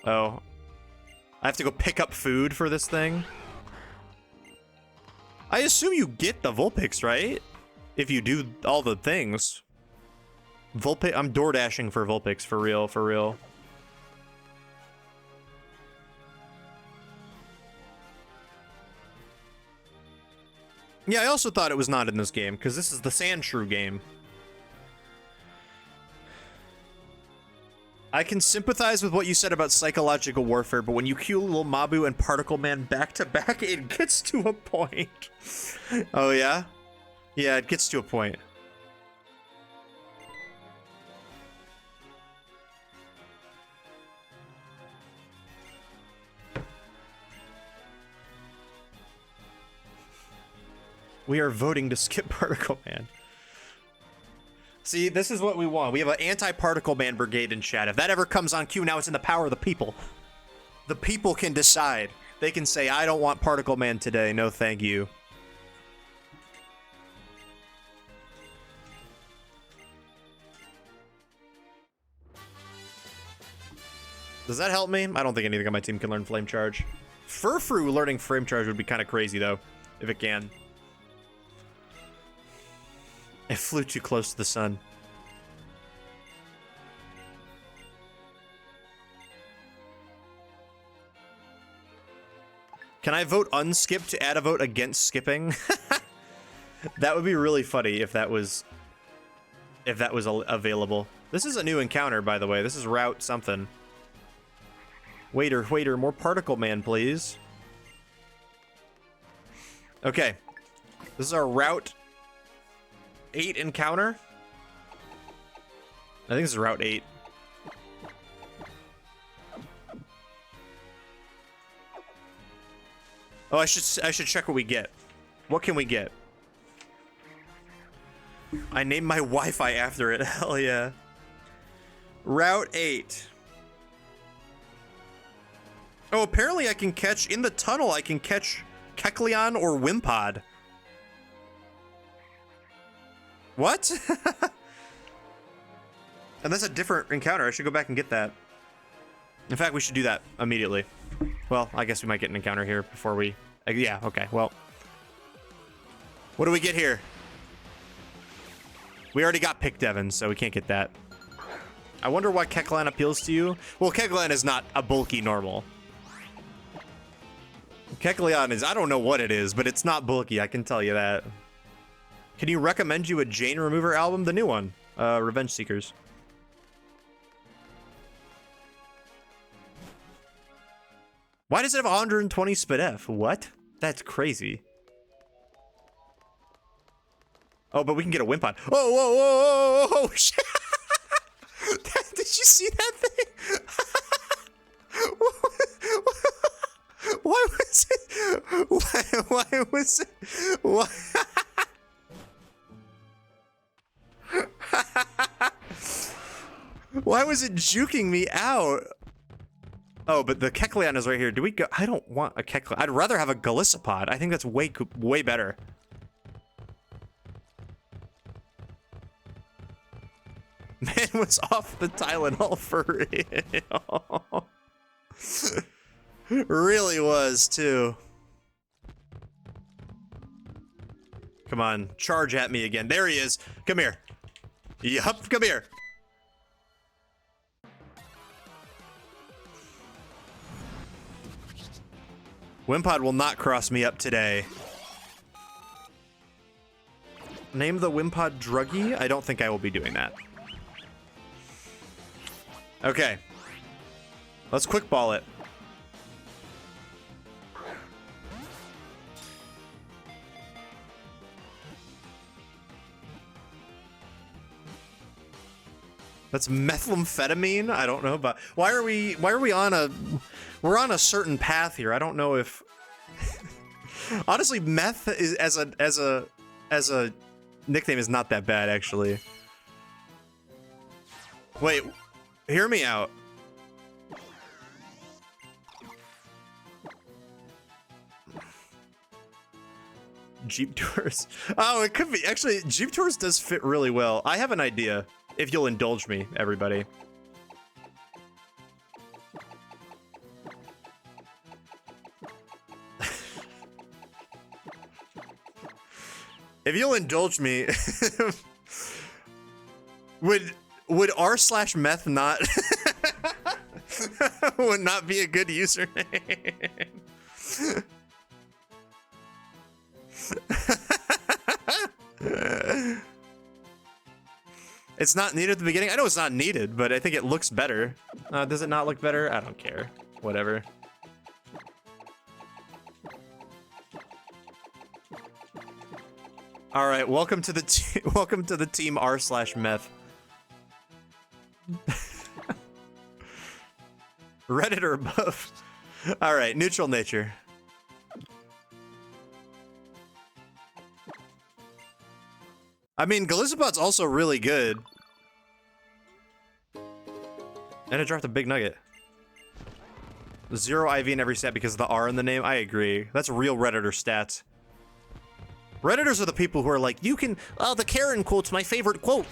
[SPEAKER 1] Oh. I have to go pick up food for this thing? I assume you get the Vulpix, right? If you do all the things. Vulpix, I'm door dashing for Vulpix, for real, for real. Yeah, I also thought it was not in this game, because this is the Sandshrew game. I can sympathize with what you said about psychological warfare, but when you queue little Mabu and Particle Man back to back, it gets to a point. Oh, yeah? Yeah, it gets to a point. We are voting to skip Particle Man. See, this is what we want. We have an anti-Particle Man brigade in chat. If that ever comes on queue, now it's in the power of the people. The people can decide. They can say, I don't want Particle Man today. No, thank you. Does that help me? I don't think anything on my team can learn Flame Charge. Furfrou learning Flame Charge would be kind of crazy, though, if it can. It flew too close to the sun. Can I vote unskip to add a vote against skipping? That would be really funny if that was available. This is a new encounter, by the way. This is Route something. Waiter, waiter, more Particle Man, please. Okay. This is our Route 8 encounter. I think this is Route 8. Oh, I should check what we get. What can we get? I named my Wi-Fi after it. Hell yeah. Route 8. Oh, apparently I can catch in the tunnel. I can catch Kecleon or Wimpod. What? And that's a different encounter. I should go back and get that. In fact, we should do that immediately. Well, I guess we might get an encounter here before we... yeah, okay, well. What do we get here? We already got Pick Devon, so we can't get that. I wonder why Kecleon appeals to you. Well, Kecleon is not a bulky normal. Kecleon is, I don't know what it is, but it's not bulky, I can tell you that. Can you recommend you a Jane Remover album? The new one, Revenge Seekers. Why does it have 120 SpDef? What? That's crazy. Oh, but we can get a Wimpod. Oh, whoa, whoa, whoa, whoa, shit. Did you see that thing? Why was it? Why was it? Why? Why was it juking me out? Oh, but the Kecleon is right here. Do we go? I don't want a Kecleon. I'd rather have a Golisopod. I think that's way better. Man was off the Tylenol for real. Really was, too. Come on, charge at me again. There he is. Come here. Yup, come here. Wimpod will not cross me up today. Name the Wimpod Druggy? I don't think I will be doing that. Okay. Let's quick ball it. That's methamphetamine? I don't know, but why are we on a we're on a certain path here. I don't know if honestly meth is as a nickname is not that bad actually. Wait, hear me out. Jeep Tours. Oh, it could be. Actually, Jeep Tours does fit really well. I have an idea, if you'll indulge me, everybody. If you'll indulge me, would r/meth not would not be a good username? It's not needed at the beginning. I know it's not needed, but I think it looks better. Does it not look better? I don't care. Whatever. All right, welcome to the welcome to the team r/meth. Reddit or above. All right, neutral nature. I mean, Golisopod's also really good. And it dropped a big nugget. 0 IV in every stat because of the R in the name. I agree. That's real Redditor stats. Redditors are the people who are like, you can. The Karen quote's my favorite quote.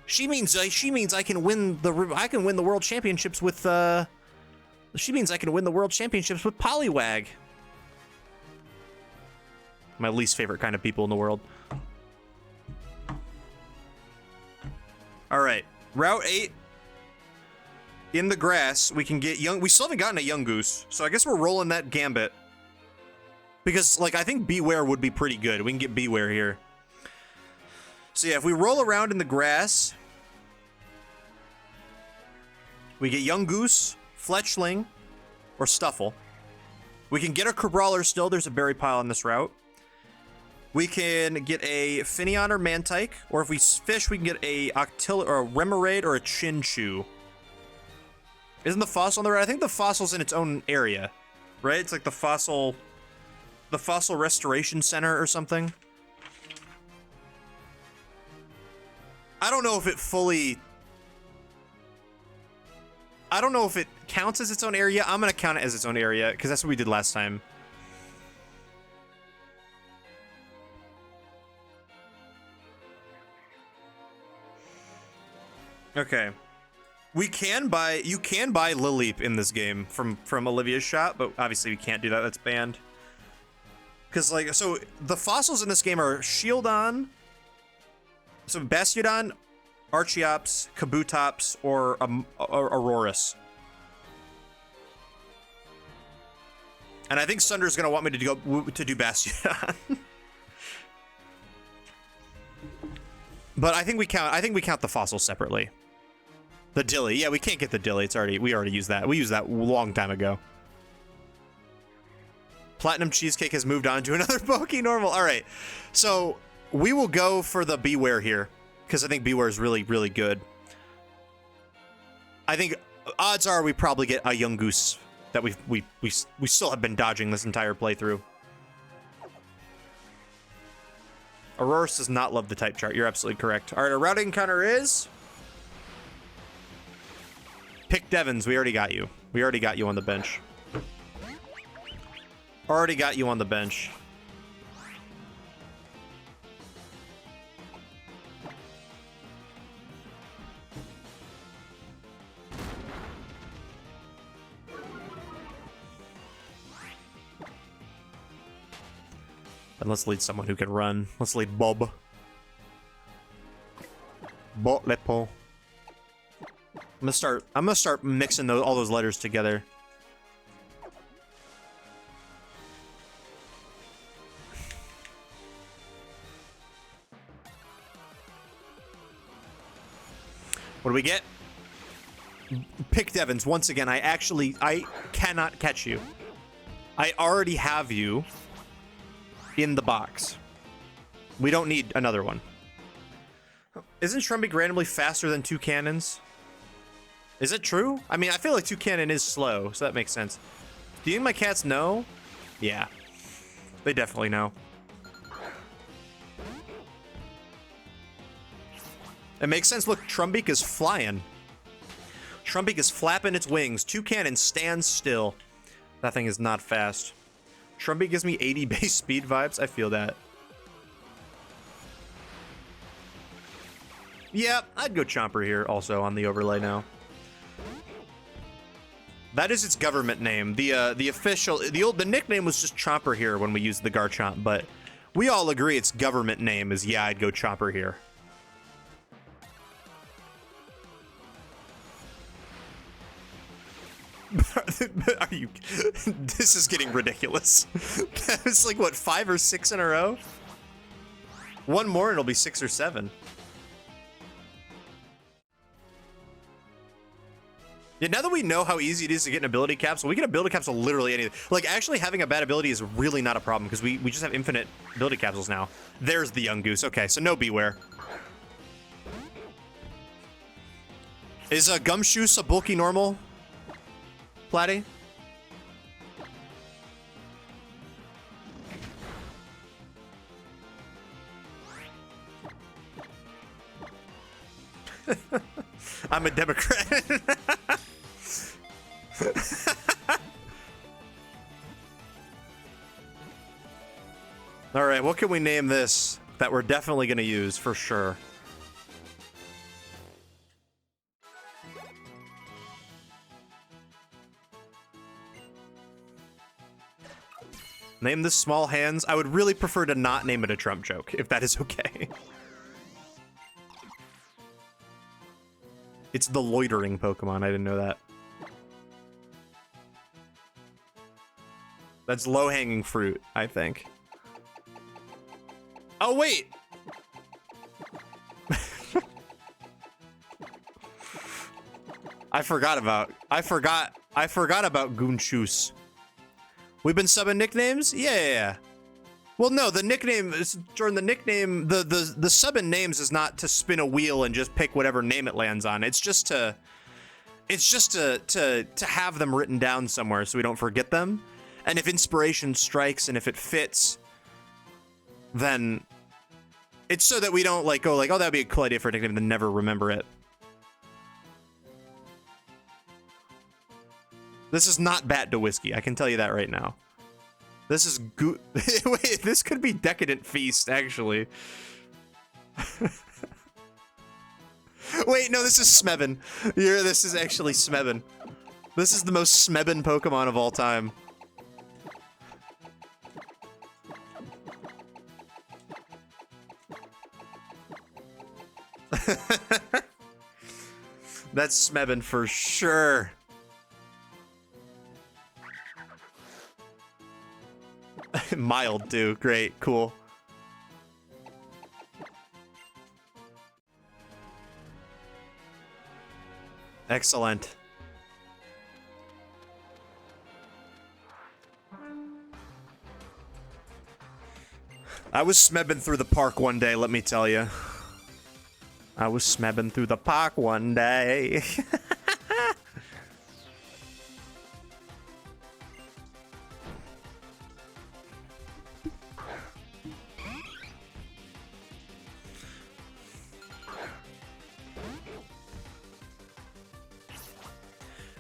[SPEAKER 1] She means I can win the world championships with. She means I can win the world championships with Poliwag. My least favorite kind of people in the world. All right, Route 8. In the grass, we can get young. We still haven't gotten a young goose, so I guess we're rolling that gambit. Because, like, I think Beware would be pretty good. We can get Beware here. So yeah, if we roll around in the grass, we get young goose, Fletchling, or Stuffle. We can get a Crabrawler still. There's a berry pile on this route. We can get a Finneon or Mantike, or if we fish, we can get a Octil or a Remoraid or a Chinchou. Isn't the fossil on the right? I think the fossil's in its own area, right? It's like the fossil restoration center or something. I don't know if it fully. I don't know if it counts as its own area. I'm gonna count it as its own area because that's what we did last time. Okay. You can buy Lileep in this game from Olivia's shop, but obviously we can't do that. That's banned. Because, like, so the fossils in this game are Shieldon, So Bastiodon, Archeops, Kabutops, or Aurorus. And I think Sunder's gonna want me to do Bastiodon. But I think we count the fossils separately. The Dilly. Yeah, we can't get the Dilly. We already used that. We used that a long time ago. Platinum Cheesecake has moved on to another Pokénormal. All right. So we will go for the Beware here, because I think Beware is really, really good. I think odds are we probably get a Yungoos that we still have been dodging this entire playthrough. Aurorus does not love the type chart. You're absolutely correct. All right, our routing counter is... Pick Devons. We already got you. We already got you on the bench. Already got you on the bench. And let's lead someone who can run. Let's lead Bob. Botlepo. I'm gonna start mixing all those letters together. What do we get? Pick Devons. Once again, I cannot catch you. I already have you in the box. We don't need another one. Isn't Trumbeak randomly faster than Toucannon? Is it true? I mean, I feel like Toucannon is slow, so that makes sense. Do you think my cats know? Yeah. They definitely know. It makes sense. Look, Trumbeak is flying. Trumbeak is flapping its wings. Toucannon stands still. That thing is not fast. Trumbeak gives me 80 base speed vibes. I feel that. Yeah, I'd go Chomper here also on the overlay now. That is its government name. The official, the nickname was just Chomper here when we used the Garchomp, but we all agree its government name is, yeah, I'd go Chomper here. Are you... This is getting ridiculous. That was like, what, 5 or 6 in a row? One more and it'll be 6 or 7. Yeah, now that we know how easy it is to get an ability capsule, we can ability capsule literally anything. Like, actually having a bad ability is really not a problem because we just have infinite ability capsules now. There's the Yungoos. Okay, so no Beware. Is a Gumshoos a bulky normal? Platty? I'm a Democrat. All right, what can we name this that we're definitely going to use for sure? Name this Small Hands. I would really prefer to not name it a Trump joke, if that is okay. It's the loitering Pokemon. I didn't know that. That's low-hanging fruit, I think. Oh, wait! I forgot about Goonshoos. We've been subbing nicknames? Yeah. Well, no, the nickname is, Jordan, the nickname, the subbing names is not to spin a wheel and just pick whatever name it lands on. It's just to have them written down somewhere so we don't forget them. And if inspiration strikes and if it fits, then it's so that we don't like go like, oh, that'd be a cool idea for a nickname and then never remember it. This is not Bat to Whiskey. I can tell you that right now. This is wait, this could be Decadent Feast, actually. Wait, no, this is Smebin. This is actually Smebin. This is the most Smebin Pokemon of all time. That's Smebin for sure. Mild, too. Great. Cool. Excellent. I was smebbing through the park one day, let me tell you. I was smebbing through the park one day.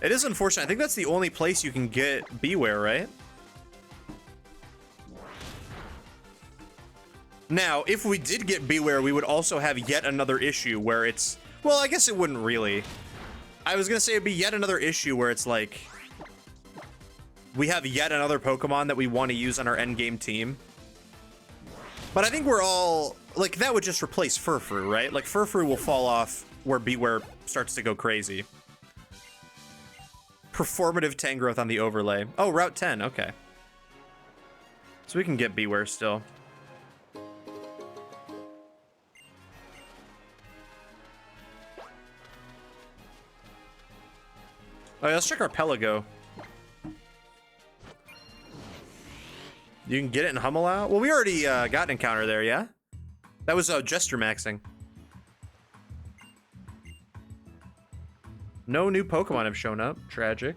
[SPEAKER 1] It is unfortunate. I think that's the only place you can get Beware, right? Now, if we did get Beware, we would also have yet another issue where it's... Well, I guess it wouldn't really. I was gonna say it'd be yet another issue where it's like... We have yet another Pokemon that we want to use on our endgame team. But I think we're all... Like, that would just replace Furfrou, right? Like, Furfrou will fall off where Beware starts to go crazy. Performative Tangrowth on the overlay. Oh, Route 10, okay. So we can get Beware still. Oh, yeah, let's check our Pelago. You can get it in Hummelow? Well, we already got an encounter there, yeah? That was Gesture Maxing. No new Pokemon have shown up. Tragic.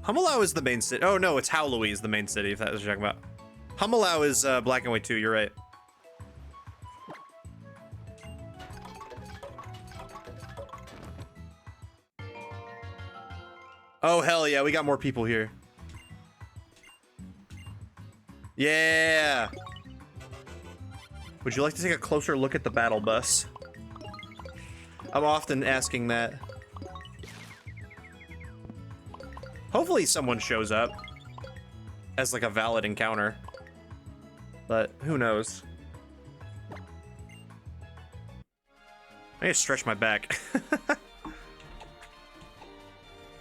[SPEAKER 1] Hummelow is the main city. Oh, no, it's Howlowee is the main city, if that was what you're talking about. Hummelow is Black and White 2, you're right. Oh, hell yeah, we got more people here. Yeah! Would you like to take a closer look at the battle bus? I'm often asking that. Hopefully someone shows up as like a valid encounter, but who knows? I need to stretch my back.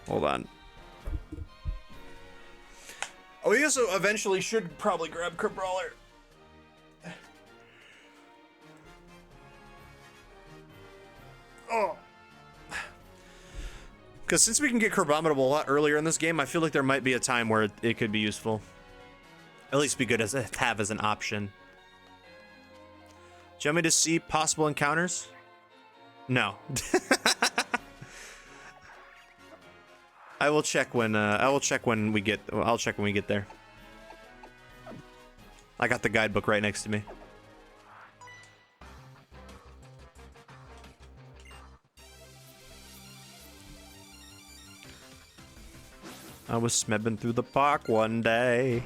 [SPEAKER 1] Hold on. Oh, we also eventually should probably grab Crabrawler. Oh. Because since we can get Crabominable a lot earlier in this game, I feel like there might be a time where it could be useful. At least be good as a have as an option. Do you want me to see possible encounters? No. I will check when we get. I'll check when we get there. I got the guidebook right next to me. I was smebbing through the park one day.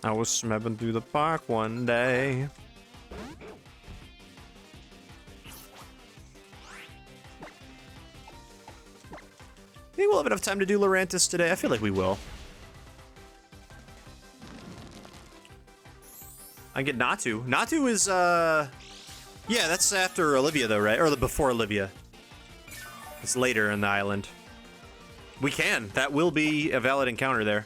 [SPEAKER 1] I was smebbing through the park one day. Maybe we'll have enough time to do Lurantis today. I feel like we will. I get Natu. Natu is, yeah, that's after Olivia, though, right? Or before Olivia. It's later in the island. We can. That will be a valid encounter there.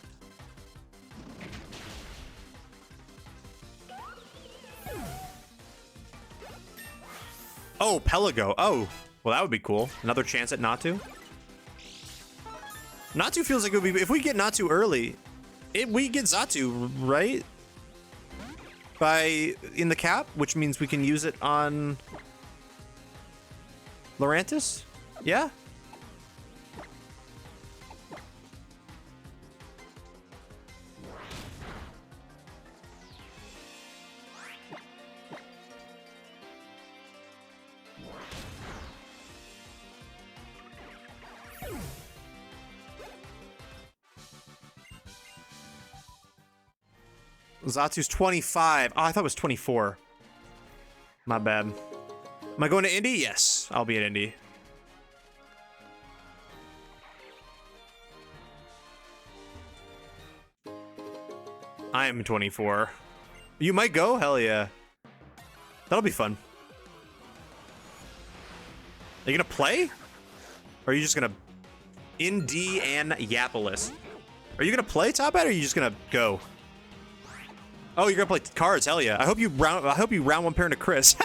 [SPEAKER 1] Oh, Pelago. Oh, well, that would be cool. Another chance at Natu. Natu feels like it would be... If we get Natu early, we get Xatu, right? In the cap, which means we can use it on Lurantis? Yeah? Xatu's 25. Oh, I thought it was 24. My bad. Am I going to Indy? Yes, I'll be at Indy. I am 24. You might go? Hell yeah. That'll be fun. Are you gonna play? Or are you just gonna... Indianapolis. Are you gonna play, Top Hat, or are you just gonna go? Oh, you're gonna play cards, hell yeah. I hope you round one pair into Chris.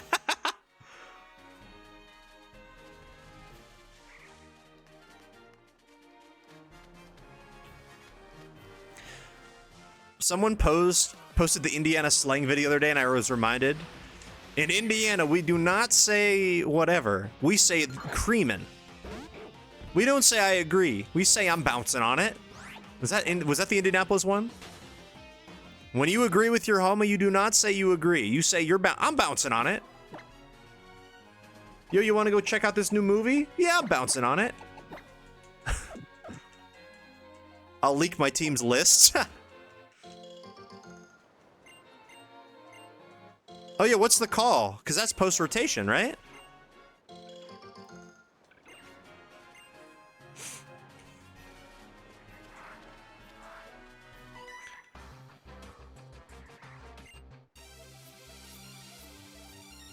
[SPEAKER 1] Someone posted the Indiana slang video the other day, and I was reminded. In Indiana, we do not say whatever. We say creamin'. We don't say I agree. We say I'm bouncing on it. Was that the Indianapolis one? When you agree with your homie, you do not say you agree. You say I'm bouncing on it. Yo, you want to go check out this new movie? Yeah, I'm bouncing on it. I'll leak my team's list. Oh yeah, what's the call? Because that's post-rotation, right?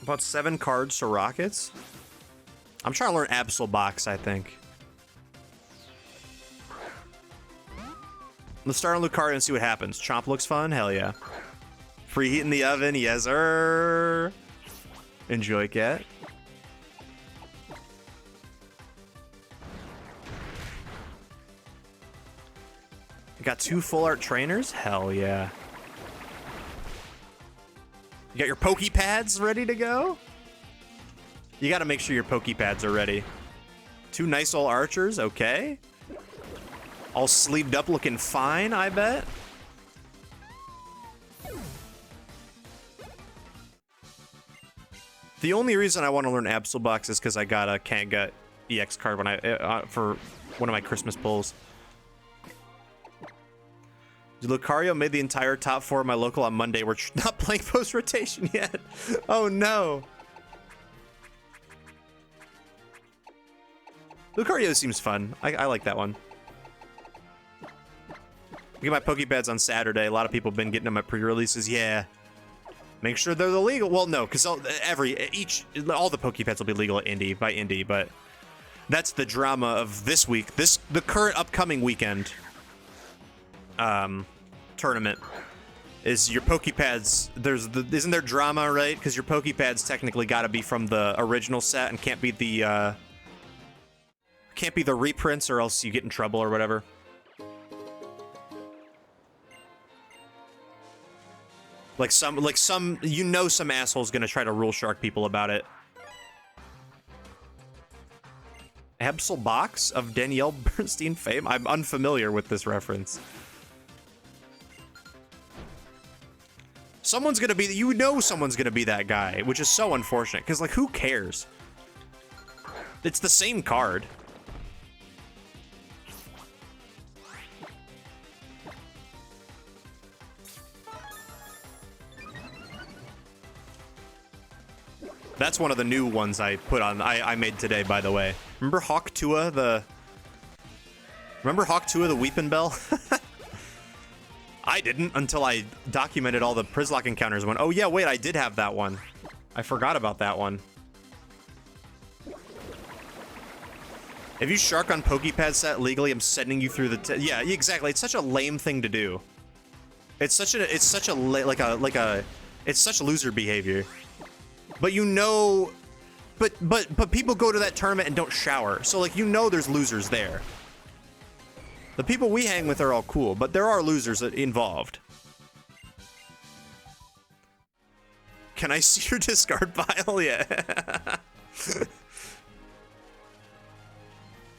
[SPEAKER 1] About 7 cards to Rockets? I'm trying to learn Przzlocke, I think. Let's start on Lucario and see what happens. Chomp looks fun? Hell yeah. Preheat in the oven? Yes, sir. Enjoy, cat. Got 2 full art trainers? Hell yeah. You got your Pokepads ready to go? You gotta make sure your Pokepads are ready. 2 nice old archers, okay. All sleeved up looking fine, I bet. The only reason I want to learn Przzlocke is because I got a Kanga EX card when for one of my Christmas pulls. Lucario made the entire top 4 of my local on Monday. We're not playing post-rotation yet. Oh no. Lucario seems fun. I like that one. I get my Pokepads on Saturday. A lot of people have been getting them at pre-releases. Yeah. Make sure they're the legal. Well, no, because all the Pokepads will be legal at Indy by Indy, but that's the drama of this week. The current upcoming weekend tournament is your Pokepads. Isn't there drama, right? Because your Pokepads technically got to be from the original set and can't be the reprints, or else you get in trouble or whatever. Some asshole's gonna try to rule shark people about it. Przzlocke of Danielle Bernstein fame? I'm unfamiliar with this reference. Someone's gonna be, someone's gonna be that guy, which is so unfortunate, because, like, who cares? It's the same card. That's one of the new ones I put on. I made today, by the way. Remember Hawk Tua, the Weepin' Bell? I didn't until I documented all the Przzlocke encounters. Went, oh yeah, wait, I did have that one. I forgot about that one. If you shark on Pokepad set legally, I'm sending you through the. Yeah, exactly. It's such a lame thing to do. It's such loser behavior. But but people go to that tournament and don't shower. So, like, there's losers there. The people we hang with are all cool, but there are losers involved. Can I see your discard pile? Yeah.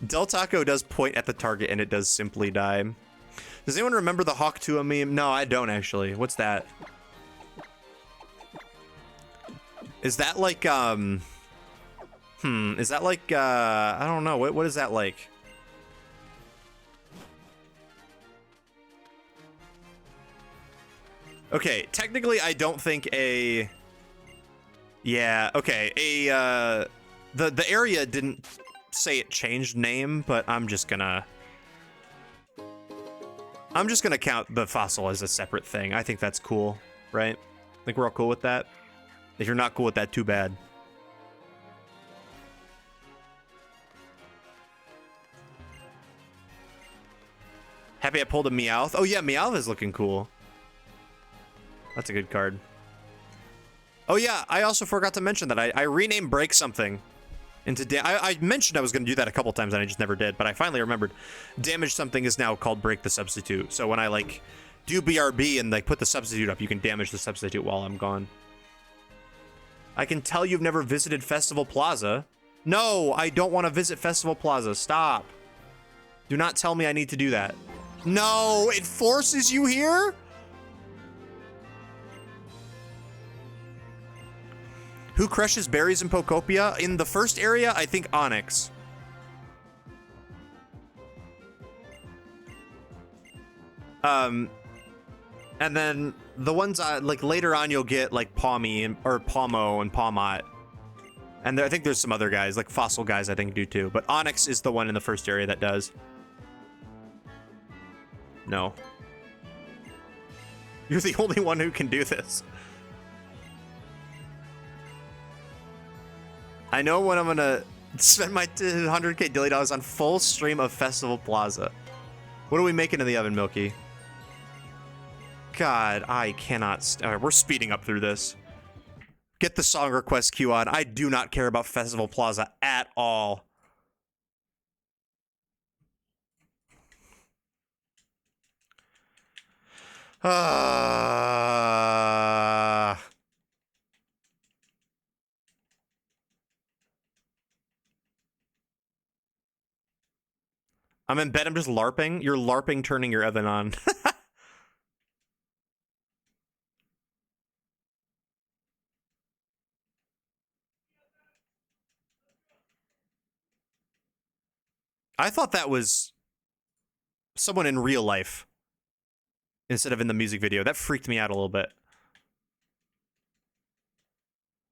[SPEAKER 1] Del Taco does point at the target and it does simply die. Does anyone remember the Hawk Tua meme? No, I don't actually. What's that? Is that like, is that like, I don't know, what is that like? Okay, technically I don't think Yeah, okay. The area didn't say it changed name, but I'm just gonna count the fossil as a separate thing. I think that's cool, right? I think we're all cool with that. If you're not cool with that, too bad. Happy I pulled a Meowth. Oh yeah, Meowth is looking cool. That's a good card. Oh yeah, I also forgot to mention that I renamed Break Something into I mentioned I was going to do that a couple times and I just never did, but I finally remembered. Damage Something is now called Break the Substitute. So when I like do BRB and like put the substitute up, you can damage the substitute while I'm gone. I can tell you've never visited Festival Plaza. No, I don't want to visit Festival Plaza. Stop. Do not tell me I need to do that. No, it forces you here? Who crushes berries in Pokopia? In the first area, I think Onyx. And then the ones like later on you'll get like Pawmi and or Pawmo and Pawmot. And I think there's some other guys, like fossil guys I think do too. But Onyx is the one in the first area that does. No. You're the only one who can do this. I know when I'm gonna spend my 100k daily dollars on full stream of Festival Plaza. What are we making in the oven, Milky? God, I cannot. All right, we're speeding up through this. Get the song request queue on. I do not care about Festival Plaza at all. I'm in bed, I'm just LARPing. You're LARPing turning your oven on. I thought that was someone in real life instead of in the music video. That freaked me out a little bit.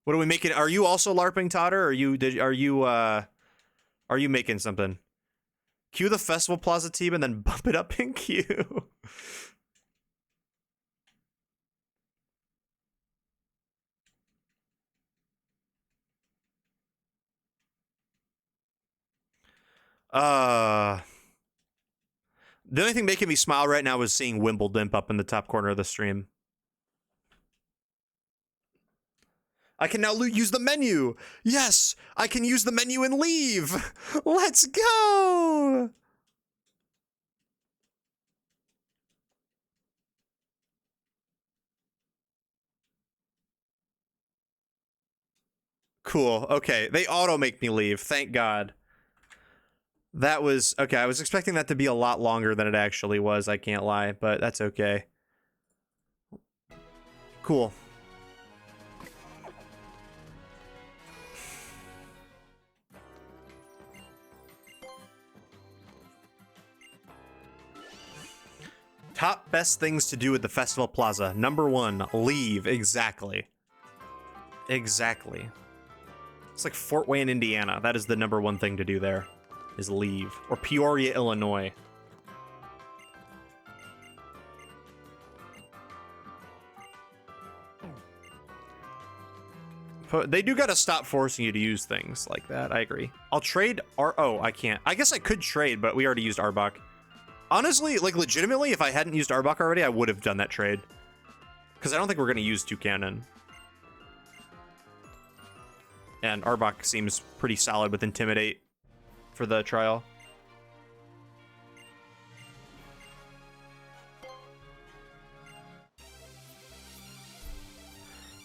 [SPEAKER 1] What are we making? Are you also LARPing, Totter? Or are you making something? Cue the Festival Plaza team and then bump it up in queue. The only thing making me smile right now is seeing Wimbledon up in the top corner of the stream. I can now use the menu. Yes, I can use the menu and leave. Let's go. Cool. Okay, they auto make me leave. Thank God. That was okay. I was expecting that to be a lot longer than it actually was. I can't lie, but that's okay. Cool. Top best things to do at the Festival Plaza. Number 1, leave. Exactly. Exactly. It's like Fort Wayne, Indiana. That is the number 1 thing to do there, is leave. Or Peoria, Illinois. They do gotta stop forcing you to use things like that. I agree. I'll trade oh, I can't. I guess I could trade, but we already used Arbok. Honestly, like legitimately, if I hadn't used Arbok already, I would have done that trade. Because I don't think we're gonna use Toucannon. And Arbok seems pretty solid with Intimidate for the trial.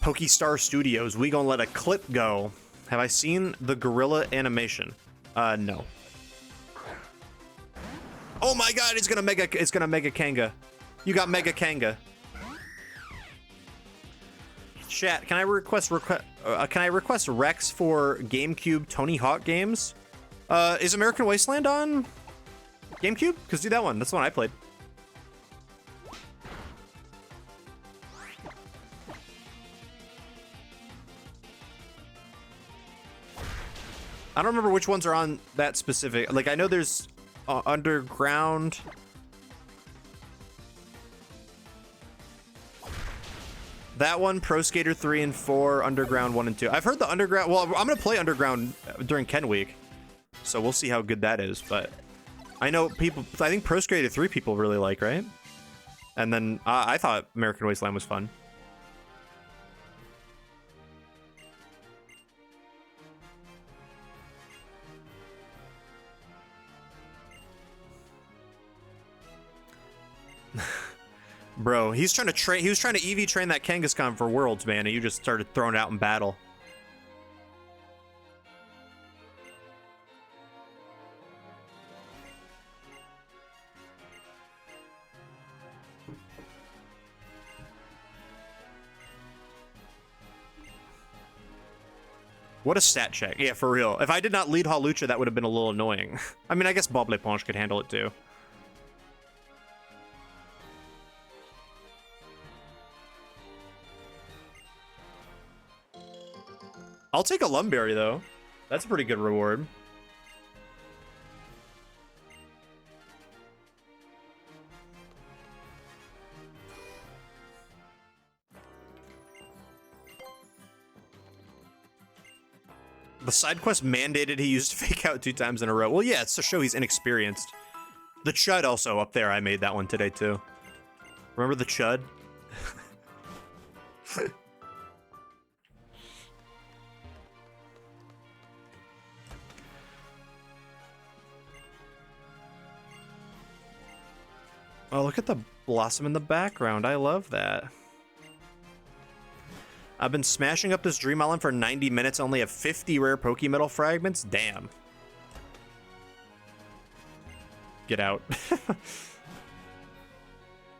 [SPEAKER 1] Pokestar Studios, we gonna let a clip go. Have I seen the gorilla animation? No. Oh my God, it's gonna mega Kanga. You got Mega Kanga. Chat, can I request Rex for GameCube Tony Hawk games? Is American Wasteland on GameCube? Because do that one. That's the one I played. I don't remember which ones are on that specific. Like, I know there's underground. That one, Pro Skater 3 and 4, Underground 1 and 2. I've heard the Underground. Well, I'm going to play Underground during Ken Week. So we'll see how good that is. But I know people, I think Pro Skater 3 people really like, right? And then I thought American Wasteland was fun. Bro, he's trying to train. He was trying to EV train that Kangaskhan for Worlds, man, and you just started throwing it out in battle. What a stat check. Yeah, for real. If I did not lead Hawlucha, that would have been a little annoying. I mean, I guess Bob Leponge could handle it too. I'll take a Lumberry, though. That's a pretty good reward. The side quest mandated he used Fake Out 2 times in a row. Well, yeah, it's to show he's inexperienced. The Chud also up there. I made that one today, too. Remember the Chud? Oh, look at the blossom in the background. I love that. I've been smashing up this Dream Island for 90 minutes, only have 50 rare Pokemetal fragments. Damn. Get out.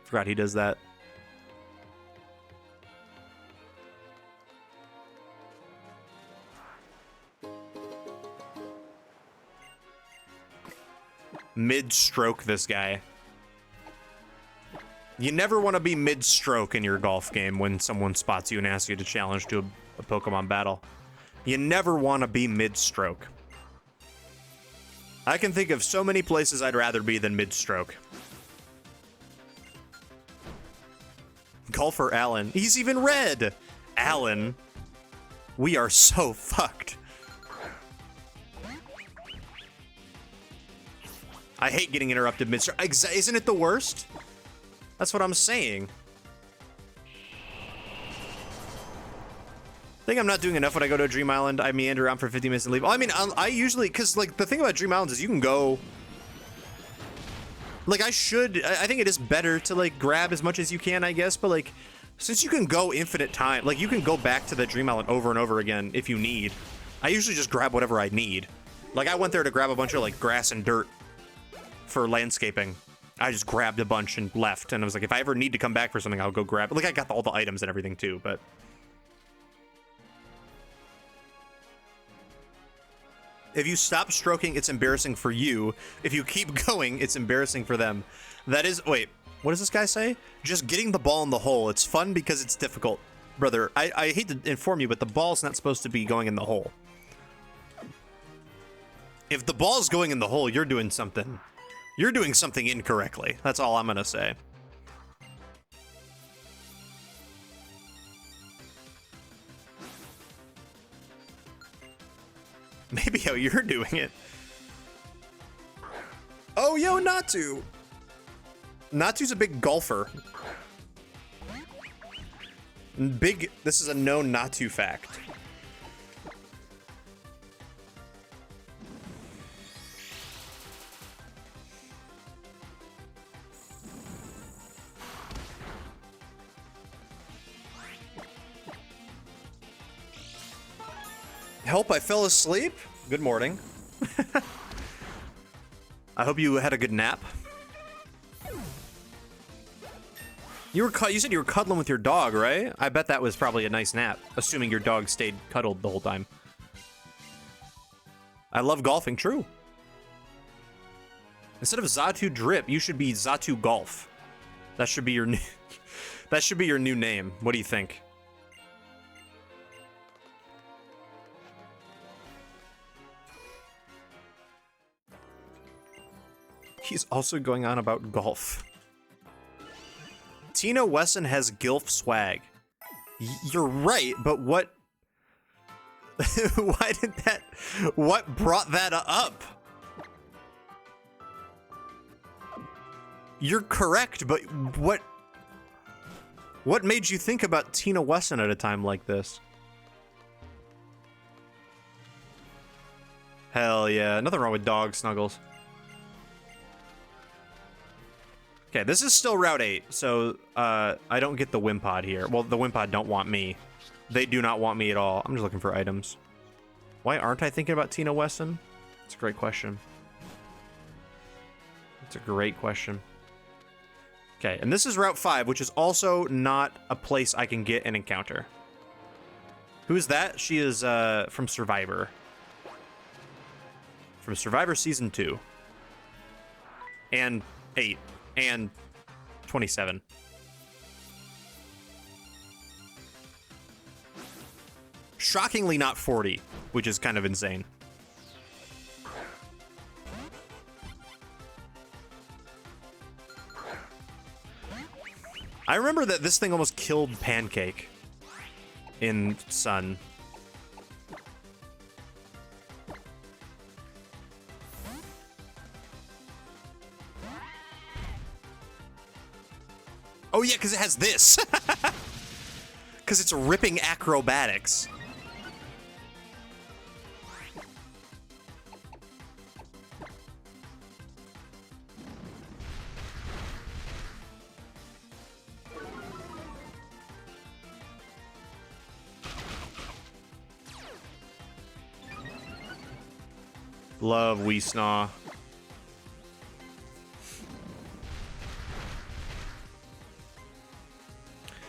[SPEAKER 1] Forgot he does that. Mid-stroke this guy. You never want to be mid-stroke in your golf game when someone spots you and asks you to challenge to a Pokemon battle. You never want to be mid-stroke. I can think of so many places I'd rather be than mid-stroke. Golfer Alan. He's even red! Alan. We are so fucked. I hate getting interrupted mid-stroke. Isn't it the worst? That's what I'm saying. I think I'm not doing enough when I go to a Dream Island. I meander around for 50 minutes and leave. I mean, I usually, because, like, the thing about Dream Islands is you can go... Like, I think it is better to, like, grab as much as you can, I guess. But, like, since you can go infinite time, like, you can go back to the Dream Island over and over again if you need. I usually just grab whatever I need. Like, I went there to grab a bunch of, like, grass and dirt for landscaping. I just grabbed a bunch and left, and I was like, if I ever need to come back for something, I'll go grab it. Like, I got all the items and everything, too, but... If you stop stroking, it's embarrassing for you. If you keep going, it's embarrassing for them. That is... Wait, what does this guy say? Just getting the ball in the hole. It's fun because it's difficult. Brother, I hate to inform you, but the ball's not supposed to be going in the hole. If the ball's going in the hole, you're doing something... You're doing something incorrectly. That's all I'm gonna say. Maybe how you're doing it. Oh, yo, Natu. Natu's a big golfer. This is a known Natu fact. Help, I fell asleep. Good morning. I hope you had a good nap. You said you were cuddling with your dog, right? I bet that was probably a nice nap, assuming your dog stayed cuddled the whole time. I love golfing, true. Instead of Zatu Drip, you should be Zatu Golf. That should be your new that should be your new name. What do you think? He's also going on about golf. Tina Wesson has gilf swag. You're right, but what? Why did that? What brought that up? You're correct, but what? What made you think about Tina Wesson at a time like this? Hell yeah, nothing wrong with dog snuggles. Okay, this is still Route 8, so I don't get the Wimpod here. Well, the Wimpod don't want me. They do not want me at all. I'm just looking for items. Why aren't I thinking about Tina Wesson? It's a great question. It's a great question. Okay, and this is Route 5, which is also not a place I can get an encounter. Who's that? She is from Survivor. From Survivor Season 2. And 8. And 27. Shockingly not 40, which is kind of insane. I remember that this thing almost killed Pancake in Sun. Oh yeah, because it has this. Because it's ripping acrobatics. Love Weesnaw.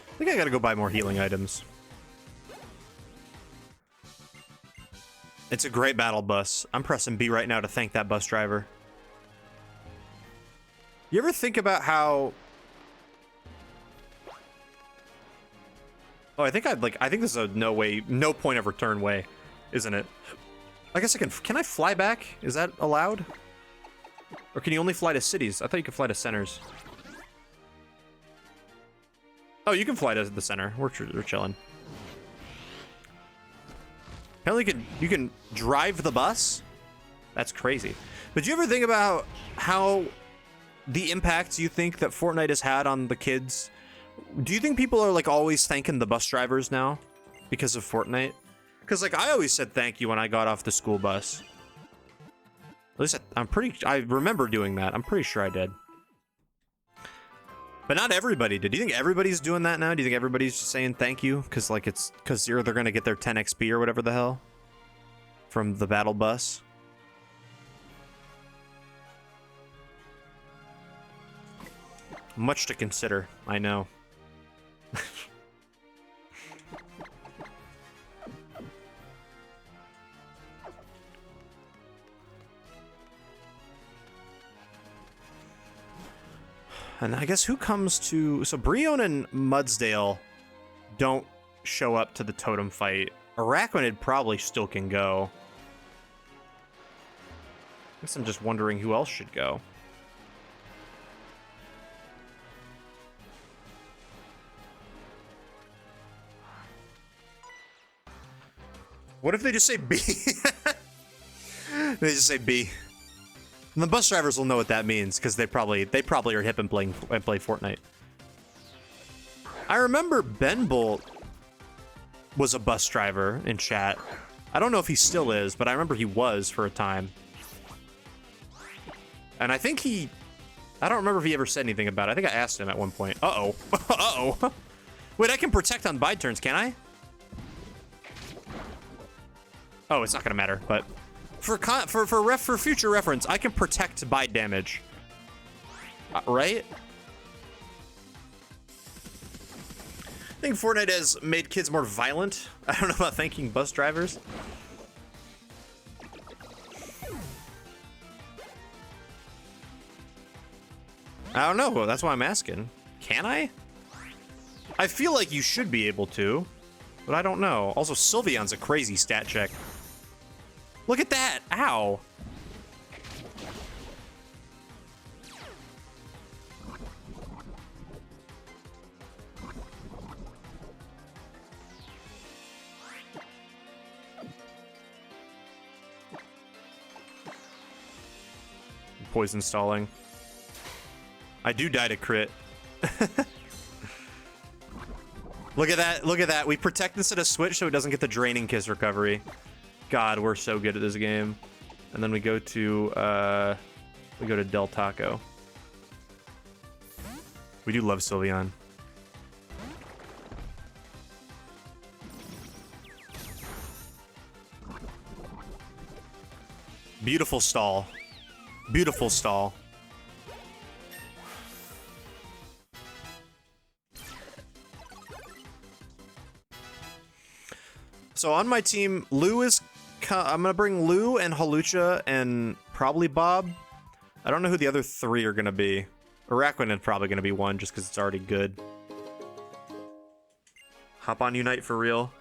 [SPEAKER 1] I think I gotta go buy more healing items. It's a great battle bus. I'm pressing B right now to thank that bus driver. You ever think about how... Oh, I think this is a no point of return way, isn't it? I guess can I fly back? Is that allowed? Or can you only fly to cities? I thought you could fly to centers. Oh, you can fly to the center. We're chilling. Apparently you can drive the bus? That's crazy. But do you ever think about how the impacts you think that Fortnite has had on the kids? Do you think people are like always thanking the bus drivers now because of Fortnite? Because like I always said thank you when I got off the school bus. At least I remember doing that. I'm pretty sure I did. But not everybody did. Do you think everybody's doing that now? Do you think everybody's just saying thank you? Because like they're gonna get their 10 XP or whatever the hell from the battle bus. Much to consider, I know. And I guess who comes to... So Brion and Mudsdale don't show up to the totem fight. Araquanid probably still can go. I guess I'm just wondering who else should go. What if they just say B? They just say B. And the bus drivers will know what that means because they probably are hip and play Fortnite. I remember Ben Bolt was a bus driver in chat. I don't know if he still is, but I remember he was for a time. And I think I don't remember if he ever said anything about it. I think I asked him at one point. Uh-oh. Uh-oh. Wait, I can protect on bide turns, can I? Oh, it's not gonna matter, but for future reference, I can protect bide damage. Right? I think Fortnite has made kids more violent. I don't know about thanking bus drivers. I don't know. That's why I'm asking. Can I? I feel like you should be able to, but I don't know. Also, Sylveon's a crazy stat check. Look at that! Ow! poison stalling. I do die to crit. Look at that. Look at that. We protect instead of switch so it doesn't get the Draining Kiss recovery. God, we're so good at this game. And then we go to Del Taco. We do love Sylveon. Beautiful stall. Beautiful stall. So on my team, Lou is... I'm going to bring Lou and Halucha and probably Bob. I don't know who the other three are going to be. Araquanid is probably going to be one just because it's already good. Hop on Unite for real.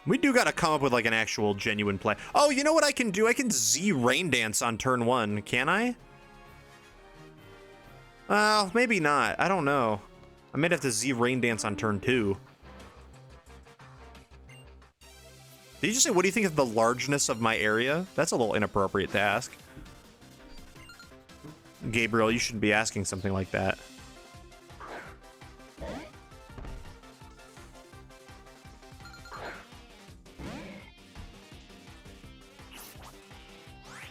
[SPEAKER 1] We do got to come up with like an actual genuine play. Oh, you know what I can do? I can Z Rain Dance on turn 1. Can I? Well, maybe not. I don't know. I might have to Z Rain Dance on turn 2. Did you just say, what do you think of the largeness of my area? That's a little inappropriate to ask. Gabriel, you shouldn't be asking something like that.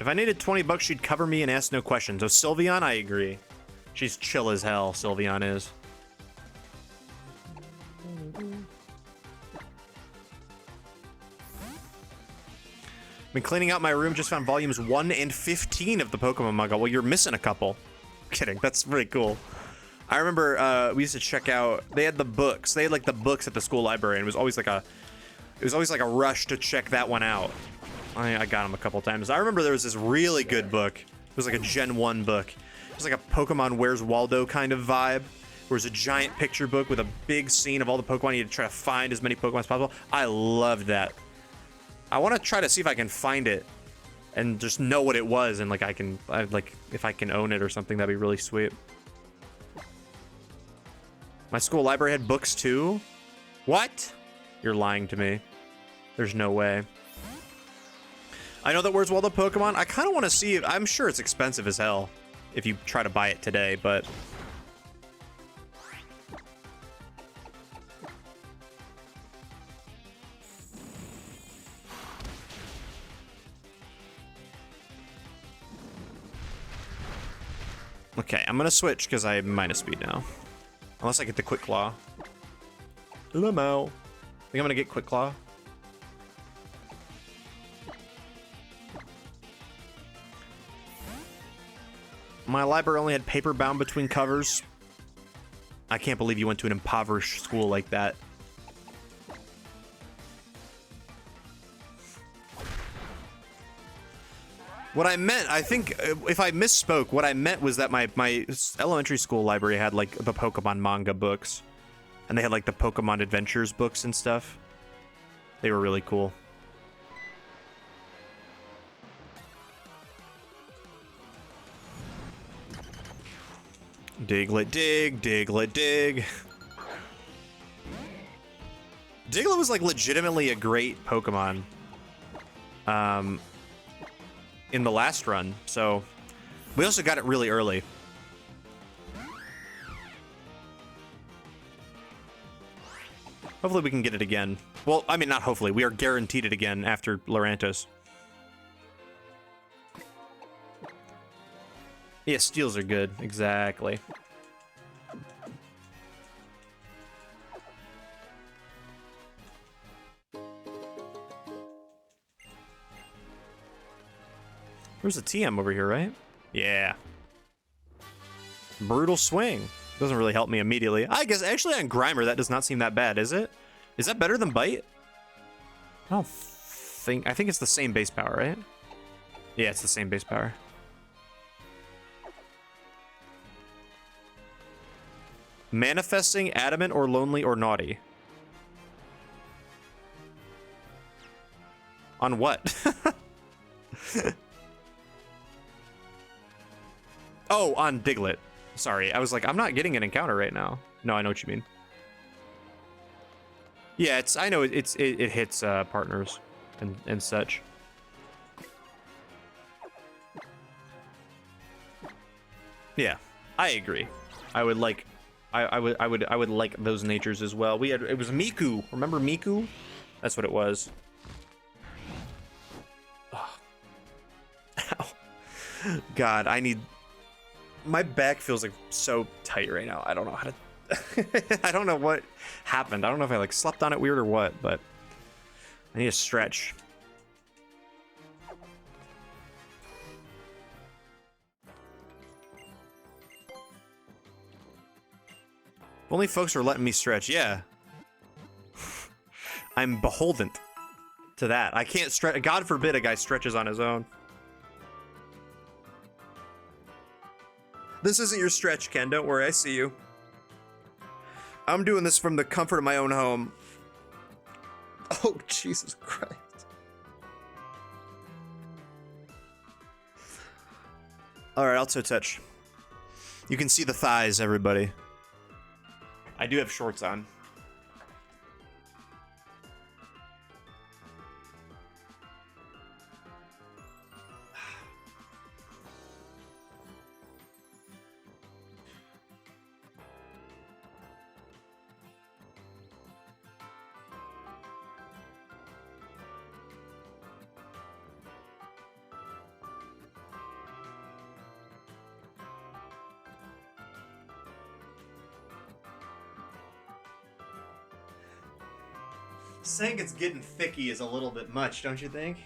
[SPEAKER 1] If I needed 20 bucks, she'd cover me and ask no questions. Oh, Sylveon, I agree. She's chill as hell, Sylveon is. Been cleaning out my room, just found volumes 1 and 15 of the Pokemon manga. Well, you're missing a couple. Kidding, that's really cool. I remember we used to check out, they had the books. They had like the books at the school library, and it was always like a rush to check that one out. I got them a couple times. I remember there was this really good book. It was like a Gen 1 book. It was like a Pokemon Where's Waldo kind of vibe. Where it's a giant picture book with a big scene of all the Pokemon. You had to try to find as many Pokemon as possible. I loved that. I want to try to see if I can find it and just know what it was, and like if I can own it or something, that'd be really sweet. My school library had books too? What? You're lying to me. There's no way. I know that Where's Waldo Pokemon. I kind of want to see if, I'm sure it's expensive as hell if you try to buy it today, but okay, I'm gonna switch because I have minus speed now. Unless I get the Quick Claw. Lamo. I think I'm gonna get Quick Claw. My library only had paper bound between covers. I can't believe you went to an impoverished school like that. What I meant, I think, if I misspoke, what I meant was that my elementary school library had, like, the Pokemon manga books. And they had, like, the Pokemon Adventures books and stuff. They were really cool. Diglett dig, Diglett dig. Diglett was, like, legitimately a great Pokemon. In the last run, so we also got it really early. Hopefully we can get it again. Well, I mean, not hopefully. We are guaranteed it again after Lurantis. Yeah, steals are good. Exactly. There's a TM over here, right? Yeah. Brutal swing. Doesn't really help me immediately. I guess actually on Grimer, that does not seem that bad, is it? Is that better than Bite? I think it's the same base power, right? Yeah, it's the same base power. Manifesting, adamant, or lonely, or naughty. On what? Oh, on Diglett. Sorry, I was like, I'm not getting an encounter right now. No, I know what you mean. Yeah, it's. I know it hits partners and such. Yeah, I agree. I would like. I would like those natures as well. It was Miku. Remember Miku? That's what it was. Oh. Ow. God, my back feels like so tight right now. I don't know how to. I don't know what happened. I don't know if I like slept on it weird or what, but I need a stretch. If only folks were letting me stretch. Yeah. I'm beholden to that. I can't stretch. God forbid a guy stretches on his own. This isn't your stretch, Ken. Don't worry. I see you. I'm doing this from the comfort of my own home. Oh, Jesus Christ. All right, I'll toe touch. You can see the thighs, everybody. I do have shorts on. Saying it's getting thicky is a little bit much, don't you think?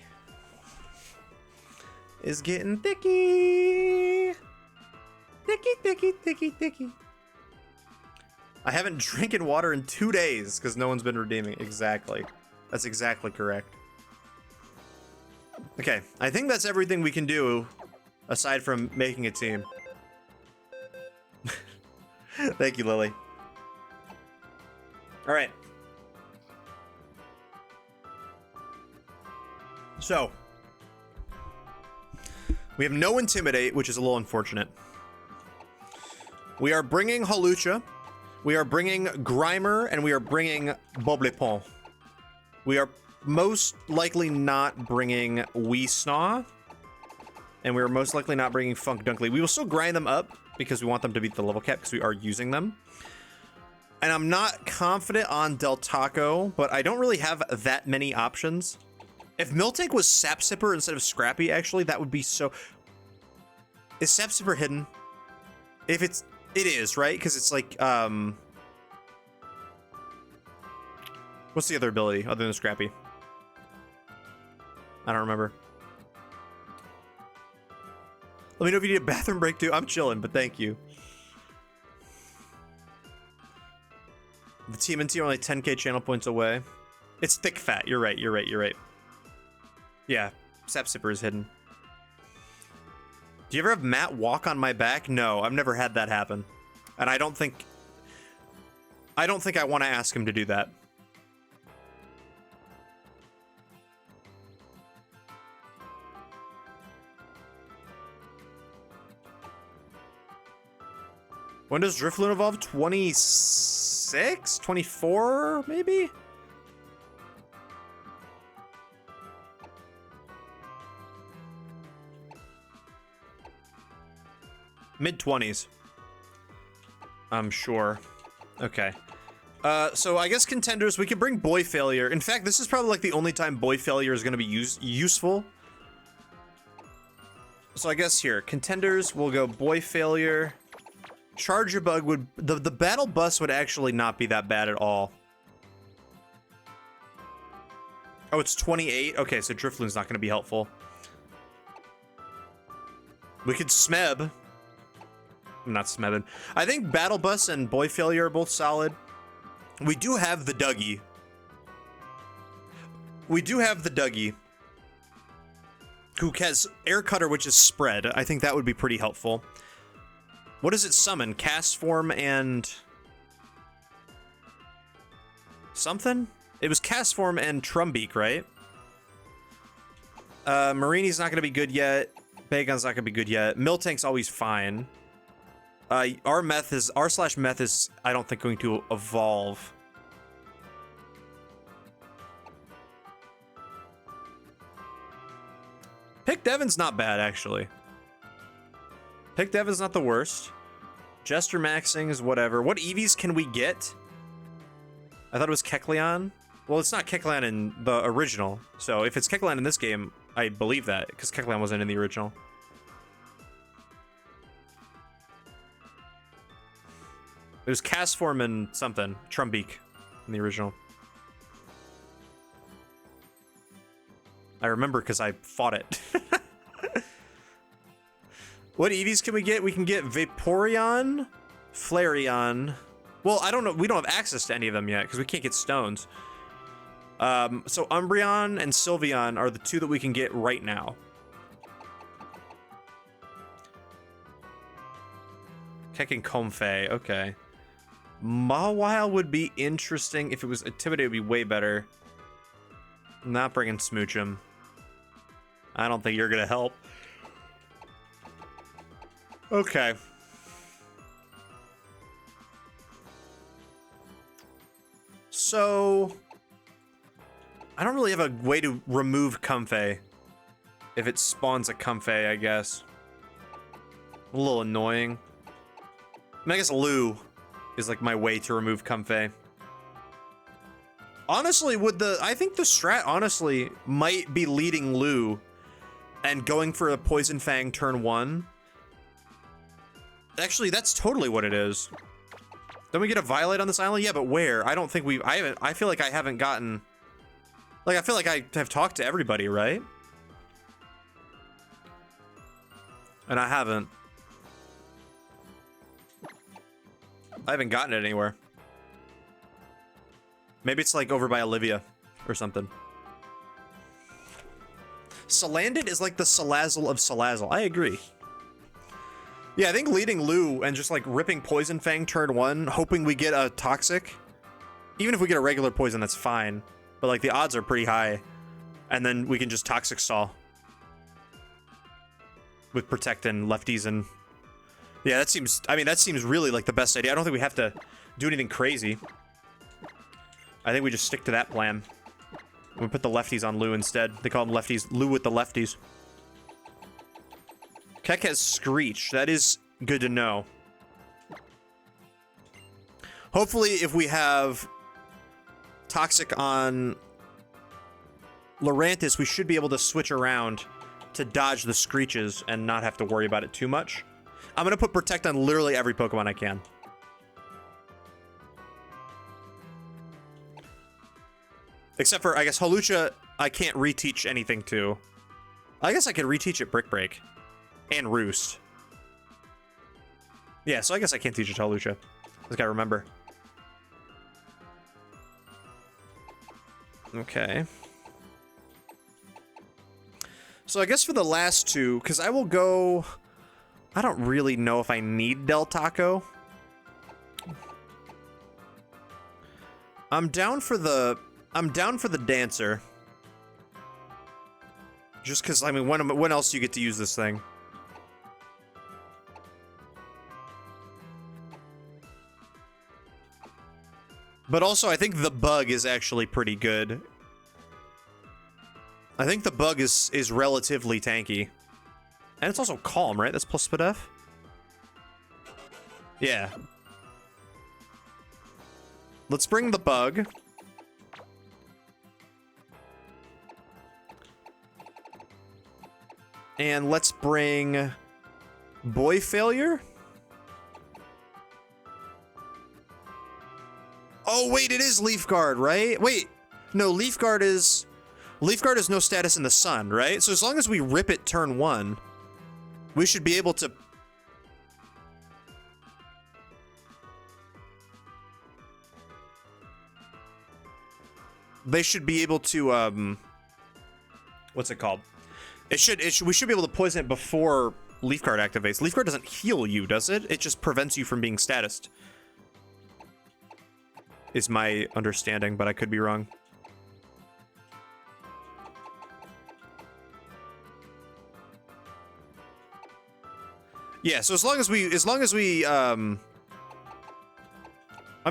[SPEAKER 1] It's getting thicky. Thicky. I haven't drinking water in 2 days because no one's been redeeming. Exactly. That's exactly correct. Okay, I think that's everything we can do aside from making a team. Thank you, Lily. All right. So, we have no Intimidate, which is a little unfortunate. We are bringing Hawlucha, we are bringing Grimer, and we are bringing Boblepon. We are most likely not bringing Weesnaw, and we are most likely not bringing Funk Dunkley. We will still grind them up because we want them to beat the level cap because we are using them. And I'm not confident on Del Taco, but I don't really have that many options. If Miltank was Sap Sipper instead of Scrappy, actually, that would be so... Is Sap Sipper hidden? If it's... It is, right? Because it's like, what's the other ability other than Scrappy? I don't remember. Let me know if you need a bathroom break, too. I'm chilling, but thank you. The TMNT are only 10k channel points away. It's thick fat. You're right. Yeah, Sap Sipper is hidden. Do you ever have Matt walk on my back? No, I've never had that happen. And I don't think I want to ask him to do that. When does Drifloon evolve? 26? 24, maybe? Mid-20s. I'm sure. Okay. So I guess contenders, we could bring Boy Failure. In fact, this is probably like the only time Boy Failure is going to be useful. So I guess here, contenders, we'll go Boy Failure. Charger Bug would... The Battle Bus would actually not be that bad at all. Oh, it's 28? Okay, so Drifloon's not going to be helpful. We could Smeb. I'm not Smebbing. I think Battle Bus and Boy Failure are both solid. We do have the Dougie. Who has Air Cutter, which is spread. I think that would be pretty helpful. What does it summon? Cast Form and... something? It was Cast Form and Trumbeak, right? Marini's not going to be good yet. Bagon's not going to be good yet. Miltank's always fine. R/Meth is, I don't think, going to evolve. Pick Devin's not bad, actually. Pick Devin's not the worst. Jester maxing is whatever. What EVs can we get? I thought it was Kecleon. Well, it's not Kecleon in the original. So if it's Kecleon in this game, I believe that, because Kecleon wasn't in the original. It was Castform and something. Trumbeak in the original. I remember because I fought it. What EVs can we get? We can get Vaporeon, Flareon. Well, I don't know. We don't have access to any of them yet because we can't get stones. So Umbreon and Sylveon are the two that we can get right now. Keck and Comfey, okay. Mawile would be interesting. If it was Intimidate, it would be way better. I'm not bringing Smoochum. I don't think you're gonna help. Okay. So I don't really have a way to remove Comfey. If it spawns a Comfey, I guess. A little annoying. I mean, I guess Lou is like my way to remove Comfey. Honestly, I think the strat honestly might be leading Lou and going for a Poison Fang turn 1. Actually, that's totally what it is. Don't we get a Violate on this island? Yeah, but where? I don't think I feel like I haven't gotten... Like, I feel like I have talked to everybody, right? And I haven't. I haven't gotten it anywhere. Maybe it's like over by Olivia or something. Salandit is like the Salazzle of Salazzle. I agree. Yeah, I think leading Lou and just like ripping Poison Fang turn 1, hoping we get a Toxic. Even if we get a regular poison, that's fine. But like the odds are pretty high. And then we can just Toxic Stall. With Protect and lefties and... Yeah, that seems really like the best idea. I don't think we have to do anything crazy. I think we just stick to that plan. We put the lefties on Lou instead. They call them lefties. Lou with the lefties. Keck has Screech. That is good to know. Hopefully, if we have Toxic on Lurantis, we should be able to switch around to dodge the Screeches and not have to worry about it too much. I'm going to put Protect on literally every Pokemon I can. Except for, I guess, Hawlucha, I can't reteach anything to. I guess I could reteach it Brick Break. And Roost. Yeah, so I guess I can't teach it to Hawlucha. Just gotta remember. Okay. So I guess for the last two, because I will go... I don't really know if I need Del Taco. I'm down for the Dancer. Just because, I mean, when else do you get to use this thing? But also, I think the Bug is actually pretty good. I think the Bug is relatively tanky. And it's also Calm, right? That's plus Spadef? Yeah. Let's bring the Bug. And let's bring Boy Failure. Oh, wait, it is Leaf Guard, right? Wait, no, Leaf Guard is no status in the sun, right? So as long as we rip it turn 1, we should be able to... They should be able to, what's it called? We should be able to poison it before Leaf Guard activates. Leaf Guard doesn't heal you, does it? It just prevents you from being statused. Is my understanding, but I could be wrong. Yeah, so as long as we I mean,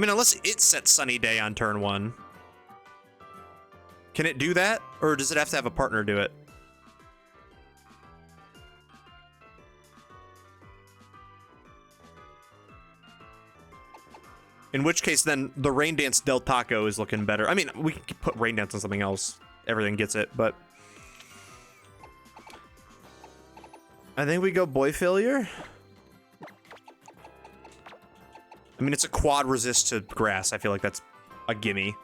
[SPEAKER 1] unless it sets Sunny Day on turn 1. Can it do that? Or does it have to have a partner do it? In which case, then the Rain Dance Del Taco is looking better. I mean, we can put Rain Dance on something else. Everything gets it, but... I think we go Boy Failure. I mean, it's a quad resist to grass. I feel like that's a gimme.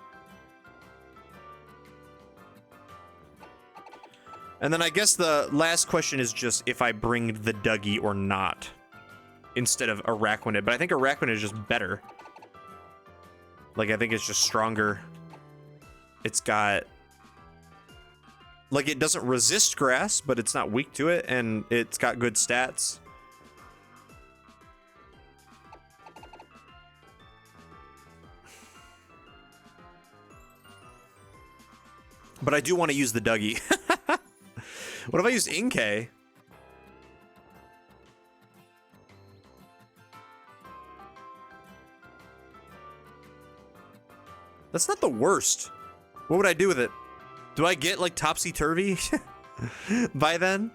[SPEAKER 1] And then I guess the last question is just if I bring the Dougie or not. Instead of Araquanid. But I think Araquanid is just better. Like, I think it's just stronger. It's got... Like, it doesn't resist grass, but it's not weak to it, and it's got good stats. But I do want to use the Dougie. What if I used Inkay? That's not the worst. What would I do with it? Do I get, like, topsy-turvy by then?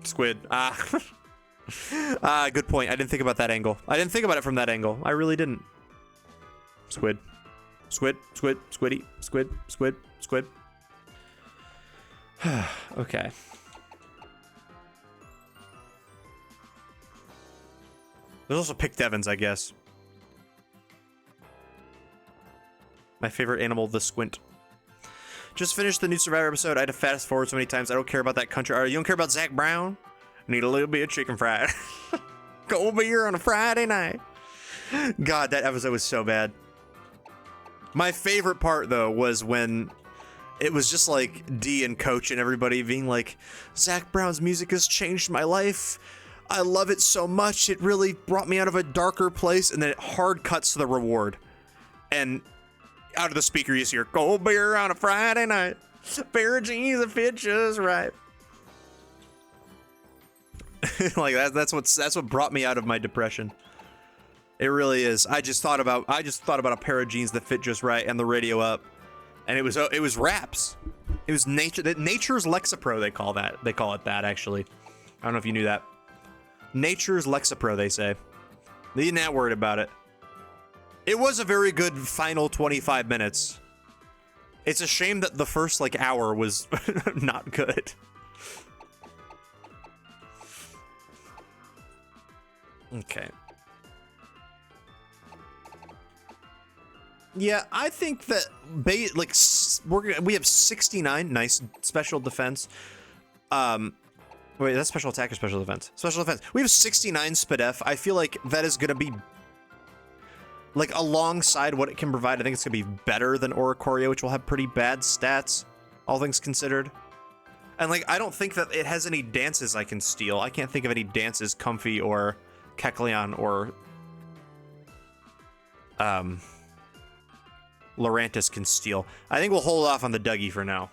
[SPEAKER 1] Squid. Ah. Ah, good point. I didn't think about that angle. I didn't think about it from that angle. I really didn't. Squid. Squid, squid, squiddy, squid, squid, squid. Okay. There's also Pick Devons, I guess. My favorite animal, the squint. Just finished the new Survivor episode. I had to fast forward so many times. I don't care about that country. You don't care about Zach Brown? Need a little bit of chicken fried. Go over here on a Friday night. God, that episode was so bad. My favorite part, though, was when it was just like D and Coach and everybody being like, Zach Brown's music has changed my life. I love it so much. It really brought me out of a darker place. And then it hard cuts to the reward. And out of the speaker, you hear, cold beer on a Friday night. Pair of jeans that fit just right. Like that's what brought me out of my depression. It really is. I just thought about a pair of jeans that fit just right and the radio up, and it was raps. It was nature's Lexapro. They call it that actually. I don't know if you knew that. Nature's Lexapro, they say. They didn't that worried about it. It was a very good final 25 minutes. It's a shame that the first like hour was not good. Okay. Yeah, I think that we have 69 nice special defense. Wait, that's special attack or special defense? Special defense. We have 69 SPDF. I feel like that is gonna be like alongside what it can provide. I think it's gonna be better than Oricorio, which will have pretty bad stats, all things considered. And like, I don't think that it has any dances I can steal. I can't think of any dances Comfy or Kecleon or Lurantis can steal. I think we'll hold off on the Dougie for now.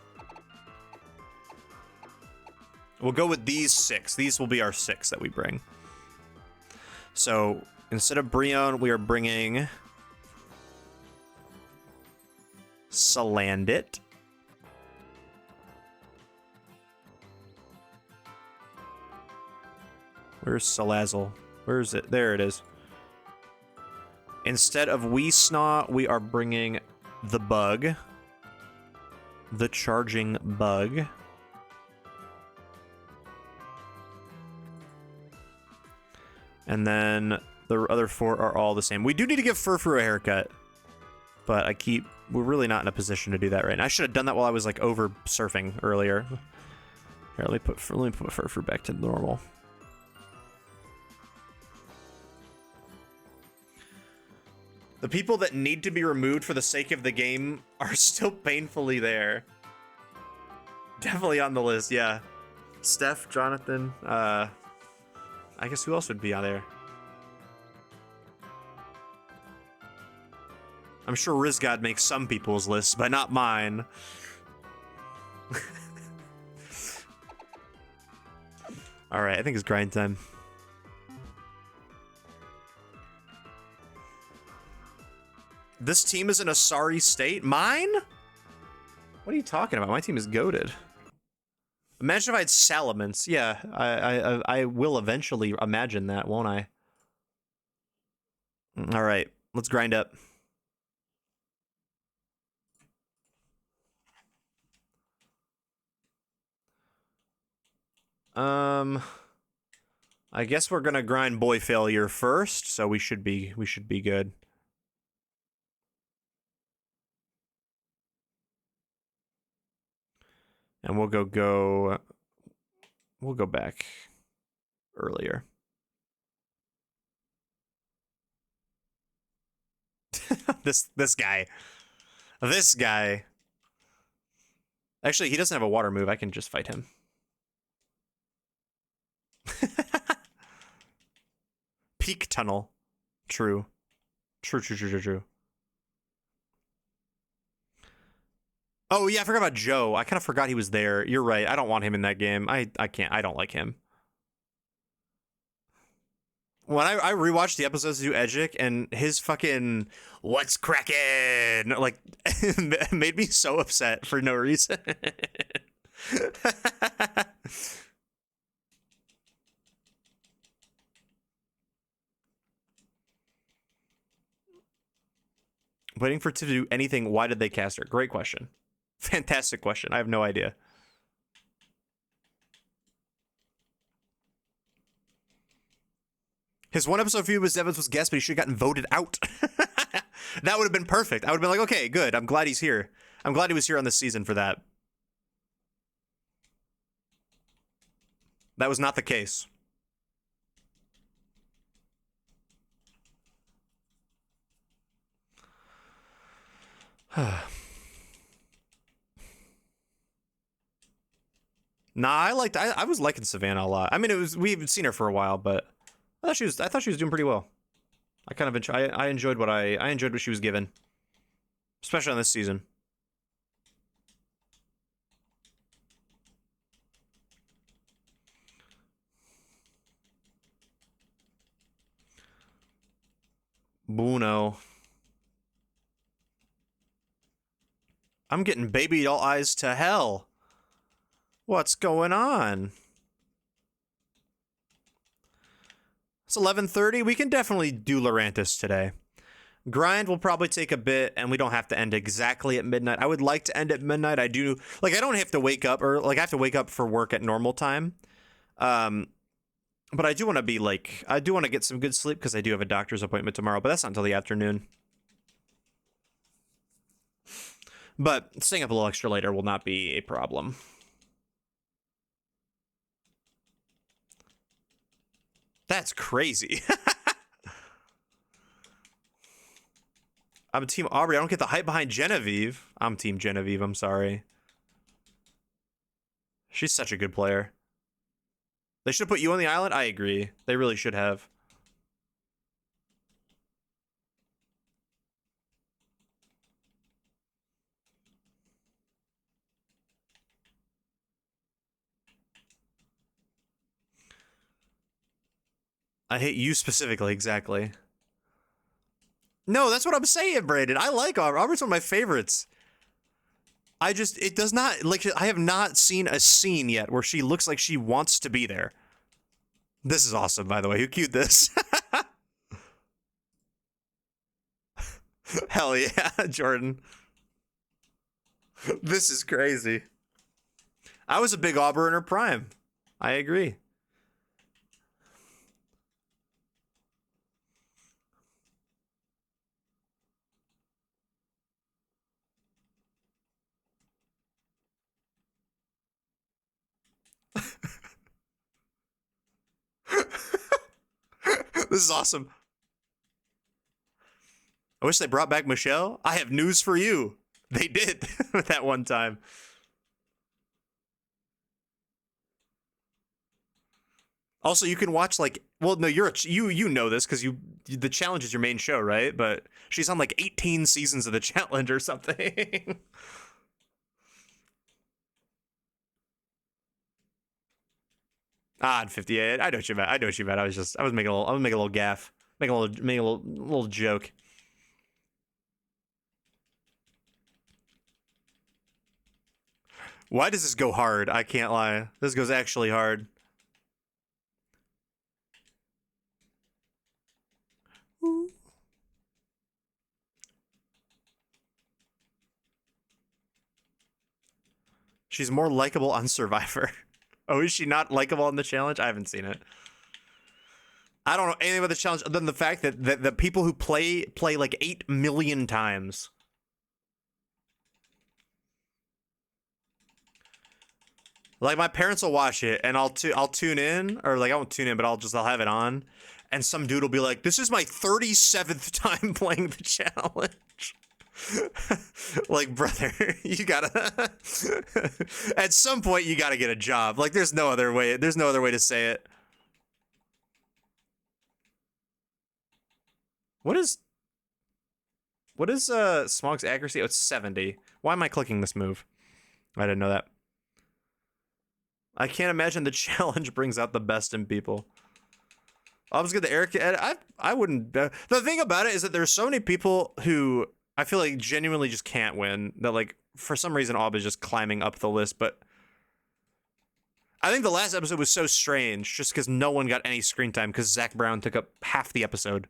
[SPEAKER 1] We'll go with these 6. These will be our 6 that we bring. So instead of Brionne, we are bringing Salandit. Where's Salazzle? Where is it? There it is. Instead of Weesnaw, we are bringing the Bug. The Charging Bug. And then the other 4 are all the same. We do need to give Furfur a haircut. But we're really not in a position to do that right now. I should have done that while I was like over surfing earlier. Here, let me put Furfur back to normal. The people that need to be removed for the sake of the game are still painfully there. Definitely on the list, yeah. Steph, Jonathan, I guess who else would be on there? I'm sure Rizgod makes some people's lists, but not mine. Alright, I think it's grind time. This team is in a sorry state? Mine? What are you talking about? My team is goated. Imagine if I had Salamence. Yeah, I will eventually imagine that, won't I? All right, let's grind up. I guess we're gonna grind boy failure first, so we should be good. And we'll go back earlier. this guy. This guy. Actually, he doesn't have a water move. I can just fight him. Peak tunnel. True. True. Oh, yeah, I forgot about Joe. I kind of forgot he was there. You're right. I don't want him in that game. I can't. I don't like him. When I rewatched the episodes of Edgic and his fucking "What's crackin'" like made me so upset for no reason. Waiting for Tiff to do anything. Why did they cast her? Great question. Fantastic question. I have no idea. His one episode feud was Evans was guest, but he should have gotten voted out. That would have been perfect. I would have been like, okay, good. I'm glad he's here. I'm glad he was here on this season for that. That was not the case. Nah, I was liking Savannah a lot. I mean, we've seen her for a while, but I thought she was doing pretty well. I kind of I enjoyed what I enjoyed what she was given, especially on this season. Buno. I'm getting baby all eyes to hell. What's going on? It's 11:30. We can definitely do Lurantis today. Grind will probably take a bit, and we don't have to end exactly at midnight. I would like to end at midnight. I do like I don't have to wake up or like I have to wake up for work at normal time. But I do want to be like I do want to get some good sleep because I do have a doctor's appointment tomorrow, but that's not until the afternoon. But staying up a little extra later will not be a problem. That's crazy. I'm Team Aubrey. I don't get the hype behind Genevieve. I'm Team Genevieve. I'm sorry. She's such a good player. They should have put you on the island. I agree. They really should have. I hate you specifically, exactly. No, that's what I'm saying, Brandon. I like Aubrey. Aubrey's one of my favorites. It does not, like, I have not seen a scene yet where she looks like she wants to be there. This is awesome, by the way. Who cued this? Hell yeah, Jordan. This is crazy. I was a big Aubrey in her prime. I agree. This is awesome. I wish they brought back Michelle. I have news for you. They did that one time. Also, you can watch like, well, no, you know this because the challenge is your main show, right? But she's on like 18 seasons of the challenge or something. At 58. I know what you meant. I know what you meant. I was making a little gaff, making a little joke. Why does this go hard? I can't lie. This goes actually hard. Ooh. She's more likable on Survivor. Oh, is she not likable on the challenge? I haven't seen it. I don't know anything about the challenge other than the fact that the people who play like 8 million times. Like my parents will watch it and I'll tune in, or like I won't tune in, but I'll have it on, and some dude will be like, "This is my 37th time playing the challenge." Like, brother, you gotta at some point you gotta get a job. Like there's no other way to say it. What is Smog's accuracy? Oh, it's 70. Why am I clicking this move? I didn't know that. I can't imagine the challenge brings out the best in people. I was good to Eric. I wouldn't. The thing about it is that there's so many people who I feel like genuinely just can't win. That like for some reason Ob is just climbing up the list. But I think the last episode was so strange just because no one got any screen time because Zach Brown took up half the episode.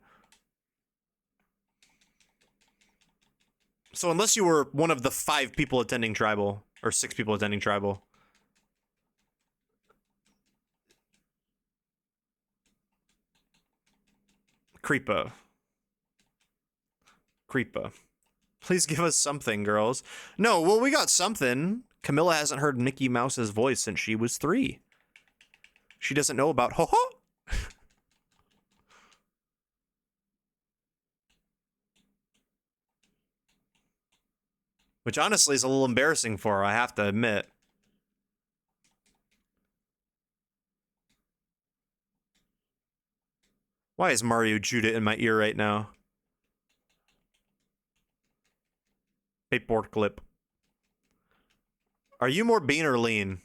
[SPEAKER 1] So unless you were one of the 5 people attending Tribal or 6 people attending Tribal. Creepa. Please give us something, girls. No, well, we got something. Camilla hasn't heard Mickey Mouse's voice since she was 3. She doesn't know about ho-ho. Which honestly is a little embarrassing for her, I have to admit. Why is Mario Judah in my ear right now? Paperboard clip. Are you more bean or lean?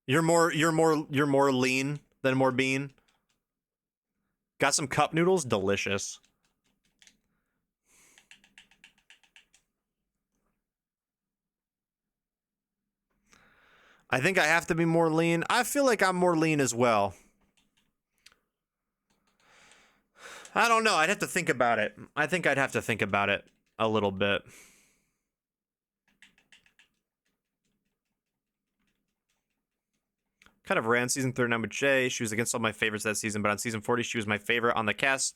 [SPEAKER 1] You're more lean than more bean. Got some cup noodles? Delicious. I think I have to be more lean. I feel like I'm more lean as well. I don't know. I'd have to think about it. I think I'd have to think about it a little bit. Kind of ran season 39 with Jay. She was against all my favorites that season, but on season 40, she was my favorite on the cast.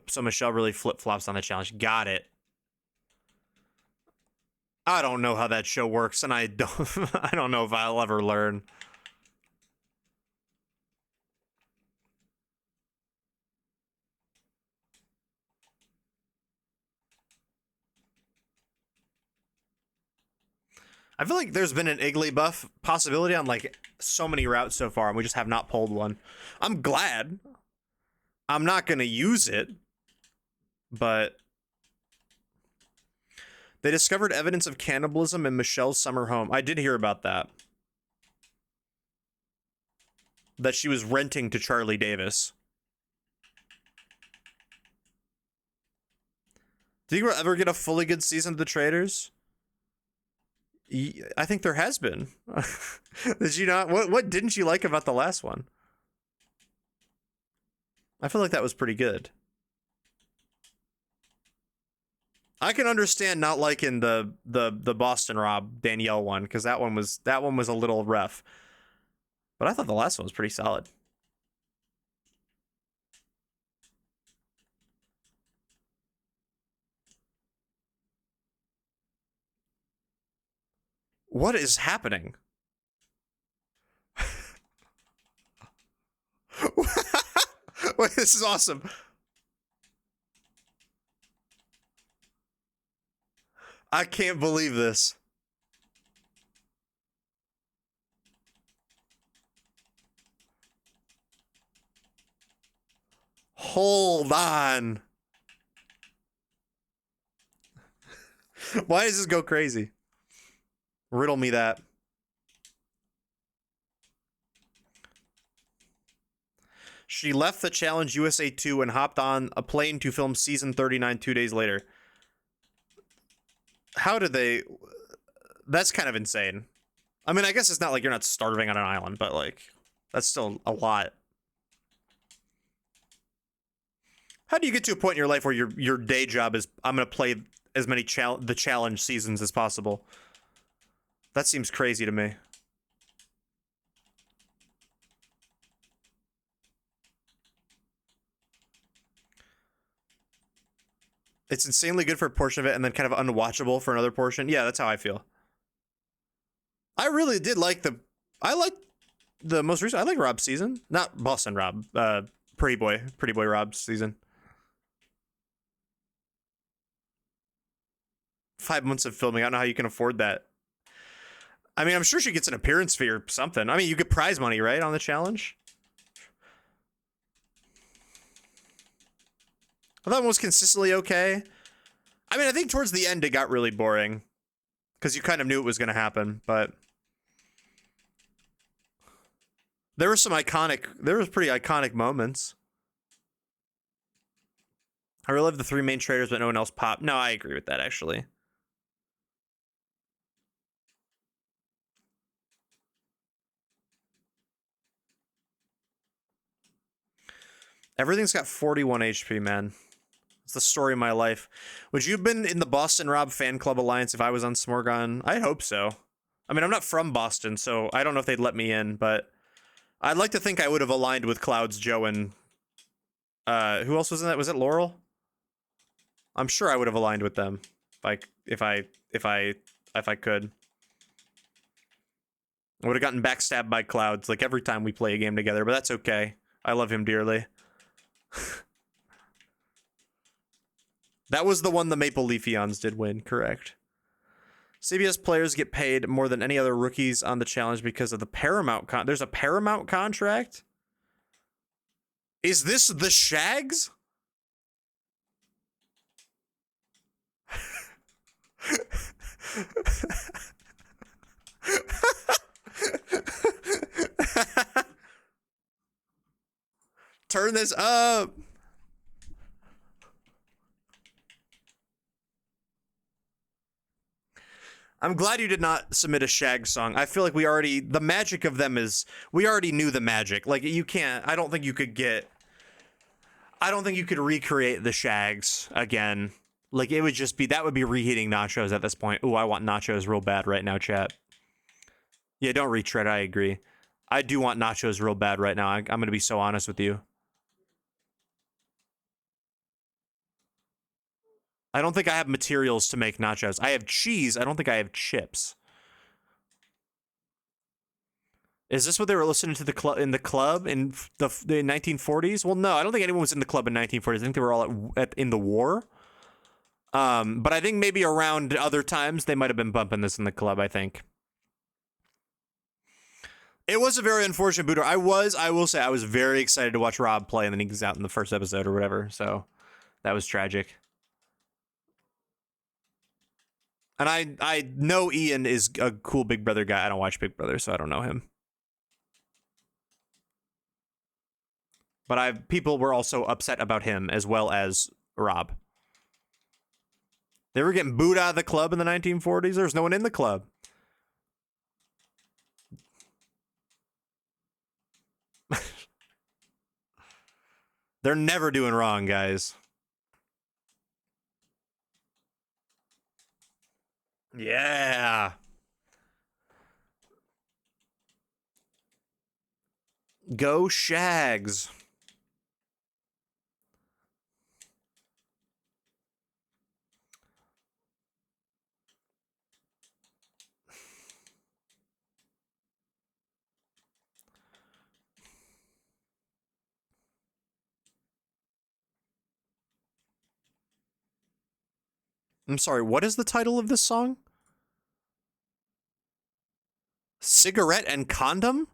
[SPEAKER 1] So Michelle really flip-flops on the challenge. Got it. I don't know how that show works, and I don't know if I'll ever learn. I feel like there's been an Igglybuff possibility on like so many routes so far, and we just have not pulled one. I'm glad. I'm not gonna use it, but they discovered evidence of cannibalism in Michelle's summer home. I did hear about that. That she was renting to Charlie Davis. Did you ever get a fully good season of The Traders? I think there has been. Did you not? What didn't you like about the last one? I feel like that was pretty good. I can understand not liking the Boston Rob Danielle one because that one was a little rough. But I thought the last one was pretty solid. What is happening? Wait, this is awesome. I can't believe this. Hold on. Why does this go crazy? Riddle me that. She left the Challenge USA 2 and hopped on a plane to film season 39 2 days later. How did they... That's kind of insane. I mean, I guess it's not like you're not starving on an island, but like, that's still a lot. How do you get to a point in your life where your day job is, I'm going to play as many the challenge seasons as possible? That seems crazy to me. It's insanely good for a portion of it and then kind of unwatchable for another portion. Yeah, that's how I feel. I really did like I like the most recent. I like Rob's season. Not Boston Rob. Pretty Boy Rob's season. 5 months of filming. I don't know how you can afford that. I mean, I'm sure she gets an appearance fee or something. I mean, you get prize money, right, on the challenge? I thought it was consistently okay. I mean, I think towards the end it got really boring. Because you kind of knew it was going to happen, but... There were some pretty iconic moments. I relived the 3 main traders, but no one else popped. No, I agree with that, actually. Everything's got 41 HP, man. It's the story of my life. Would you have been in the Boston Rob fan club alliance if I was on Smorgon? I hope so. I mean, I'm not from Boston, so I don't know if they'd let me in, but I'd like to think I would have aligned with Clouds, Joe, and who else was in that? Was it Laurel? I'm sure I would have aligned with them if I could. I would have gotten backstabbed by Clouds like every time we play a game together, but that's okay. I love him dearly. That was the one the Maple Leafeons did win, correct. CBS players get paid more than any other rookies on the challenge because of the Paramount there's a Paramount contract? Is this the Shags? Turn this up. I'm glad you did not submit a Shag song. I feel like the magic of them is, we already knew the magic. Like, you can't, I don't think you could recreate the Shags again. Like, it would just be, that would be reheating nachos at this point. Ooh, I want nachos real bad right now, chat. Yeah, don't retread, I agree. I do want nachos real bad right now. I'm going to be so honest with you. I don't think I have materials to make nachos. I have cheese. I don't think I have chips. Is this what they were listening to in the club in the 1940s? Well, no, I don't think anyone was in the club in 1940s. I think they were all in the war. But I think maybe around other times they might have been bumping this in the club, I think. It was a very unfortunate booter. I will say, I was very excited to watch Rob play, and then he was out in the first episode or whatever. So that was tragic. And I know Ian is a cool Big Brother guy. I don't watch Big Brother, so I don't know him. But people were also upset about him as well as Rob. They were getting booed out of the club in the 1940s. There was no one in the club. They're never doing wrong, guys. Yeah. Go Shags. I'm sorry, what is the title of this song? Cigarette and Condom?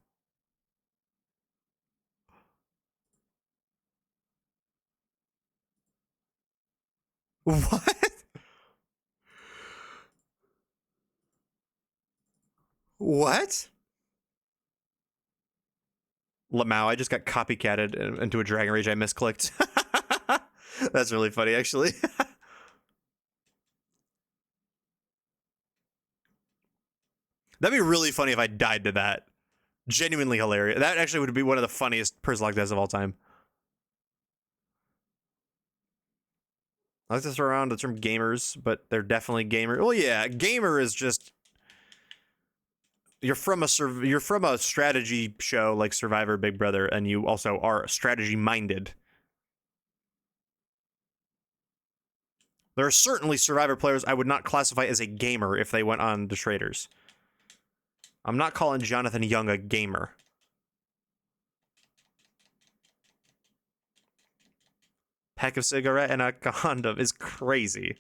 [SPEAKER 1] What? What? Lamau, I just got copycatted into a Dragon Rage I misclicked. That's really funny, actually. That'd be really funny if I died to that. Genuinely hilarious. That actually would be one of the funniest Przzlocke deaths of all time. I like to throw around the term gamers, but they're definitely gamer. Well, yeah, gamer is just you're from a strategy show like Survivor, Big Brother, and you also are strategy minded. There are certainly Survivor players I would not classify as a gamer if they went on the Traders. I'm not calling Jonathan Young a gamer. Pack of cigarette and a condom is crazy.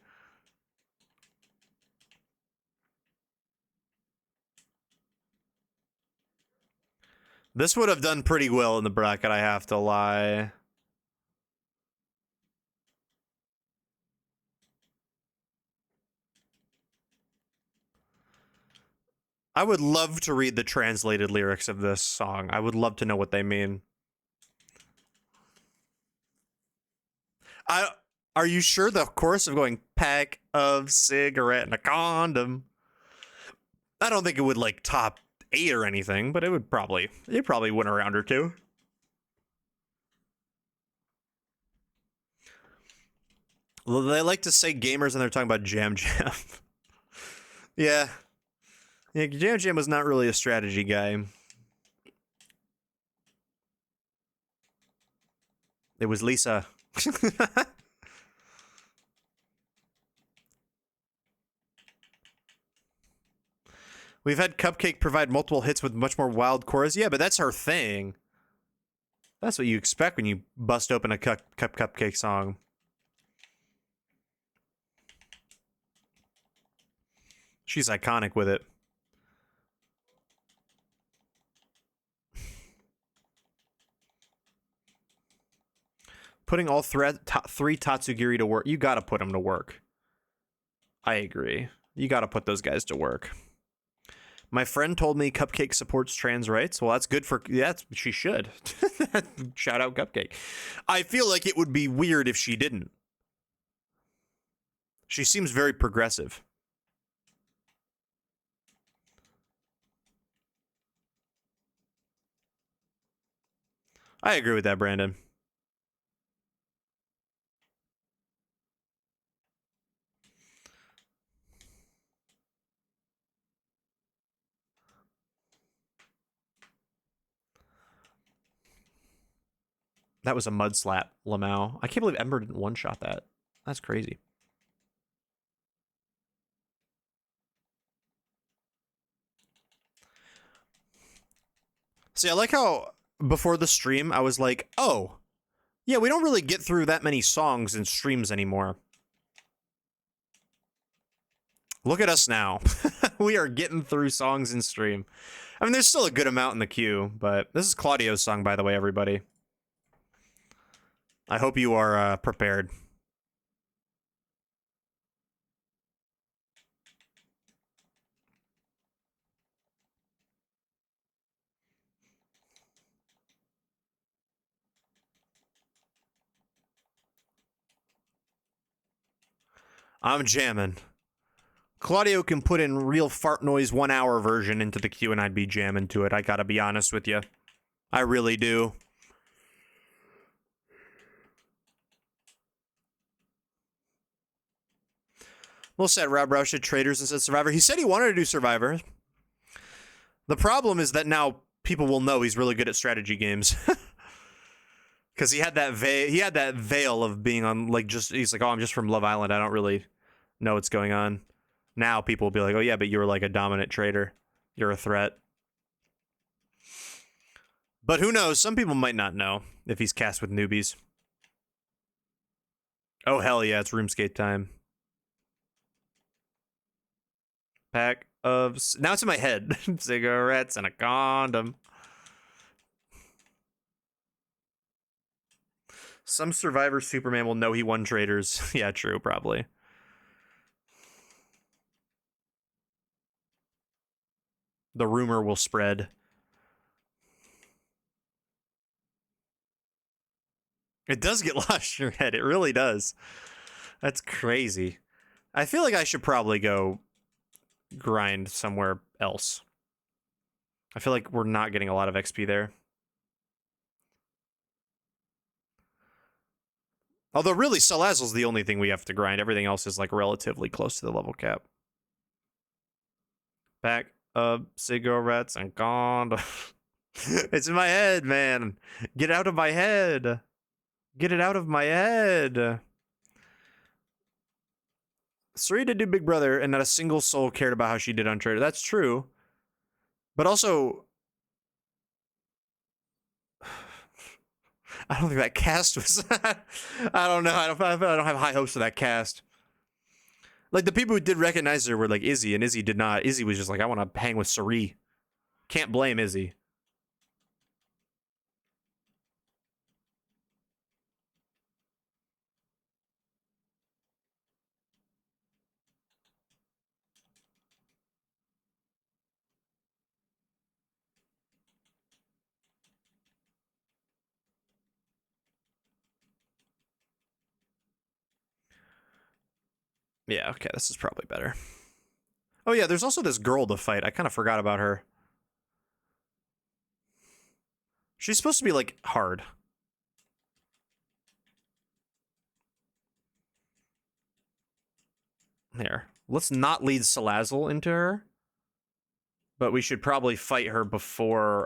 [SPEAKER 1] This would have done pretty well in the bracket, I have to lie. I would love to read the translated lyrics of this song. I would love to know what they mean. Are you sure the chorus of going pack of cigarette and a condom? I don't think it would like top 8 or anything, but it probably win a round or two. Well, they like to say gamers and they're talking about Jam Jam. Yeah. Yeah, Jam Jam was not really a strategy guy. It was Lisa. We've had Cupcake provide multiple hits with much more wild chorus. Yeah, but that's her thing. That's what you expect when you bust open a Cupcake song. She's iconic with it. Putting all three Tatsugiri to work. You gotta put them to work. I agree. You gotta put those guys to work. My friend told me Cupcake supports trans rights. Well, that's good for... Yeah, she should. Shout out Cupcake. I feel like it would be weird if she didn't. She seems very progressive. I agree with that, Brandon. That was a mud slap, Lamau. I can't believe Ember didn't one-shot that. That's crazy. See, I like how before the stream, I was like, oh, yeah, we don't really get through that many songs in streams anymore. Look at us now. We are getting through songs in stream. I mean, there's still a good amount in the queue, but this is Claudio's song, by the way, everybody. I hope you are prepared. I'm jamming. Claudio can put in real fart noise 1 hour version into the queue and I'd be jamming to it. I gotta be honest with you. I really do. Well said, Rob Roush did Traders instead of Survivor. He said he wanted to do Survivor. The problem is that now people will know he's really good at strategy games. Because he had that veil of being on, like, just, he's like, oh, I'm just from Love Island. I don't really know what's going on. Now people will be like, oh yeah, but you were like a dominant trader. You're a threat. But who knows? Some people might not know if he's cast with newbies. Oh, hell yeah, it's RuneScape time. Pack of... Now it's in my head. Cigarettes and a condom. Some Survivor Superman will know he won Traders. Yeah, true, probably. The rumor will spread. It does get lost in your head. It really does. That's crazy. I feel like I should probably go grind somewhere else. I feel like we're not getting a lot of XP there. Although really, Salazzle's the only thing we have to grind. Everything else is like relatively close to the level cap. Back up, cigarettes and gone. It's in my head, man. Get out of my head. Get it out of my head. Sarita did Big Brother, and not a single soul cared about how she did on Trader. That's true. But also, I don't think that cast was. I don't know. I don't have high hopes for that cast. Like, the people who did recognize her were like Izzy, and Izzy did not. Izzy was just like, I want to hang with Sari. Can't blame Izzy. Yeah, okay, this is probably better. Oh yeah, there's also this girl to fight. I kind of forgot about her. She's supposed to be, like, hard. There. Let's not lead Salazzle into her. But we should probably fight her before,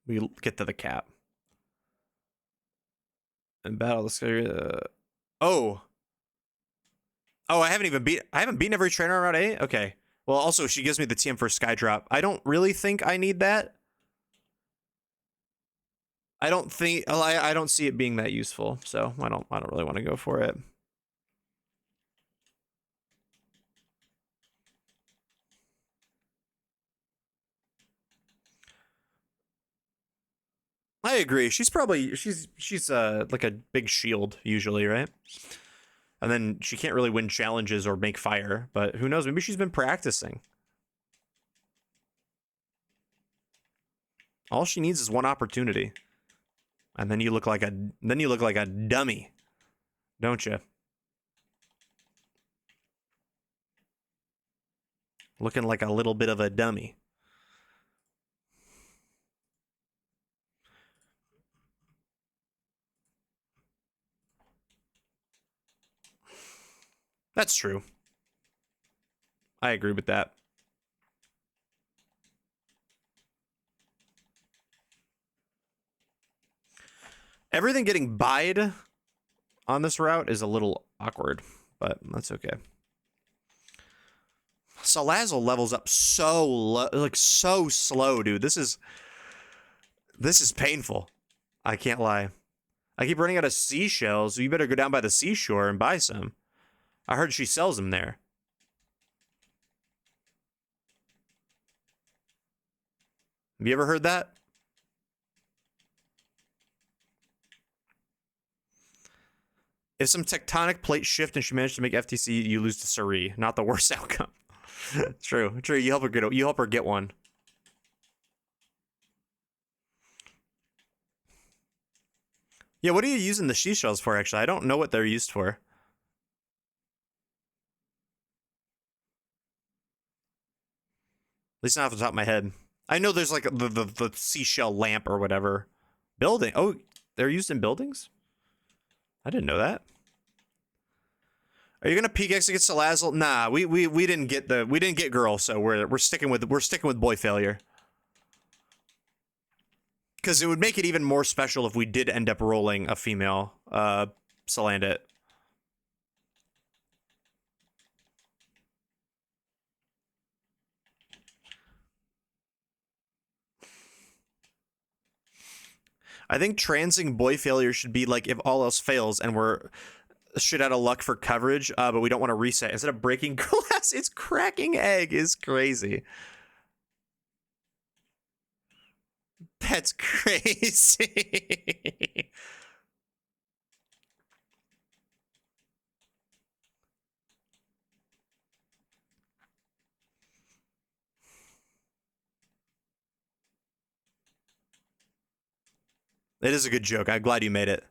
[SPEAKER 1] we get to the cap. And battle the scary. Oh. Oh, I haven't beaten every trainer on Route 8? Okay. Well, also, she gives me the TM for Sky Drop. I don't really think I need that. I don't see it being that useful, so I don't really want to go for it. I agree. She's probably she's like a big shield usually, right? And then she can't really win challenges or make fire, but who knows? Maybe she's been practicing. All she needs is one opportunity, and then you look like a dummy, don't you? Looking like a little bit of a dummy. That's true. I agree with that. Everything getting buyed on this route is a little awkward, but that's okay. Salazzle levels up so so slow, dude. This is painful. I can't lie. I keep running out of seashells, so you better go down by the seashore and buy some. I heard she sells them there. Have you ever heard that? If some tectonic plates shift and she managed to make FTC, you lose to Sari. Not the worst outcome. True. You help her get one. Yeah, what are you using the seashells for, actually? I don't know what they're used for. At least not off the top of my head. I know there's like the seashell lamp or whatever. Building. Oh, they're used in buildings? I didn't know that. Are you gonna PKX against Salazzle? Nah, we didn't get girl, so we're sticking with boy failure. Because it would make it even more special if we did end up rolling a female Salandit. I think transing boy failure should be like if all else fails and we're shit out of luck for coverage, but we don't want to reset. Instead of breaking glass, it's cracking egg is crazy. That's crazy. It is a good joke. I'm glad you made it.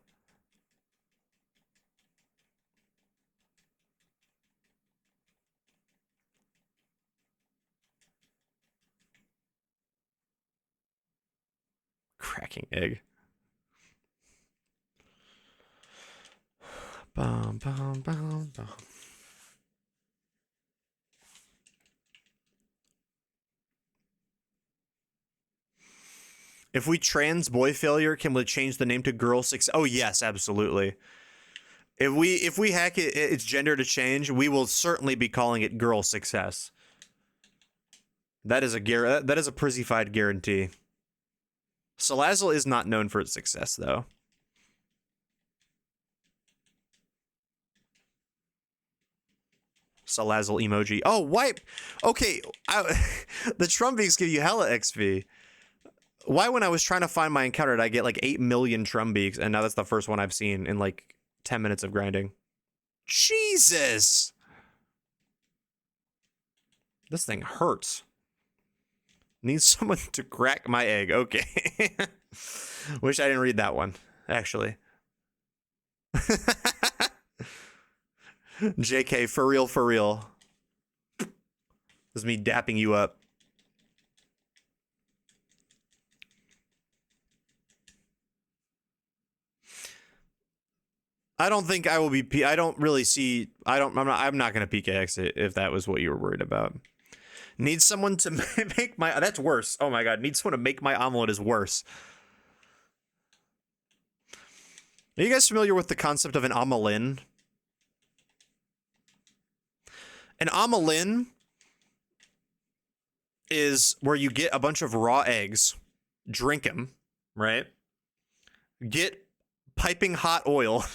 [SPEAKER 1] Cracking egg. Bum, bum, bum, bum. If we trans boy failure, can we change the name to girl success? Oh yes, absolutely. If we hack its gender to change, we will certainly be calling it girl success. That is a Przzlocke guarantee. Salazzle is not known for its success though. Salazzle emoji. Oh, wipe. Okay, the Trumbeaks give you hella XP. Why, when I was trying to find my encounter, did I get like 8 million Trumbeaks, and now that's the first one I've seen in like 10 minutes of grinding. Jesus! This thing hurts. Needs someone to crack my egg. Okay. Wish I didn't read that one, actually. JK, for real, for real. This is me dapping you up. I don't think I will be. I don't really see. I'm not gonna PKX it if that was what you were worried about. Need someone to make my. That's worse. Oh my god. Need someone to make my omelet is worse. Are you guys familiar with the concept of an omelin? An omelin is where you get a bunch of raw eggs, drink them, right? Get piping hot oil.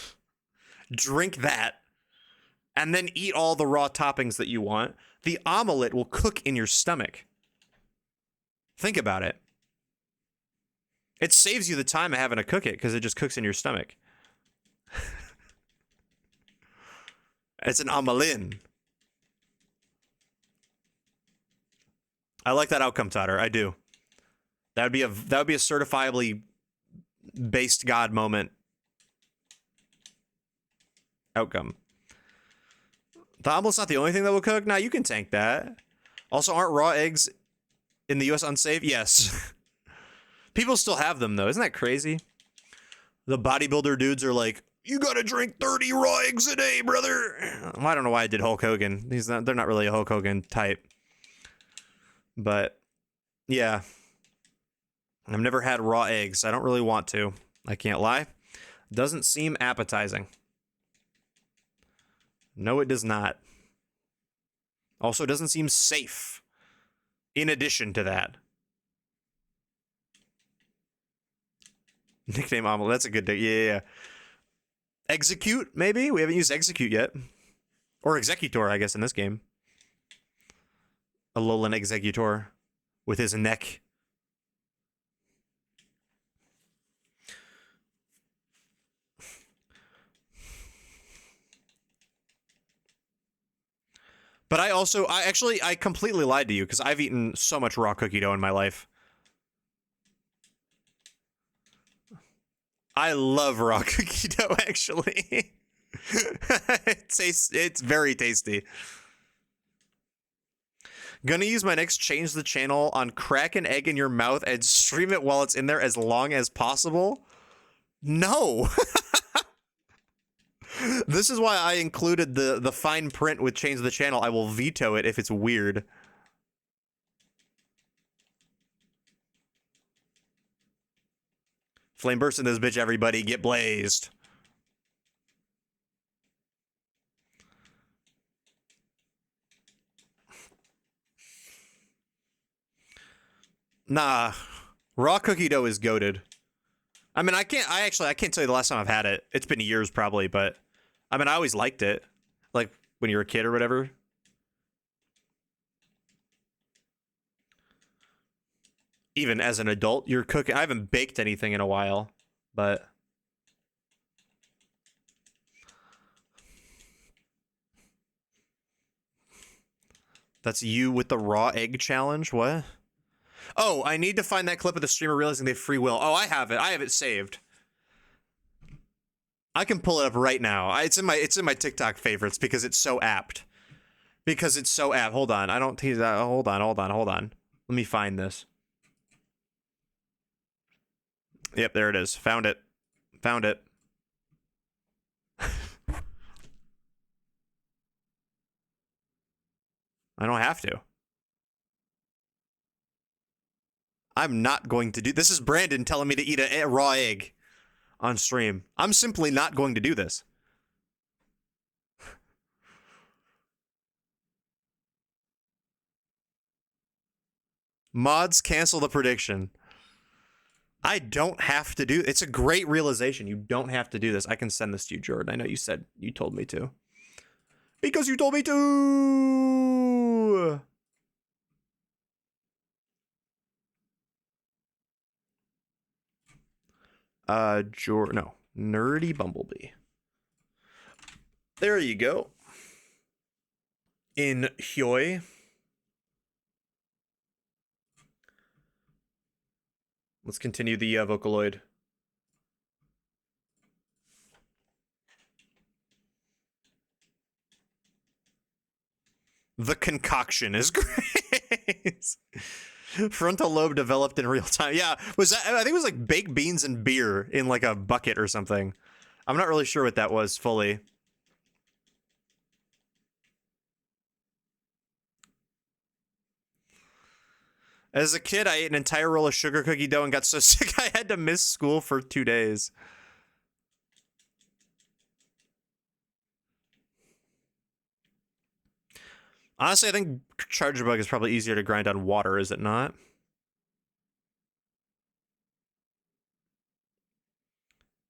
[SPEAKER 1] Drink that, and then eat all the raw toppings that you want. The omelet will cook in your stomach. Think about it. It saves you the time of having to cook it because it just cooks in your stomach. It's an omelin. I like that outcome, Totter. I do. That would be a certifiably based God moment. Outcome. The omelet's not the only thing that will cook. Nah, you can tank that. Also, aren't raw eggs in the US unsafe? Yes. People still have them though. Isn't that crazy? The bodybuilder dudes are like, you gotta drink 30 raw eggs a day, brother. Well, I don't know why I did Hulk Hogan. They're not really a Hulk Hogan type. But yeah. I've never had raw eggs. I don't really want to. I can't lie. Doesn't seem appetizing. No, it does not. Also, doesn't seem safe. In addition to that. Nickname omelet. That's a good day. Yeah. Execute, maybe? We haven't used execute yet. Or executor, I guess, in this game. Alolan executor. With his neck. But I completely lied to you because I've eaten so much raw cookie dough in my life. I love raw cookie dough, actually. It's very tasty. Gonna use my next change the channel on crack an egg in your mouth and stream it while it's in there as long as possible? No. This is why I included the fine print with change the channel. I will veto it if it's weird. Flame burst in this bitch, everybody. Get blazed. Nah. Raw cookie dough is goated. I mean, I can't tell you the last time I've had it. It's been years probably, but I mean, I always liked it. Like when you were a kid or whatever. Even as an adult, you're cooking. I haven't baked anything in a while, but that's you with the raw egg challenge. What? Oh, I need to find that clip of the streamer realizing they have free will. Oh, I have it. I have it saved. I can pull it up right now. It's in my TikTok favorites because it's so apt. Because it's so apt. Hold on. I don't tease that. Hold on. Let me find this. Yep, there it is. Found it. I don't have to. I'm not going to do this. Is Brandon telling me to eat a raw egg on stream. I'm simply not going to do this. Mods, cancel the prediction. I don't have to do. It's a great realization. You don't have to do this. I can send this to you, Jordan. I know you said you told me to. Because you told me to. No. Nerdy Bumblebee. There you go. In Hyoi. Let's continue the Vocaloid. The concoction is great. Frontal lobe developed in real time. Yeah, was that? I think it was like baked beans and beer in like a bucket or something. I'm not really sure what that was fully. As a kid, I ate an entire roll of sugar cookie dough and got so sick I had to miss school for 2 days. Honestly, I think Charger Bug is probably easier to grind on water, is it not?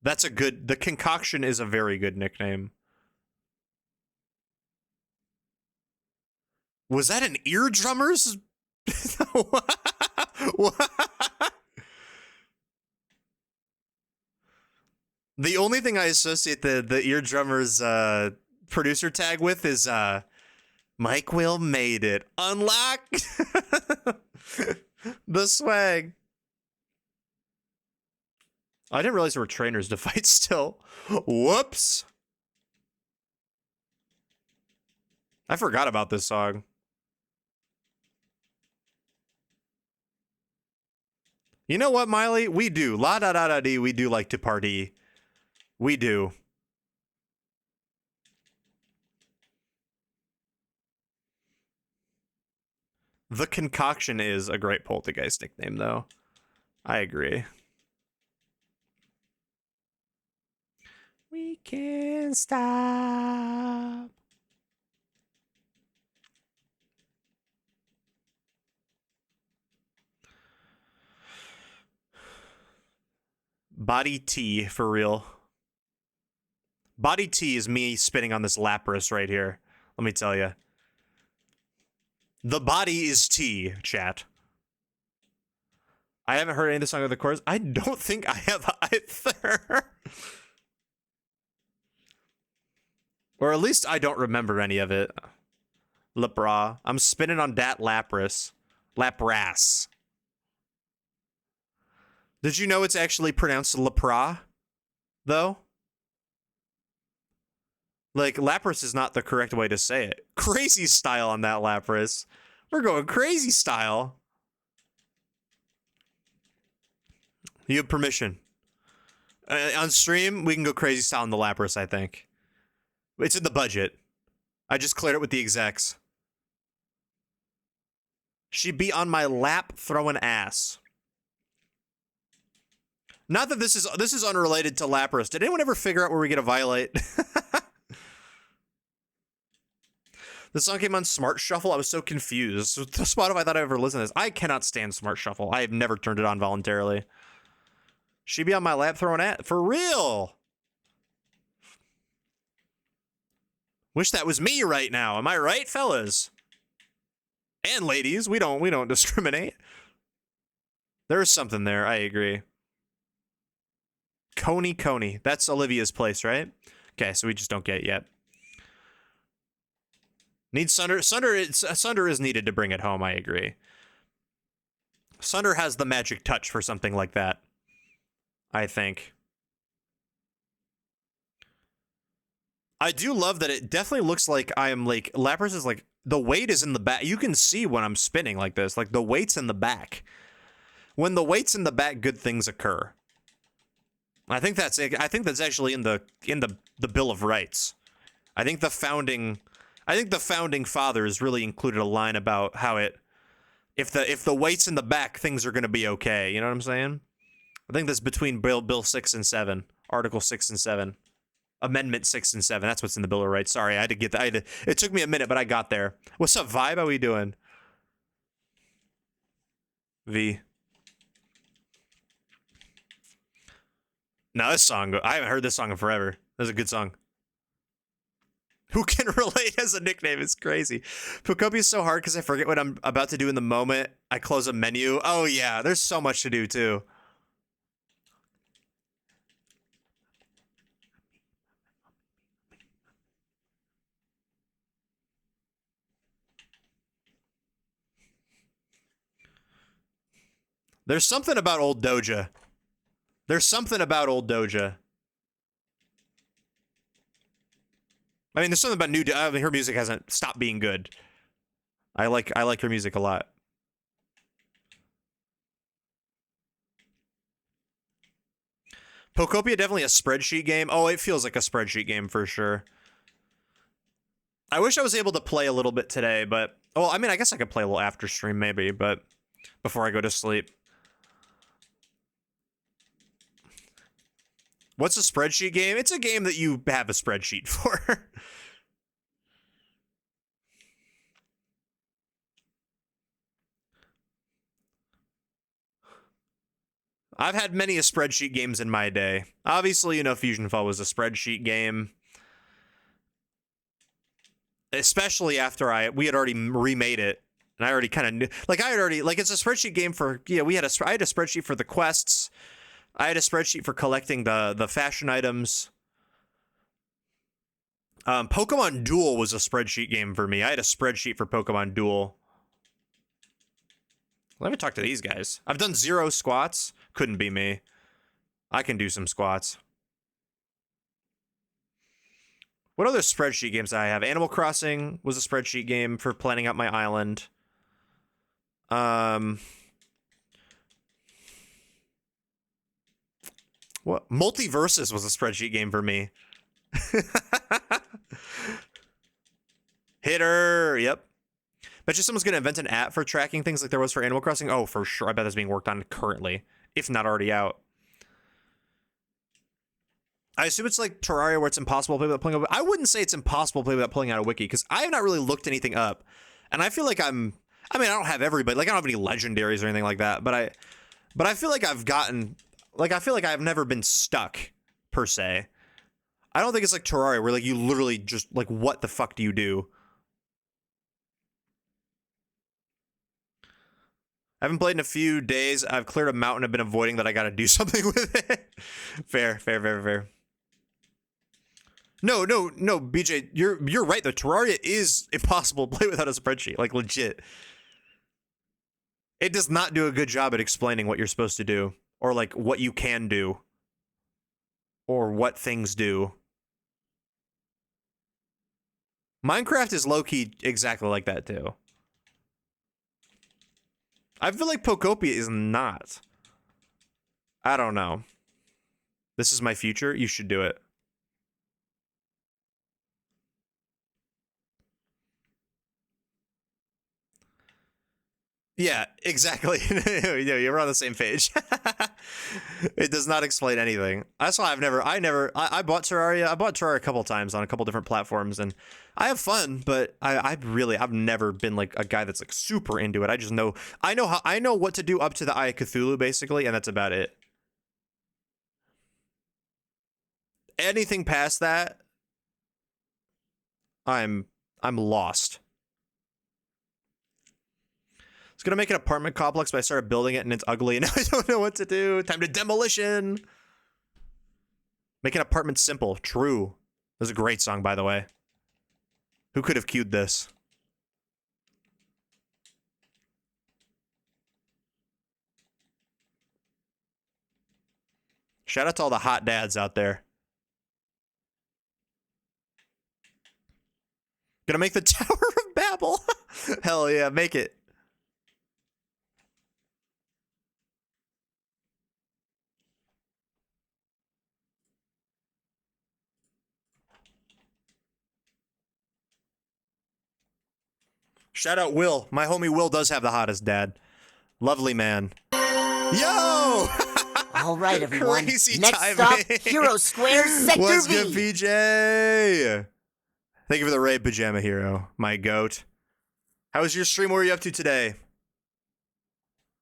[SPEAKER 1] That's a good... The concoction is a very good nickname. Was that an eardrummers? The only thing I associate the eardrummers producer tag with is Mike Will made it. Unlock the swag. I didn't realize there were trainers to fight still. Whoops. I forgot about this song. You know what, Miley? We do. La da da da dee. We do like to party. We do. The concoction is a great poltergeist nickname, though. I agree. We can't stop. Body T, for real. Body T is me spitting on this Lapras right here. Let me tell you. The body is T, chat. I haven't heard any of the song of the chorus. I don't think I have either. Or at least I don't remember any of it. Lapra. I'm spinning on dat Lapras. Lapras. Did you know it's actually pronounced Lapra, though? Like, Lapras is not the correct way to say it. Crazy style on that Lapras. We're going crazy style. You have permission. On stream, we can go crazy style on the Lapras, I think. It's in the budget. I just cleared it with the execs. She'd be on my lap throwing ass. Not that this is unrelated to Lapras. Did anyone ever figure out where we get a Violate? The song came on Smart Shuffle. I was so confused. The Spotify thought I ever listened to this. I cannot stand Smart Shuffle. I have never turned it on voluntarily. She'd be on my lap throwing at for real. Wish that was me right now. Am I right, fellas? And ladies, we don't discriminate. There's something there. I agree. Coney. That's Olivia's place, right? Okay, so we just don't get it yet. Need Sunder. Sunder is needed to bring it home, I agree. Sunder has the magic touch for something like that, I think. I do love that it definitely looks like I am like Lapras is like the weight is in the back. You can see when I'm spinning like this, like the weight's in the back. When the weight's in the back, good things occur. I think that's actually in the Bill of Rights. I think the founding fathers really included a line about how if the weight's in the back, things are going to be okay. You know what I'm saying? I think that's between Bill 6 and 7, Article 6 and 7. Amendment 6 and 7. That's what's in the Bill of Rights. Sorry, I had to get that. It took me a minute, but I got there. What's up, Vibe? How we doing? V. Now this song, I haven't heard this song in forever. That's a good song. Who can relate as a nickname? It's crazy. Pocopia is so hard because I forget what I'm about to do in the moment. I close a menu. Oh yeah, there's so much to do too. There's something about old Doja. There's something about old Doja. I mean, there's something about new. I mean, her music hasn't stopped being good. I like her music a lot. Pocopia definitely a spreadsheet game. Oh, it feels like a spreadsheet game for sure. I wish I was able to play a little bit today, but well, I mean, I guess I could play a little after stream maybe, but before I go to sleep. What's a spreadsheet game? It's a game that you have a spreadsheet for. I've had many a spreadsheet games in my day. Obviously, you know, Fusion Fall was a spreadsheet game. Especially after we had already remade it. And I already kind of knew, like it's a spreadsheet game for, yeah, I had a spreadsheet for the quests. I had a spreadsheet for collecting the fashion items. Pokemon Duel was a spreadsheet game for me. I had a spreadsheet for Pokemon Duel. Let me talk to these guys. I've done 0 squats. Couldn't be me. I can do some squats. What other spreadsheet games do I have? Animal Crossing was a spreadsheet game for planning out my island. What? Multiverses was a spreadsheet game for me. Hitter, yep. Bet you someone's gonna invent an app for tracking things like there was for Animal Crossing. Oh, for sure. I bet that's being worked on currently, if not already out. I assume it's like Terraria where it's impossible to play without pulling up. I wouldn't say it's impossible to play without pulling out a wiki, because I have not really looked anything up. And I feel like I mean, I don't have everybody, like I don't have any legendaries or anything like that, but I feel like I've gotten, like I feel like I've never been stuck, per se. I don't think it's like Terraria where like you literally just, like, what the fuck do you do? I haven't played in a few days. I've cleared a mountain. I've been avoiding that. I gotta do something with it. Fair. No, BJ, you're right though. Terraria is impossible to play without a spreadsheet, like legit. It does not do a good job at explaining what you're supposed to do, or like what you can do, or what things do. Minecraft is low-key exactly like that too. I feel like Pocopia is not. I don't know. This is my future. You should do it. Yeah, exactly. Yeah, you're on the same page. It does not explain anything. That's why I bought Terraria. I bought Terraria a couple times on a couple different platforms, and I have fun, but I've never been like a guy that's like super into it. I just know, I know what to do up to the Eye of Cthulhu, basically, and that's about it. Anything past that, I'm lost. I was gonna make an apartment complex, but I started building it and it's ugly, and now I don't know what to do. Time to demolition. Make an apartment simple. True. This is a great song, by the way. Who could have cued this? Shout out to all the hot dads out there. Gonna make the Tower of Babel. Hell yeah, make it. Shout out Will. My homie Will does have the hottest dad. Lovely man. Yo!
[SPEAKER 2] All right, everyone.
[SPEAKER 1] Crazy
[SPEAKER 2] Next
[SPEAKER 1] timing.
[SPEAKER 2] stop, Hero Square, Sector
[SPEAKER 1] What's
[SPEAKER 2] V.
[SPEAKER 1] good, PJ? Thank you for the raid, Pajama Hero. My goat. How was your stream? What were you up to today?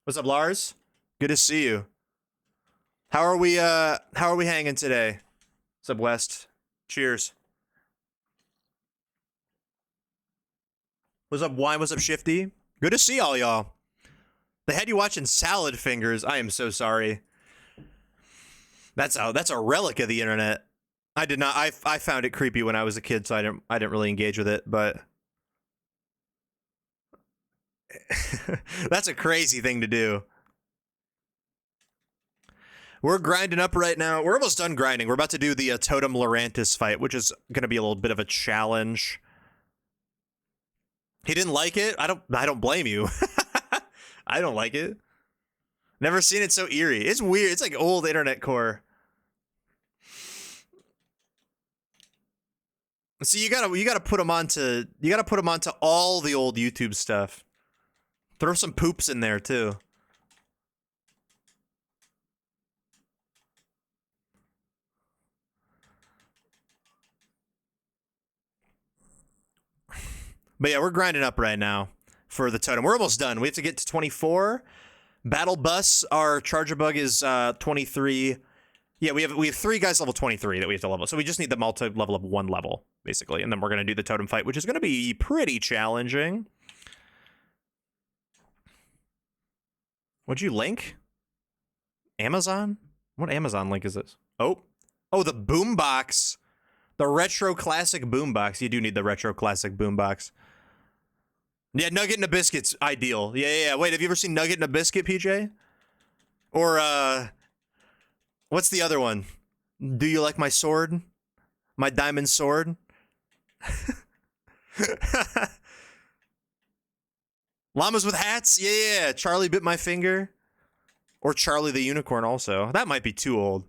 [SPEAKER 1] What's up, Lars? Good to see you. How are we hanging today? What's up, West? Cheers. What's up, Wine? What's up, Shifty? Good to see all y'all. They had you watching Salad Fingers. I am so sorry. That's a relic of the internet. I did not. I found it creepy when I was a kid, so I didn't really engage with it. But that's a crazy thing to do. We're grinding up right now. We're almost done grinding. We're about to do the Totem Lurantis fight, which is gonna be a little bit of a challenge. He didn't like it. I don't blame you. I don't like it. Never seen it so eerie. It's weird. It's like old internet core. So you gotta put them onto all the old YouTube stuff. Throw some poops in there too. But yeah, we're grinding up right now for the totem. We're almost done. We have to get to 24. Battle Bus, our Charger Bug is 23. Yeah, we have 3 guys level 23 that we have to level. So we just need them all to level up 1 level, basically. And then we're going to do the totem fight, which is going to be pretty challenging. What'd you link? Amazon? What Amazon link is this? Oh, the boombox. The retro classic boombox. You do need the retro classic boombox. Yeah, Nugget and a Biscuit's ideal. Yeah. Wait, have you ever seen Nugget and a Biscuit, PJ? Or, what's the other one? Do you like my sword? My diamond sword? Llamas with hats? Yeah. Charlie bit my finger. Or Charlie the Unicorn also. That might be too old.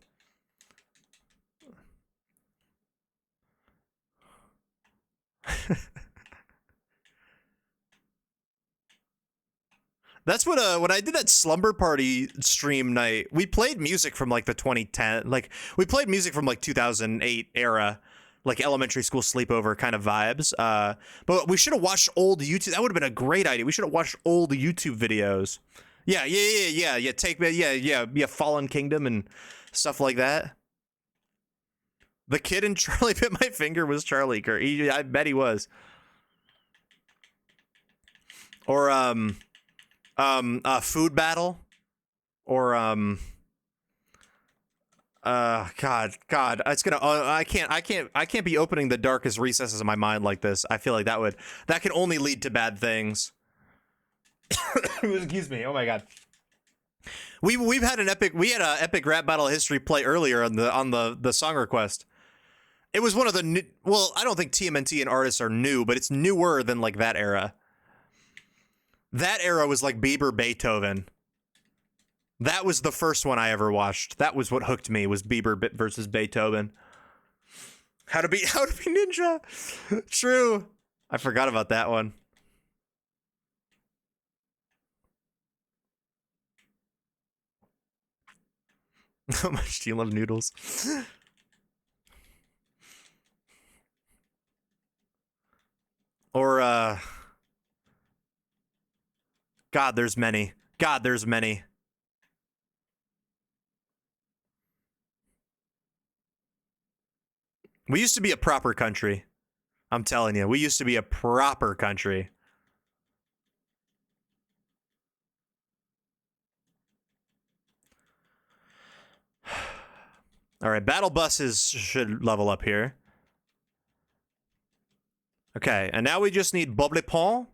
[SPEAKER 1] That's what when I did that slumber party stream night, we played music from like the 2010, like we played music from like 2008 era, like elementary school sleepover kind of vibes. But we should have watched old YouTube. That would have been a great idea. We should have watched old YouTube videos. Yeah. Fallen Kingdom and stuff like that. The kid in Charlie Bit My Finger was Charlie Kerr. I bet he was. Or food battle, or God, it's gonna. I can't be opening the darkest recesses of my mind like this. I feel like that could only lead to bad things. Excuse me. Oh my God. We've had an epic rap battle history play earlier on the song request. It was one of the new, well, I don't think TMNT and artists are new, but it's newer than like that era. That era was like Bieber Beethoven. That was the first one I ever watched. That was what hooked me, was Bieber versus Beethoven. How to be ninja. True. I forgot about that one. How much do you love noodles? Or God, there's many. We used to be a proper country. I'm telling you, we used to be a proper country. All right, battle buses should level up here. Okay, and now we just need Boblipon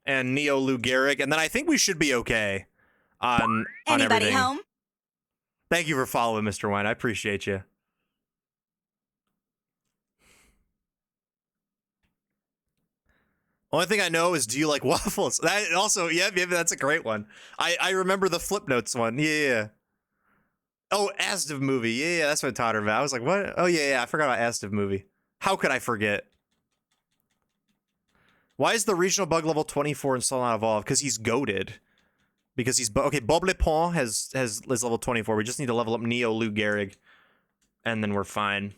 [SPEAKER 1] and Neo Lugaric, and then I think we should be okay on
[SPEAKER 4] Anybody
[SPEAKER 1] everything.
[SPEAKER 4] home?
[SPEAKER 1] Thank you for following, Mr. Wine. I appreciate you. Only thing I know is, do you like waffles? That also, yeah, that's a great one. I remember the Flip Notes one. Yeah. Oh, Astiv movie. Yeah, that's what I'm talking about. I was like, what? Oh, yeah, I forgot about Astiv movie. How could I forget? Why is the regional bug level 24 and still not evolved? Because he's goated. Because he's... Okay, Bob Le Pont is level 24. We just need to level up Neo Lou Gehrig. And then we're fine.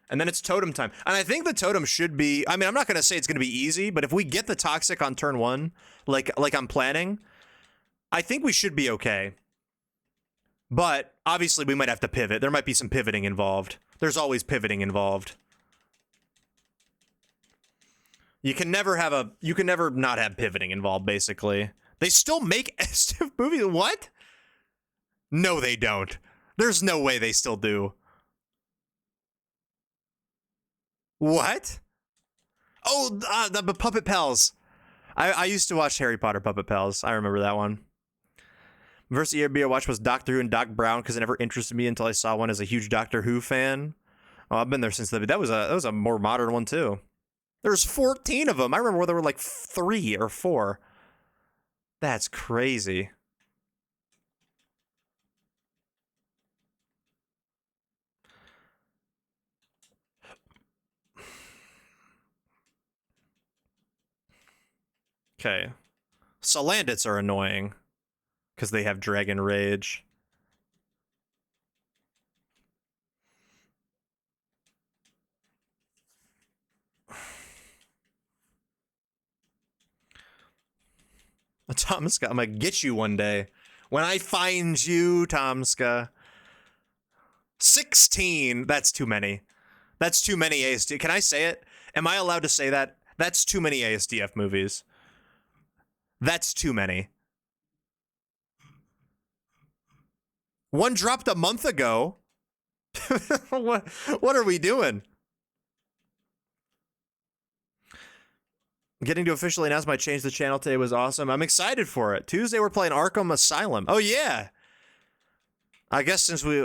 [SPEAKER 1] And then it's Totem time. And I think the Totem should be... I mean, I'm not going to say it's going to be easy, but if we get the Toxic on turn 1, like I'm planning, I think we should be okay. But, obviously, we might have to pivot. There might be some pivoting involved. There's always pivoting involved. You can never have a... You can never not have pivoting involved, basically. They still make Estiv movies? What? No, they don't. There's no way they still do. What? Oh, the Puppet Pals. I used to watch Harry Potter Puppet Pals. I remember that one. First ERB I watched was Doctor Who and Doc Brown because it never interested me until I saw one as a huge Doctor Who fan. Oh, I've been there since then. That was a more modern one too. There's 14 of them. I remember there were like 3 or 4. That's crazy. Okay. Salandits are annoying because they have Dragon Rage. Tomska, I'm gonna get you one day. When I find you, Tomska. 16! That's too many. That's too many ASD. Can I say it? Am I allowed to say that? That's too many ASDF movies. That's too many. One dropped a month ago. What are we doing? Getting to officially announce my change to the channel today was awesome. I'm excited for it. Tuesday we're playing Arkham Asylum. Oh yeah. I guess since we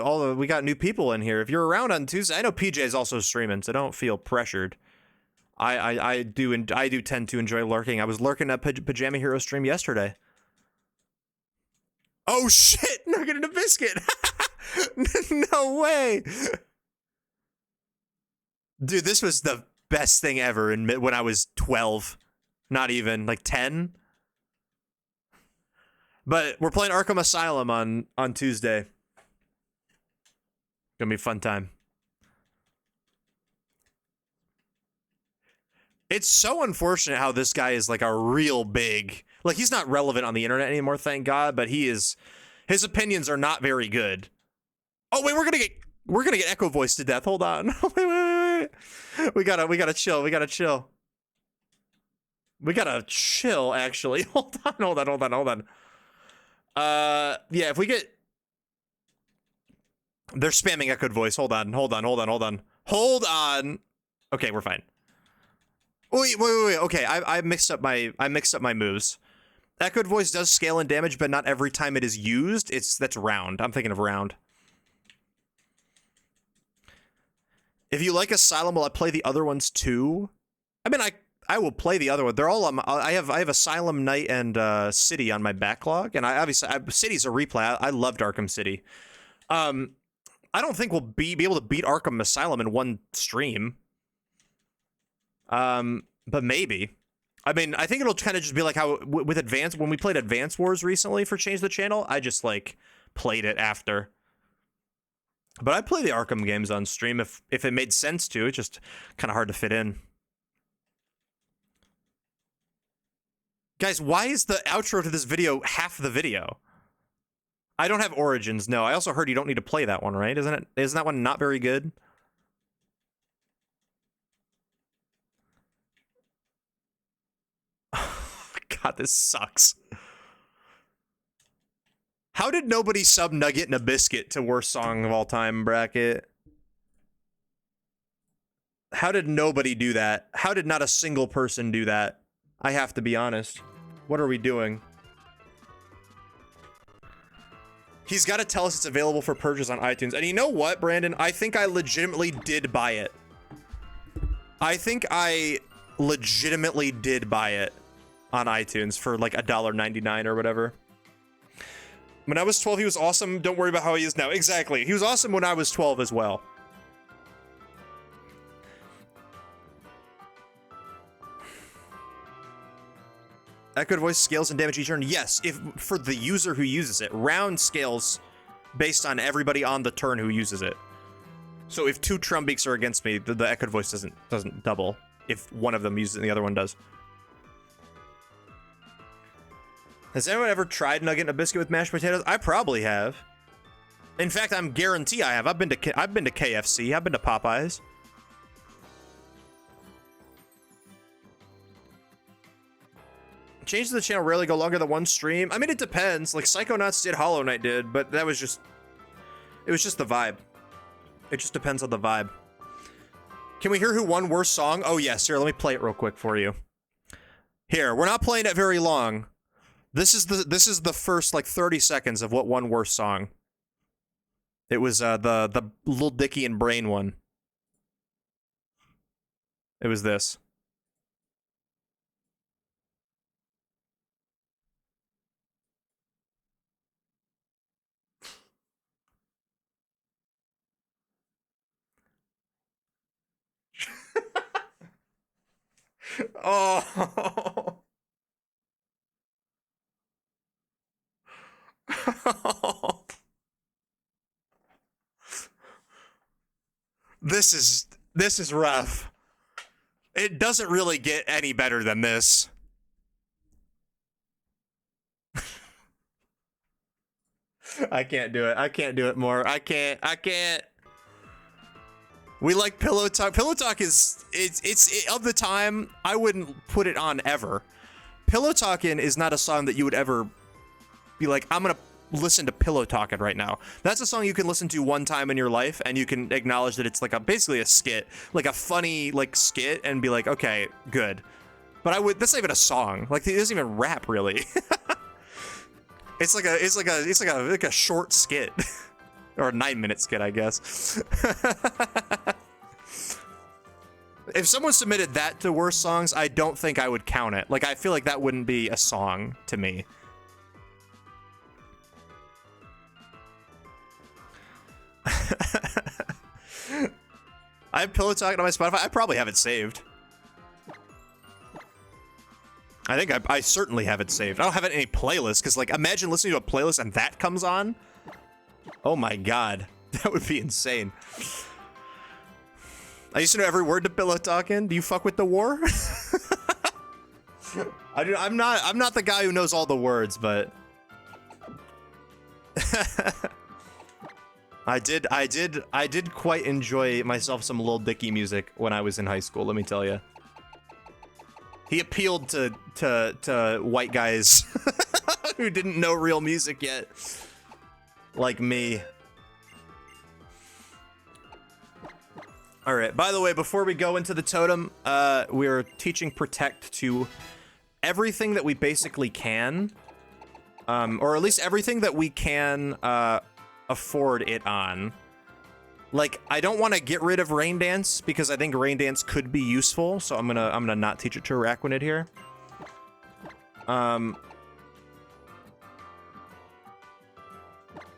[SPEAKER 1] got new people in here, if you're around on Tuesday, I know PJ is also streaming, so don't feel pressured. I do tend to enjoy lurking. I was lurking at Pajama Hero stream yesterday. Oh shit! Nugget and a biscuit. No way. Dude, this was the best thing ever when I was 12. Not even, like 10. But we're playing Arkham Asylum on Tuesday. Gonna be a fun time. It's so unfortunate how this guy is like a real big... Like, he's not relevant on the internet anymore, thank God, but he is... His opinions are not very good. Oh, wait, we're gonna get Echo Voice to death. Hold on. wait. We gotta chill. We gotta chill. We gotta chill, actually. Hold on. Yeah, if we get... They're spamming Echoed Voice. Hold on. Hold on. Okay, we're fine. Wait. Okay, I mixed up my moves. Echoed Voice does scale and damage, but not every time it is used. That's round. I'm thinking of round. If you like Asylum, will I play the other ones too? I mean, I will play the other one. They're all on. I have Asylum, Knight, and City on my backlog, and City's a replay. I loved Arkham City. I don't think we'll be able to beat Arkham Asylum in one stream. But maybe. I mean, I think it'll kind of just be like how with when we played Advance Wars recently for Change the Channel, I just like played it after. But I play the Arkham games on stream if it made sense to. It's just kind of hard to fit in. Guys, why is the outro to this video half the video? I don't have Origins, no. I also heard you don't need to play that one, right? Isn't that one not very good? God, this sucks. How did nobody sub Nugget and a Biscuit to worst song of all time bracket? How did nobody do that? How did not a single person do that? I have to be honest. What are we doing? He's got to tell us it's available for purchase on iTunes. And you know what, Brandon? I think I legitimately did buy it. I think I legitimately did buy it on iTunes for like $1.99 or whatever. When I was 12, he was awesome. Don't worry about how he is now. Exactly. He was awesome when I was 12 as well. Echoed voice scales and damage each turn. Yes, if for the user who uses it. Round scales based on everybody on the turn who uses it. So if 2 Trumbeaks are against me, the echoed voice doesn't double. If one of them uses it and the other one does. Has anyone ever tried Nugget and a biscuit with mashed potatoes? I probably have. In fact, I'm guarantee I have. I've been to KFC. I've been to Popeyes. Changes to the channel rarely go longer than one stream. I mean, it depends. Like Psychonauts did, Hollow Knight did, but that was just, it was just the vibe. It just depends on the vibe. Can we hear who won worst song? Oh yes, here, let me play it real quick for you. Here, we're not playing it very long. This is the first like 30 seconds of what won worst song. It was the Lil Dicky and Brain one. It was this. Oh. This is rough. It doesn't really get any better than this. I can't do it. I can't do it more. I can't. We like Pillow Talk. Pillow Talk is it's of the time. I wouldn't put it on ever. Pillow Talkin' is not a song that you would ever be like, I'm gonna listen to Pillow Talkin' right now. That's a song you can listen to one time in your life and you can acknowledge that it's like basically a skit, like a funny like skit, and be like, okay, good. But that's not even a song. Like, it doesn't even rap really. It's like a short skit. Or a 9-minute skit, I guess. If someone submitted that to worst songs, I don't think I would count it. Like, I feel like that wouldn't be a song to me. I have Pillow Talking on my Spotify. I probably have it saved. I think I certainly have it saved. I don't have it in any playlist, because, like, imagine listening to a playlist and that comes on. Oh my god. That would be insane. I used to know every word to Pillow Talkin'. Do you fuck with the war? I'm not the guy who knows all the words, but I did quite enjoy myself some Lil Dicky music when I was in high school, let me tell you. He appealed to white guys who didn't know real music yet. Like me. Alright, by the way, before we go into the totem, we're teaching Protect to everything that we basically can. Or at least everything that we can afford it on. Like, I don't want to get rid of Rain Dance because I think Rain Dance could be useful, so I'm gonna not teach it to Araquanid here.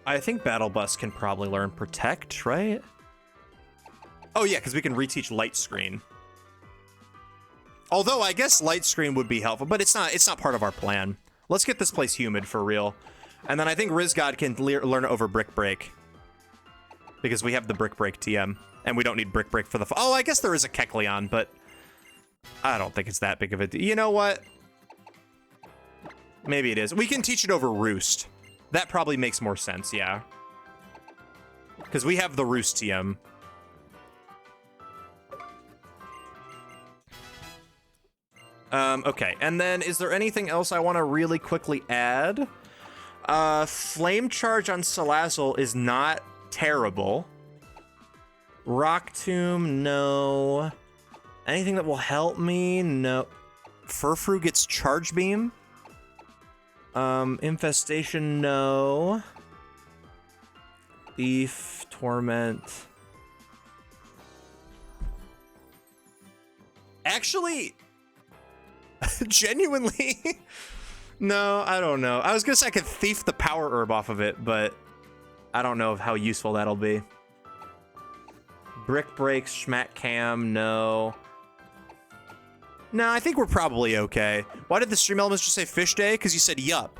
[SPEAKER 1] I think Battle Bus can probably learn Protect, right? Oh yeah, because we can reteach Light Screen. Although I guess Light Screen would be helpful, but it's not part of our plan. Let's get this place humid for real. And then I think Rizgod can learn over Brick Break. Because we have the Brick Break TM. And we don't need Brick Break for the... Oh, I guess there is a Kecleon, but... I don't think it's that big of a... You know what? Maybe it is. We can teach it over Roost. That probably makes more sense, yeah. Because we have the Roost TM. Okay, and then is there anything else I want to really quickly add? Flame Charge on Salazzle is not terrible. Rock Tomb, no. Anything that will help me? No. Furfrou gets Charge Beam. Infestation, no. Thief, Torment. Actually, Genuinely? No, I don't know. I was gonna say I could thief the power herb off of it, but I don't know how useful that'll be. Brick breaks, schmack cam, no. No, I think we're probably okay. Why did the stream elements just say fish day? Because you said yup.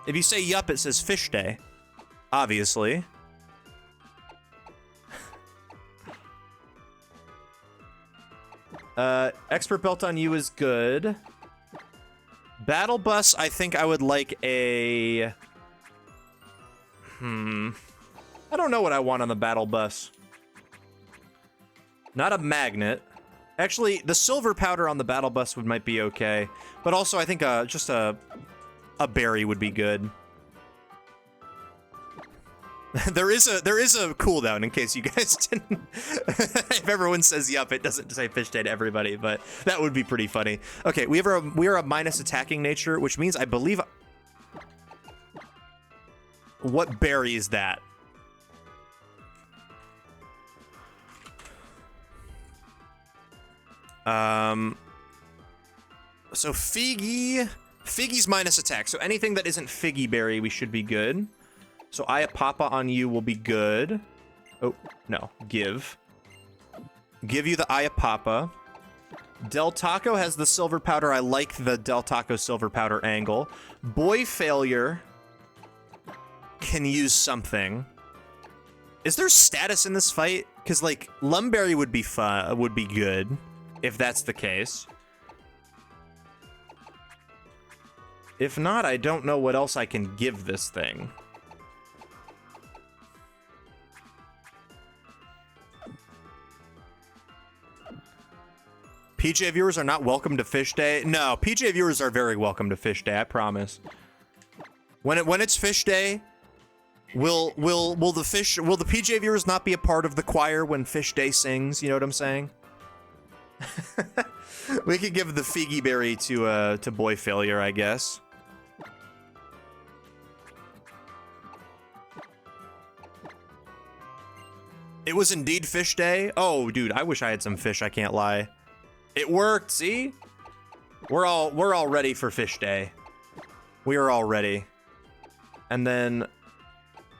[SPEAKER 1] If you say yup, it says fish day. Obviously. Expert belt on you is good. Battle bus, I think I would like a... I don't know what I want on the battle bus. Not a magnet. Actually, the silver powder on the battle bus might be okay. But also, I think just a berry would be good. there is a cooldown in case you guys didn't. If everyone says yup, it doesn't say fish day to everybody, but that would be pretty funny. Okay, we are a minus attacking nature, which means I believe. What berry is that? So Figgy's minus attack. So anything that isn't Figgy berry, we should be good. So Iapapa on you will be good. Oh, no. Give you the Iapapa. Del Taco has the silver powder. I like the Del Taco silver powder angle. Boy Failure can use something. Is there status in this fight? Because, like, Lumberry would be fun, would be good, if that's the case. If not, I don't know what else I can give this thing. PJ viewers are not welcome to Fish Day. No, PJ viewers are very welcome to Fish Day, I promise. When it's Fish Day, will the PJ viewers not be a part of the choir when Fish Day sings? You know what I'm saying? We could give the Figgy berry to Boy Failure, I guess. It was indeed Fish Day. Oh, dude, I wish I had some fish. I can't lie. It worked. See, we're all ready for Fish Day. We are all ready. And then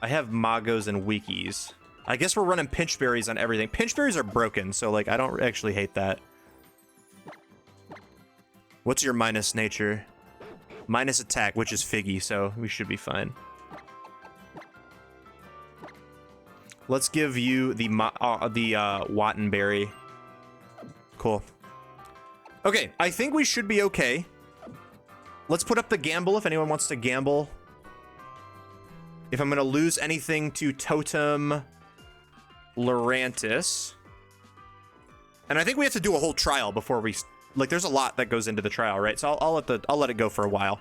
[SPEAKER 1] I have Magos and Wikis. I guess we're running pinch berries on everything. Pinch berries are broken, so like I don't actually hate that. What's your minus nature? Minus attack, which is Figgy, so we should be fine. Let's give you the Wattenberry. Cool. Okay, I think we should be okay. Let's put up the gamble if anyone wants to gamble. If I'm gonna lose anything to Totem Lurantis. And I think we have to do a whole trial before we... Like, there's a lot that goes into the trial, right? So I'll let it go for a while.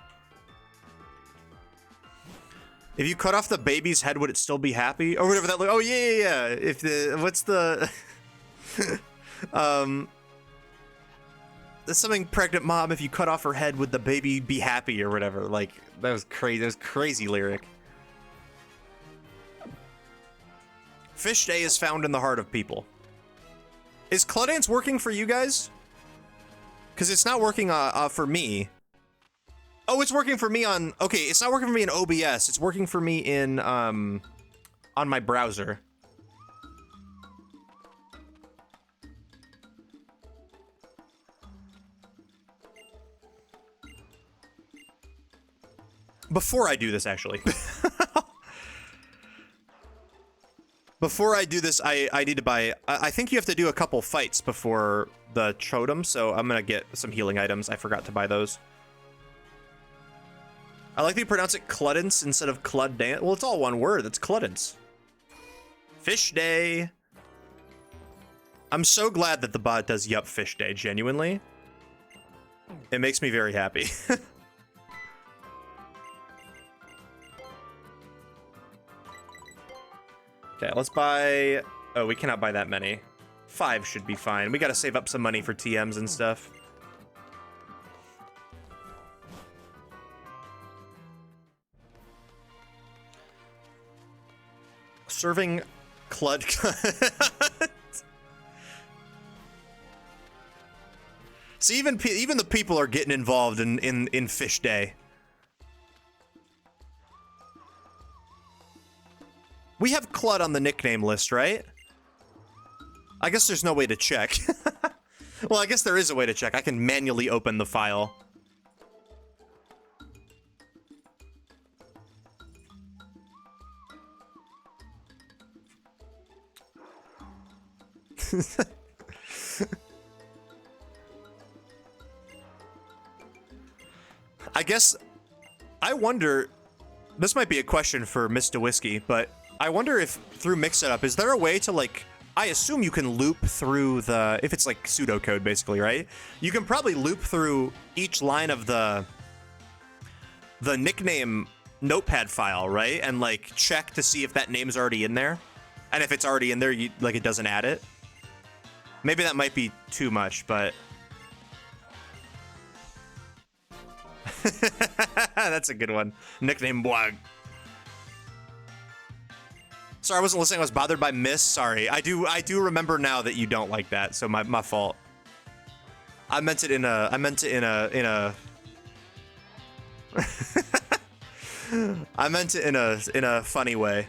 [SPEAKER 1] If you cut off the baby's head, would it still be happy? Or whatever that... Oh, yeah. If the... What's the... There's something pregnant mom, if you cut off her head, would the baby be happy or whatever? Like, that was crazy. That was crazy lyric. Fish Day is found in the heart of people. Is Cludance working for you guys? Because it's not working for me. Oh, it's working for me on... Okay, it's not working for me in OBS. It's working for me in, on my browser. Before I do this, actually. Before I do this, I need to buy... I think you have to do a couple fights before the totem, so I'm gonna get some healing items. I forgot to buy those. I like that you pronounce it Cludance instead of Cluddance. Well, it's all one word. It's Cludance. Fish Day. I'm so glad that the bot does yup Fish Day, genuinely. It makes me very happy. Okay, let's buy... Oh, we cannot buy that many. 5 should be fine. We gotta save up some money for TMs and stuff. Serving Clud... So even the people are getting involved in Fish Day. We have Clud on the nickname list, right? I guess there's no way to check. Well, I guess there is a way to check. I can manually open the file. I guess, I wonder, this might be a question for Mr. Whiskey, but I wonder if through Mix It Up, is there a way to like, I assume you can loop through the, if it's like pseudocode basically, right? You can probably loop through each line of the nickname notepad file, right? And like check to see if that name's already in there. And if it's already in there, you, like it doesn't add it. Maybe that might be too much, but... That's a good one. Nickname Bwag. Sorry, I wasn't listening. I was bothered by Miss. Sorry. I do remember now that you don't like that, so my fault. I meant it in a I meant it in a funny way.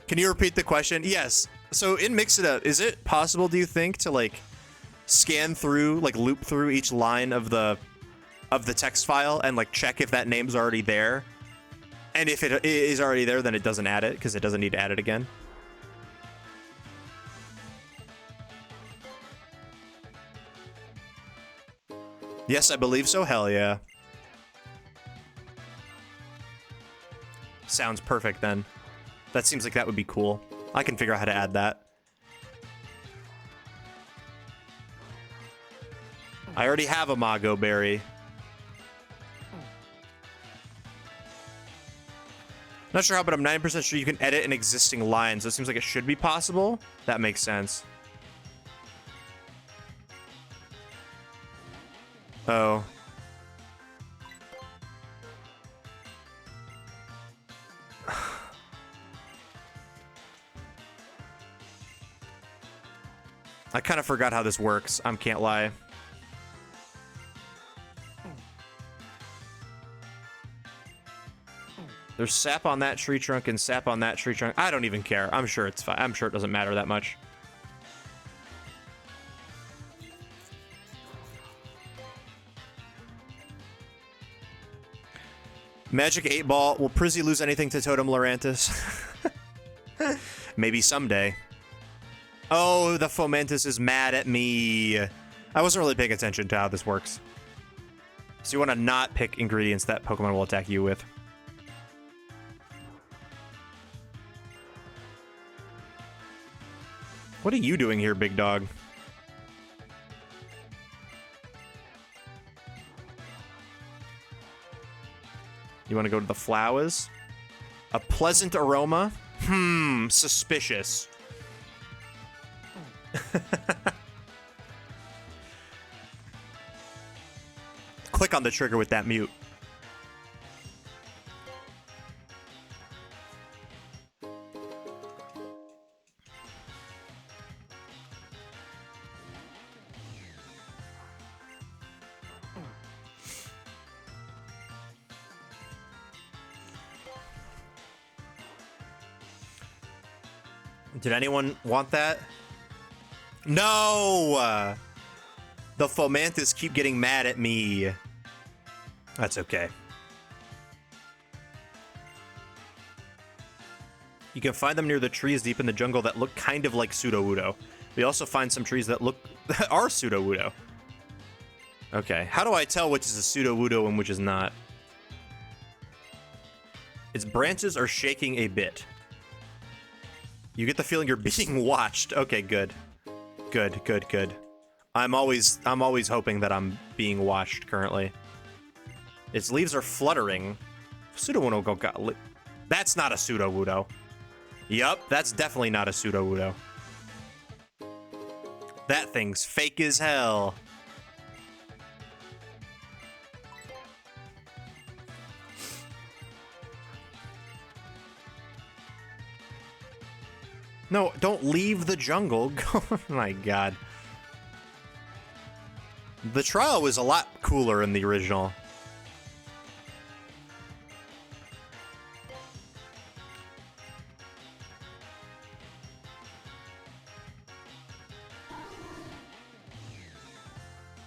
[SPEAKER 1] Can you repeat the question? Yes. So in Mix It Up, is it possible, do you think, to like scan through, like loop through each line of the text file and like check if that name's already there? And if it is already there, then it doesn't add it because it doesn't need to add it again. Yes, I believe so. Hell yeah. Sounds perfect then. That seems like that would be cool. I can figure out how to add that. I already have a Mago Berry. Not sure how, but I'm 90% sure you can edit an existing line, so it seems like it should be possible. That makes sense. Oh. I kind of forgot how this works. I can't lie. There's sap on that tree trunk and sap on that tree trunk. I don't even care. I'm sure it's fine. I'm sure it doesn't matter that much. Magic 8 Ball. Will Prizzy lose anything to Totem Lurantis? Maybe someday. Oh, the Fomantis is mad at me. I wasn't really paying attention to how this works. So you want to not pick ingredients that Pokemon will attack you with. What are you doing here, big dog? You want to go to the flowers? A pleasant aroma? Suspicious. Click on the trigger with that mute. Did anyone want that? No! The Fomantis keep getting mad at me. That's okay. You can find them near the trees deep in the jungle that look kind of like Sudowoodo. We also find some trees that look that are Sudowoodo. Okay, how do I tell which is a Sudowoodo and which is not? Its branches are shaking a bit. You get the feeling you're being watched. Okay, good. Good, good, good. I'm always hoping that I'm being watched currently. Its leaves are fluttering. Sudowoodo got lit. That's not a Sudowoodo. Yup, that's definitely not a Sudowoodo. That thing's fake as hell. No, don't leave the jungle. Oh my god. The trial was a lot cooler in the original.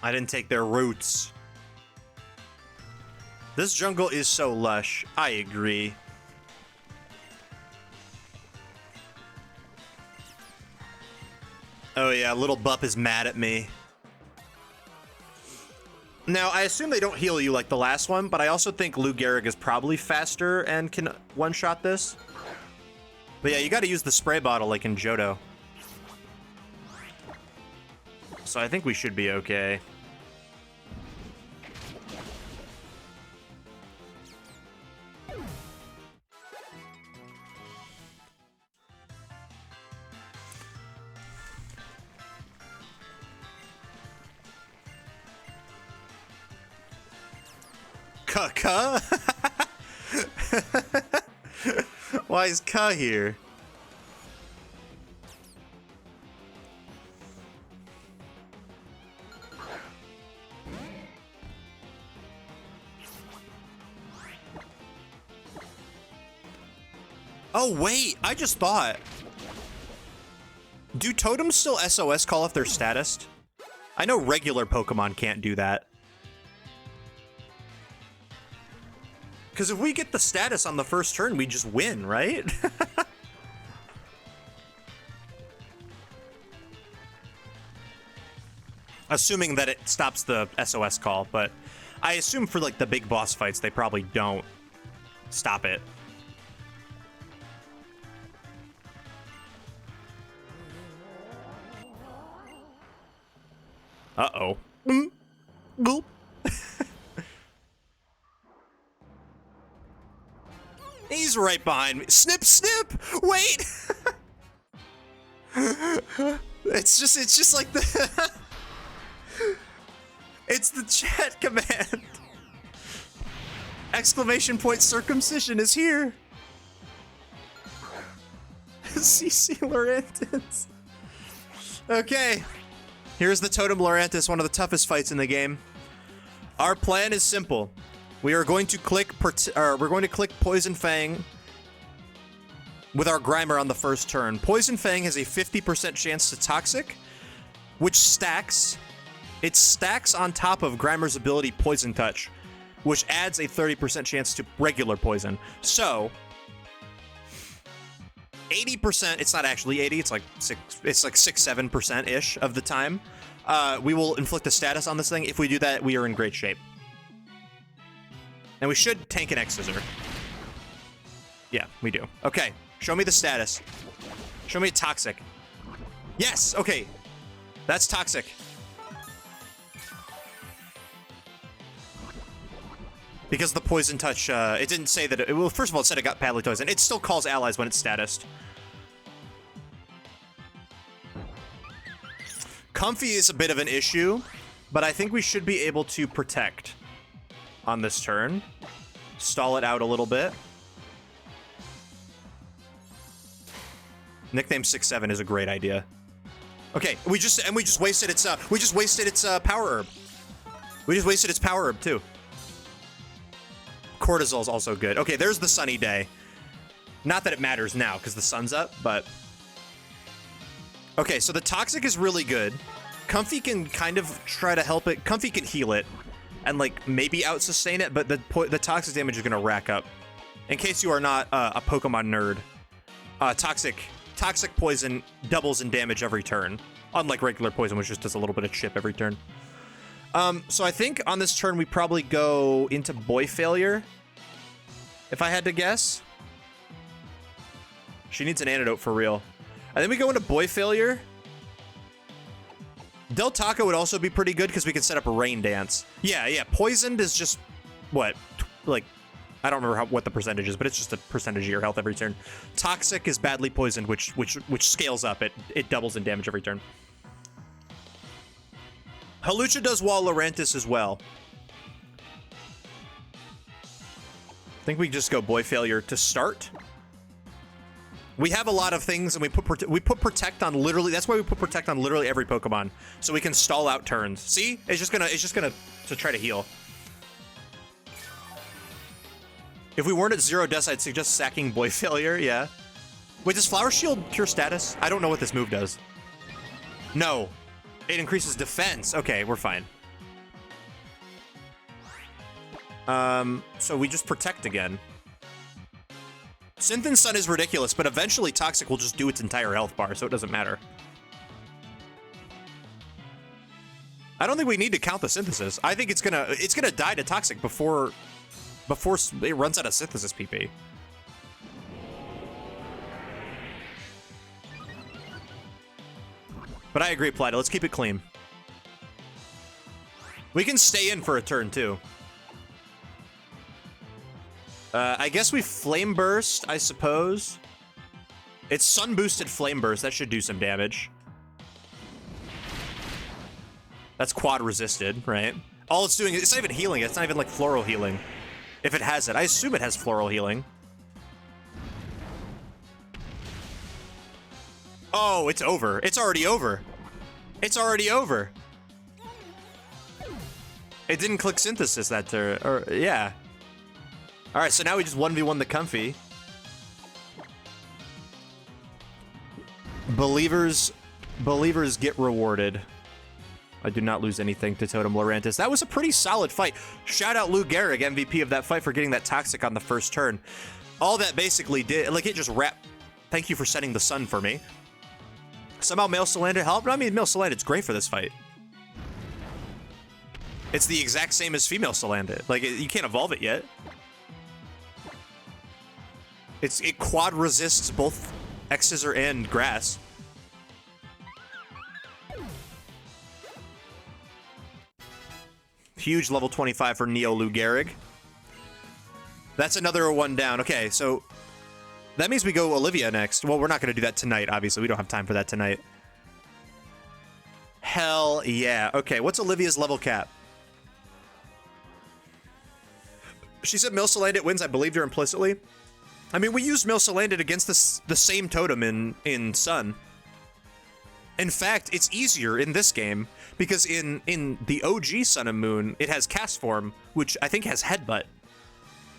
[SPEAKER 1] I didn't take their roots. This jungle is so lush. I agree. Oh yeah, little Bup is mad at me. Now, I assume they don't heal you like the last one, but I also think Lou Gehrig is probably faster and can one-shot this. But yeah, you gotta use the spray bottle like in Johto. So I think we should be okay. Ka? Why is Ka here? Oh wait, I just thought. Do totems still SOS call if they're statused? I know regular Pokemon can't do that. Because if we get the status on the first turn, we just win, right? Assuming that it stops the SOS call, but I assume for like the big boss fights, they probably don't stop it. Uh-oh. Boop. He's right behind me. Snip, snip! Wait! It's just like the... It's the chat command. Exclamation point circumcision is here. CC Lurantis. Okay. Here's the Totem Lurantis, one of the toughest fights in the game. Our plan is simple. We are going to click Poison Fang with our Grimer on the first turn. Poison Fang has a 50% chance to Toxic, which stacks. It stacks on top of Grimer's ability Poison Touch, which adds a 30% chance to regular poison. So 80%, it's not actually 80, it's like 6-7% of the time. We will inflict a status on this thing. If we do that, we are in great shape. And we should tank an X-Scissor. Yeah, we do. Okay, show me the status. Show me a Toxic. Yes, okay. That's Toxic. Because the Poison Touch, it didn't say that it, well, first of all, it said it got badly poisoned. It still calls allies when it's statused. Comfy is a bit of an issue, but I think we should be able to protect on this turn. Stall it out a little bit. Nickname 6-7 is a great idea. Okay, we just wasted its power herb. We just wasted its power herb too. Cortisol's also good. Okay, there's the sunny day. Not that it matters now because the sun's up, but okay, so the Toxic is really good. Comfy can kind of try to help it. Comfy can heal it and like maybe out-sustain it, but the Toxic damage is gonna rack up. In case you are not a Pokemon nerd, Toxic Poison doubles in damage every turn, unlike regular Poison, which just does a little bit of chip every turn. So I think on this turn we probably go into Boy Failure, if I had to guess. She needs an antidote for real. I think we go into Boy Failure. Del Taco would also be pretty good because we can set up a Rain Dance. Yeah, Poisoned is just, what, like, I don't remember what the percentage is, but it's just a percentage of your health every turn. Toxic is badly poisoned, which scales up. It doubles in damage every turn. Hawlucha does Wall Lurantis as well. I think we just go Boy Failure to start. We have a lot of things, and we put protect on literally. That's why we put protect on literally every Pokemon, so we can stall out turns. See, it's just gonna to try to heal. If we weren't at 0 deaths, I'd suggest sacking Boy Failure. Yeah. Wait, does Flower Shield cure status? I don't know what this move does. No, it increases defense. Okay, we're fine. So we just protect again. Synth and Sun is ridiculous, but eventually Toxic will just do its entire health bar, so it doesn't matter. I don't think we need to count the synthesis. I think it's gonna die to Toxic before it runs out of synthesis PP. But I agree, Plata. Let's keep it clean. We can stay in for a turn too. I guess we Flame Burst, I suppose. It's Sun Boosted Flame Burst. That should do some damage. That's quad resisted, right? All it's doing, it's not even healing. It's not even like floral healing. If it has it. I assume it has floral healing. Oh, it's over. It's already over. It's already over. It didn't click Synthesis that turn. Or, yeah. All right, so now we just 1v1 the Comfy. Believers get rewarded. I do not lose anything to Totem Lurantis. That was a pretty solid fight. Shout out Lou Gehrig, MVP of that fight, for getting that Toxic on the first turn. All that basically did, like, it just wrapped. Thank you for setting the sun for me. Somehow Male Salandit helped. I mean, Male Salandit's great for this fight. It's the exact same as Female Salandit. Like, you can't evolve it yet. It quad resists both X-Scissor and Grass. Huge level 25 for Neo Lou Gehrig. That's another one down. Okay, so that means we go Olivia next. Well, we're not going to do that tonight, obviously. We don't have time for that tonight. Hell yeah. Okay, what's Olivia's level cap? She said Mil Salandit wins. I believed her implicitly. I mean, we used Mil Salandit against the same totem in Sun. In fact, it's easier in this game because in the OG Sun and Moon, it has Cast Form, which I think has Headbutt.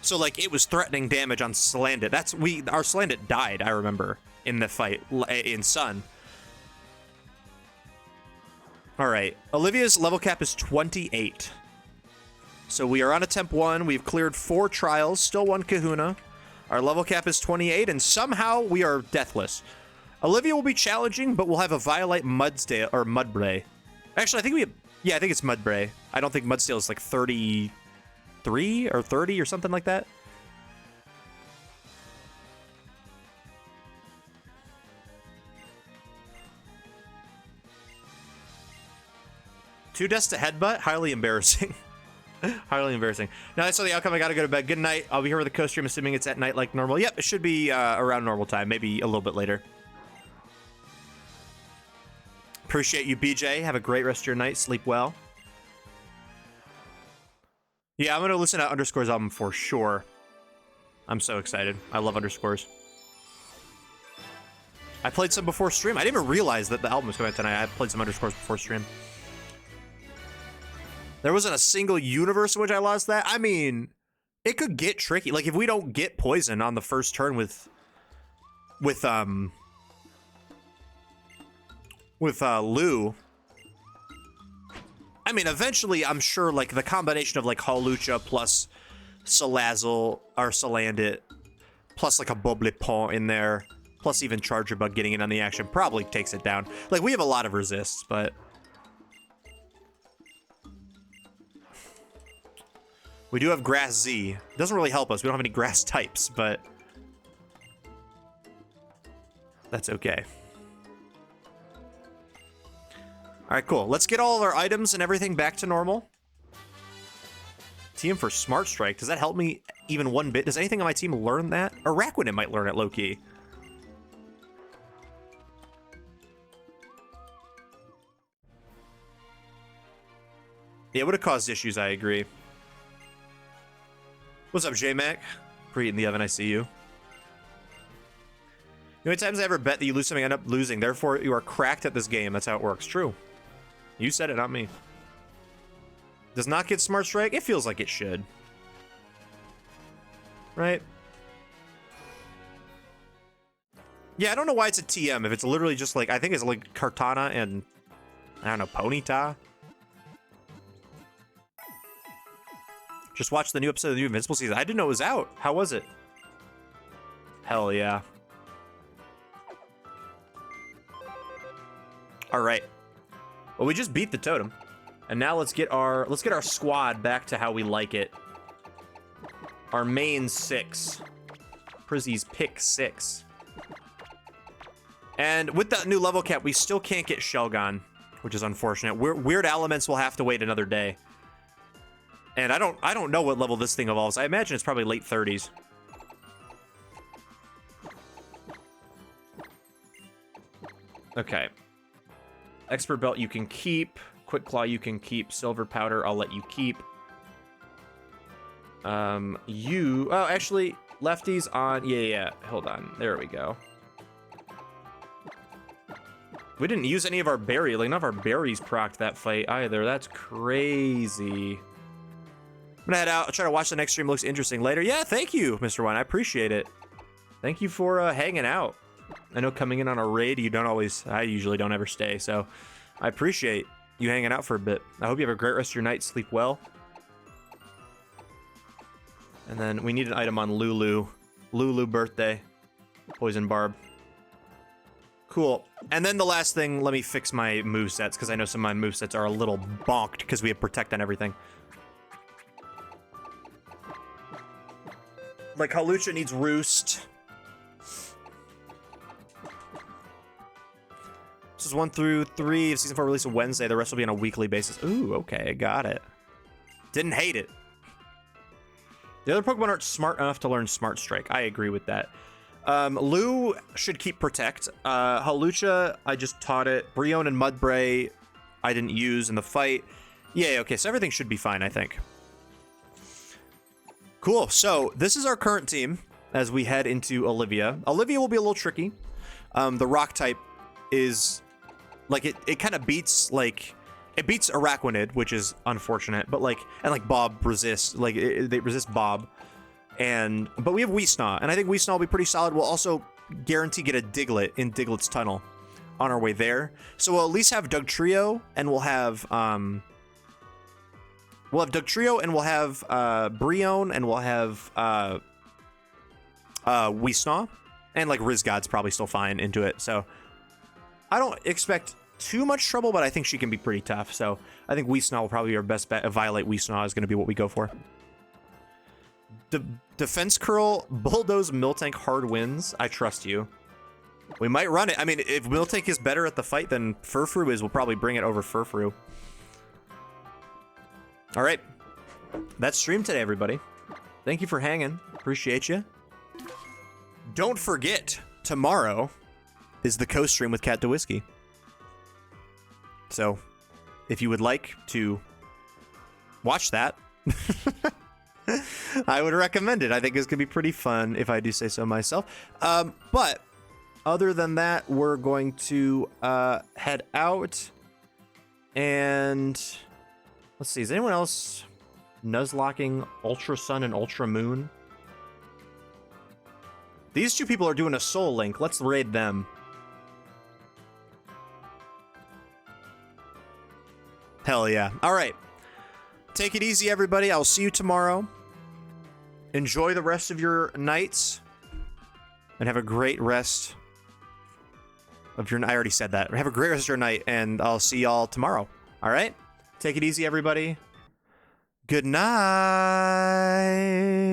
[SPEAKER 1] So, like, it was threatening damage on Salandit. Our Salandit died, I remember, in the fight in Sun. All right, Olivia's level cap is 28. So we are on a temp 1. We've cleared 4 trials, still 1 Kahuna. Our level cap is 28, and somehow we are deathless. Olivia will be challenging, but we'll have a Violite Mudstale or Mudbray. Actually, I think I think it's Mudbray. I don't think Mudstale is like 33 or 30 or something like that. Two deaths to Headbutt? Highly embarrassing. Highly embarrassing. Now I saw the outcome. I gotta go to bed. Good night. I'll be here with the co-stream, assuming it's at night like normal. Yep, it should be around normal time. Maybe a little bit later. Appreciate you, BJ. Have a great rest of your night. Sleep well. Yeah, I'm gonna listen to Underscore's album for sure. I'm so excited. I love Underscores. I played some before stream. I didn't even realize that the album was coming out tonight. I played some Underscores before stream. There wasn't a single universe in which I lost that. I mean, it could get tricky. Like, if we don't get poison on the first turn with Lou. I mean, eventually, I'm sure, like, the combination of, like, Hawlucha plus Salazzle or Salandit plus, like, a Boblipon in there, plus even Charger Bug getting in on the action probably takes it down. Like, we have a lot of resists, but we do have Grass Z. It doesn't really help us. We don't have any grass types, but that's okay. All right, cool. Let's get all of our items and everything back to normal. TM for Smart Strike. Does that help me even one bit? Does anything on my team learn that? Or Rakuten might learn it low-key. Yeah, it would have caused issues, I agree. What's up, J-Mac? Preheating the oven, I see you. The only times I ever bet that you lose something, I end up losing. Therefore, you are cracked at this game. That's how it works. True. You said it, not me. Does not get Smart Strike? It feels like it should. Right? Yeah, I don't know why it's a TM. If it's literally just like, I think it's like Kartana and, I don't know, Ponyta. Just watched the new episode of the new Invincible season. I didn't know it was out. How was it? Hell yeah. All right. Well, we just beat the totem. And now let's get our squad back to how we like it. Our main 6. Prizzy's pick 6. And with that new level cap, we still can't get Shelgon, which is unfortunate. Weird elements will have to wait another day. And I don't know what level this thing evolves. I imagine it's probably late 30s. Okay. Expert Belt you can keep. Quick Claw you can keep. Silver Powder I'll let you keep. Oh, actually, lefties on... Yeah. Hold on. There we go. We didn't use any of our berry. Like, none of our berries procced that fight either. That's crazy. I'm gonna head out. I'll try to watch the next stream. Looks interesting later. Yeah, thank you, Mr. One. I appreciate it. Thank you for hanging out. I know coming in on a raid, you don't always... I usually don't ever stay, so I appreciate you hanging out for a bit. I hope you have a great rest of your night. Sleep well. And then we need an item on Lulu. Lulu birthday. Poison Barb. Cool. And then the last thing, let me fix my movesets, because I know some of my movesets are a little bonked because we have Protect on everything. Like, Hawlucha needs Roost. This is 1 through 3 of Season 4 release on Wednesday. The rest will be on a weekly basis. Ooh, okay, got it. Didn't hate it. The other Pokemon aren't smart enough to learn Smart Strike. I agree with that. Lou should keep Protect. Hawlucha, I just taught it. Brionne and Mudbray, I didn't use in the fight. Yeah, okay, so everything should be fine, I think. Cool, so this is our current team as we head into Olivia. Olivia will be a little tricky. The Rock type is... Like, it kind of beats, like... It beats Araquanid, which is unfortunate, but, like... And, like, Bob resists. Like, they resist Bob. But we have Weesnaw, and I think Weesnaw will be pretty solid. We'll also guarantee get a Diglett in Diglett's Tunnel on our way there. So we'll at least have Dugtrio, and we'll have... We'll have Dugtrio, and we'll have Brionne, and we'll have Weesnaw. And, like, Rizgod's probably still fine into it, so... I don't expect too much trouble, but I think she can be pretty tough. So I think Weesnaw will probably be our best bet. Violate Weesnaw is going to be what we go for. Defense Curl, Bulldoze, Miltank, hard wins. I trust you. We might run it. I mean, if Miltank is better at the fight than Furfrou is, we'll probably bring it over Furfrou. All right. That's stream today, everybody. Thank you for hanging. Appreciate you. Don't forget, tomorrow is the co-stream with Cat DeWhiskey. So, if you would like to watch that, I would recommend it. I think it's going to be pretty fun, if I do say so myself. But, other than that, we're going to head out. And, let's see, is anyone else Nuzlocking Ultra Sun and Ultra Moon? These two people are doing a Soul Link. Let's raid them. Hell yeah. All right. Take it easy, everybody. I'll see you tomorrow. Enjoy the rest of your nights. And have a great rest of your... I already said that. Have a great rest of your night, and I'll see y'all tomorrow. All right? Take it easy, everybody. Good night.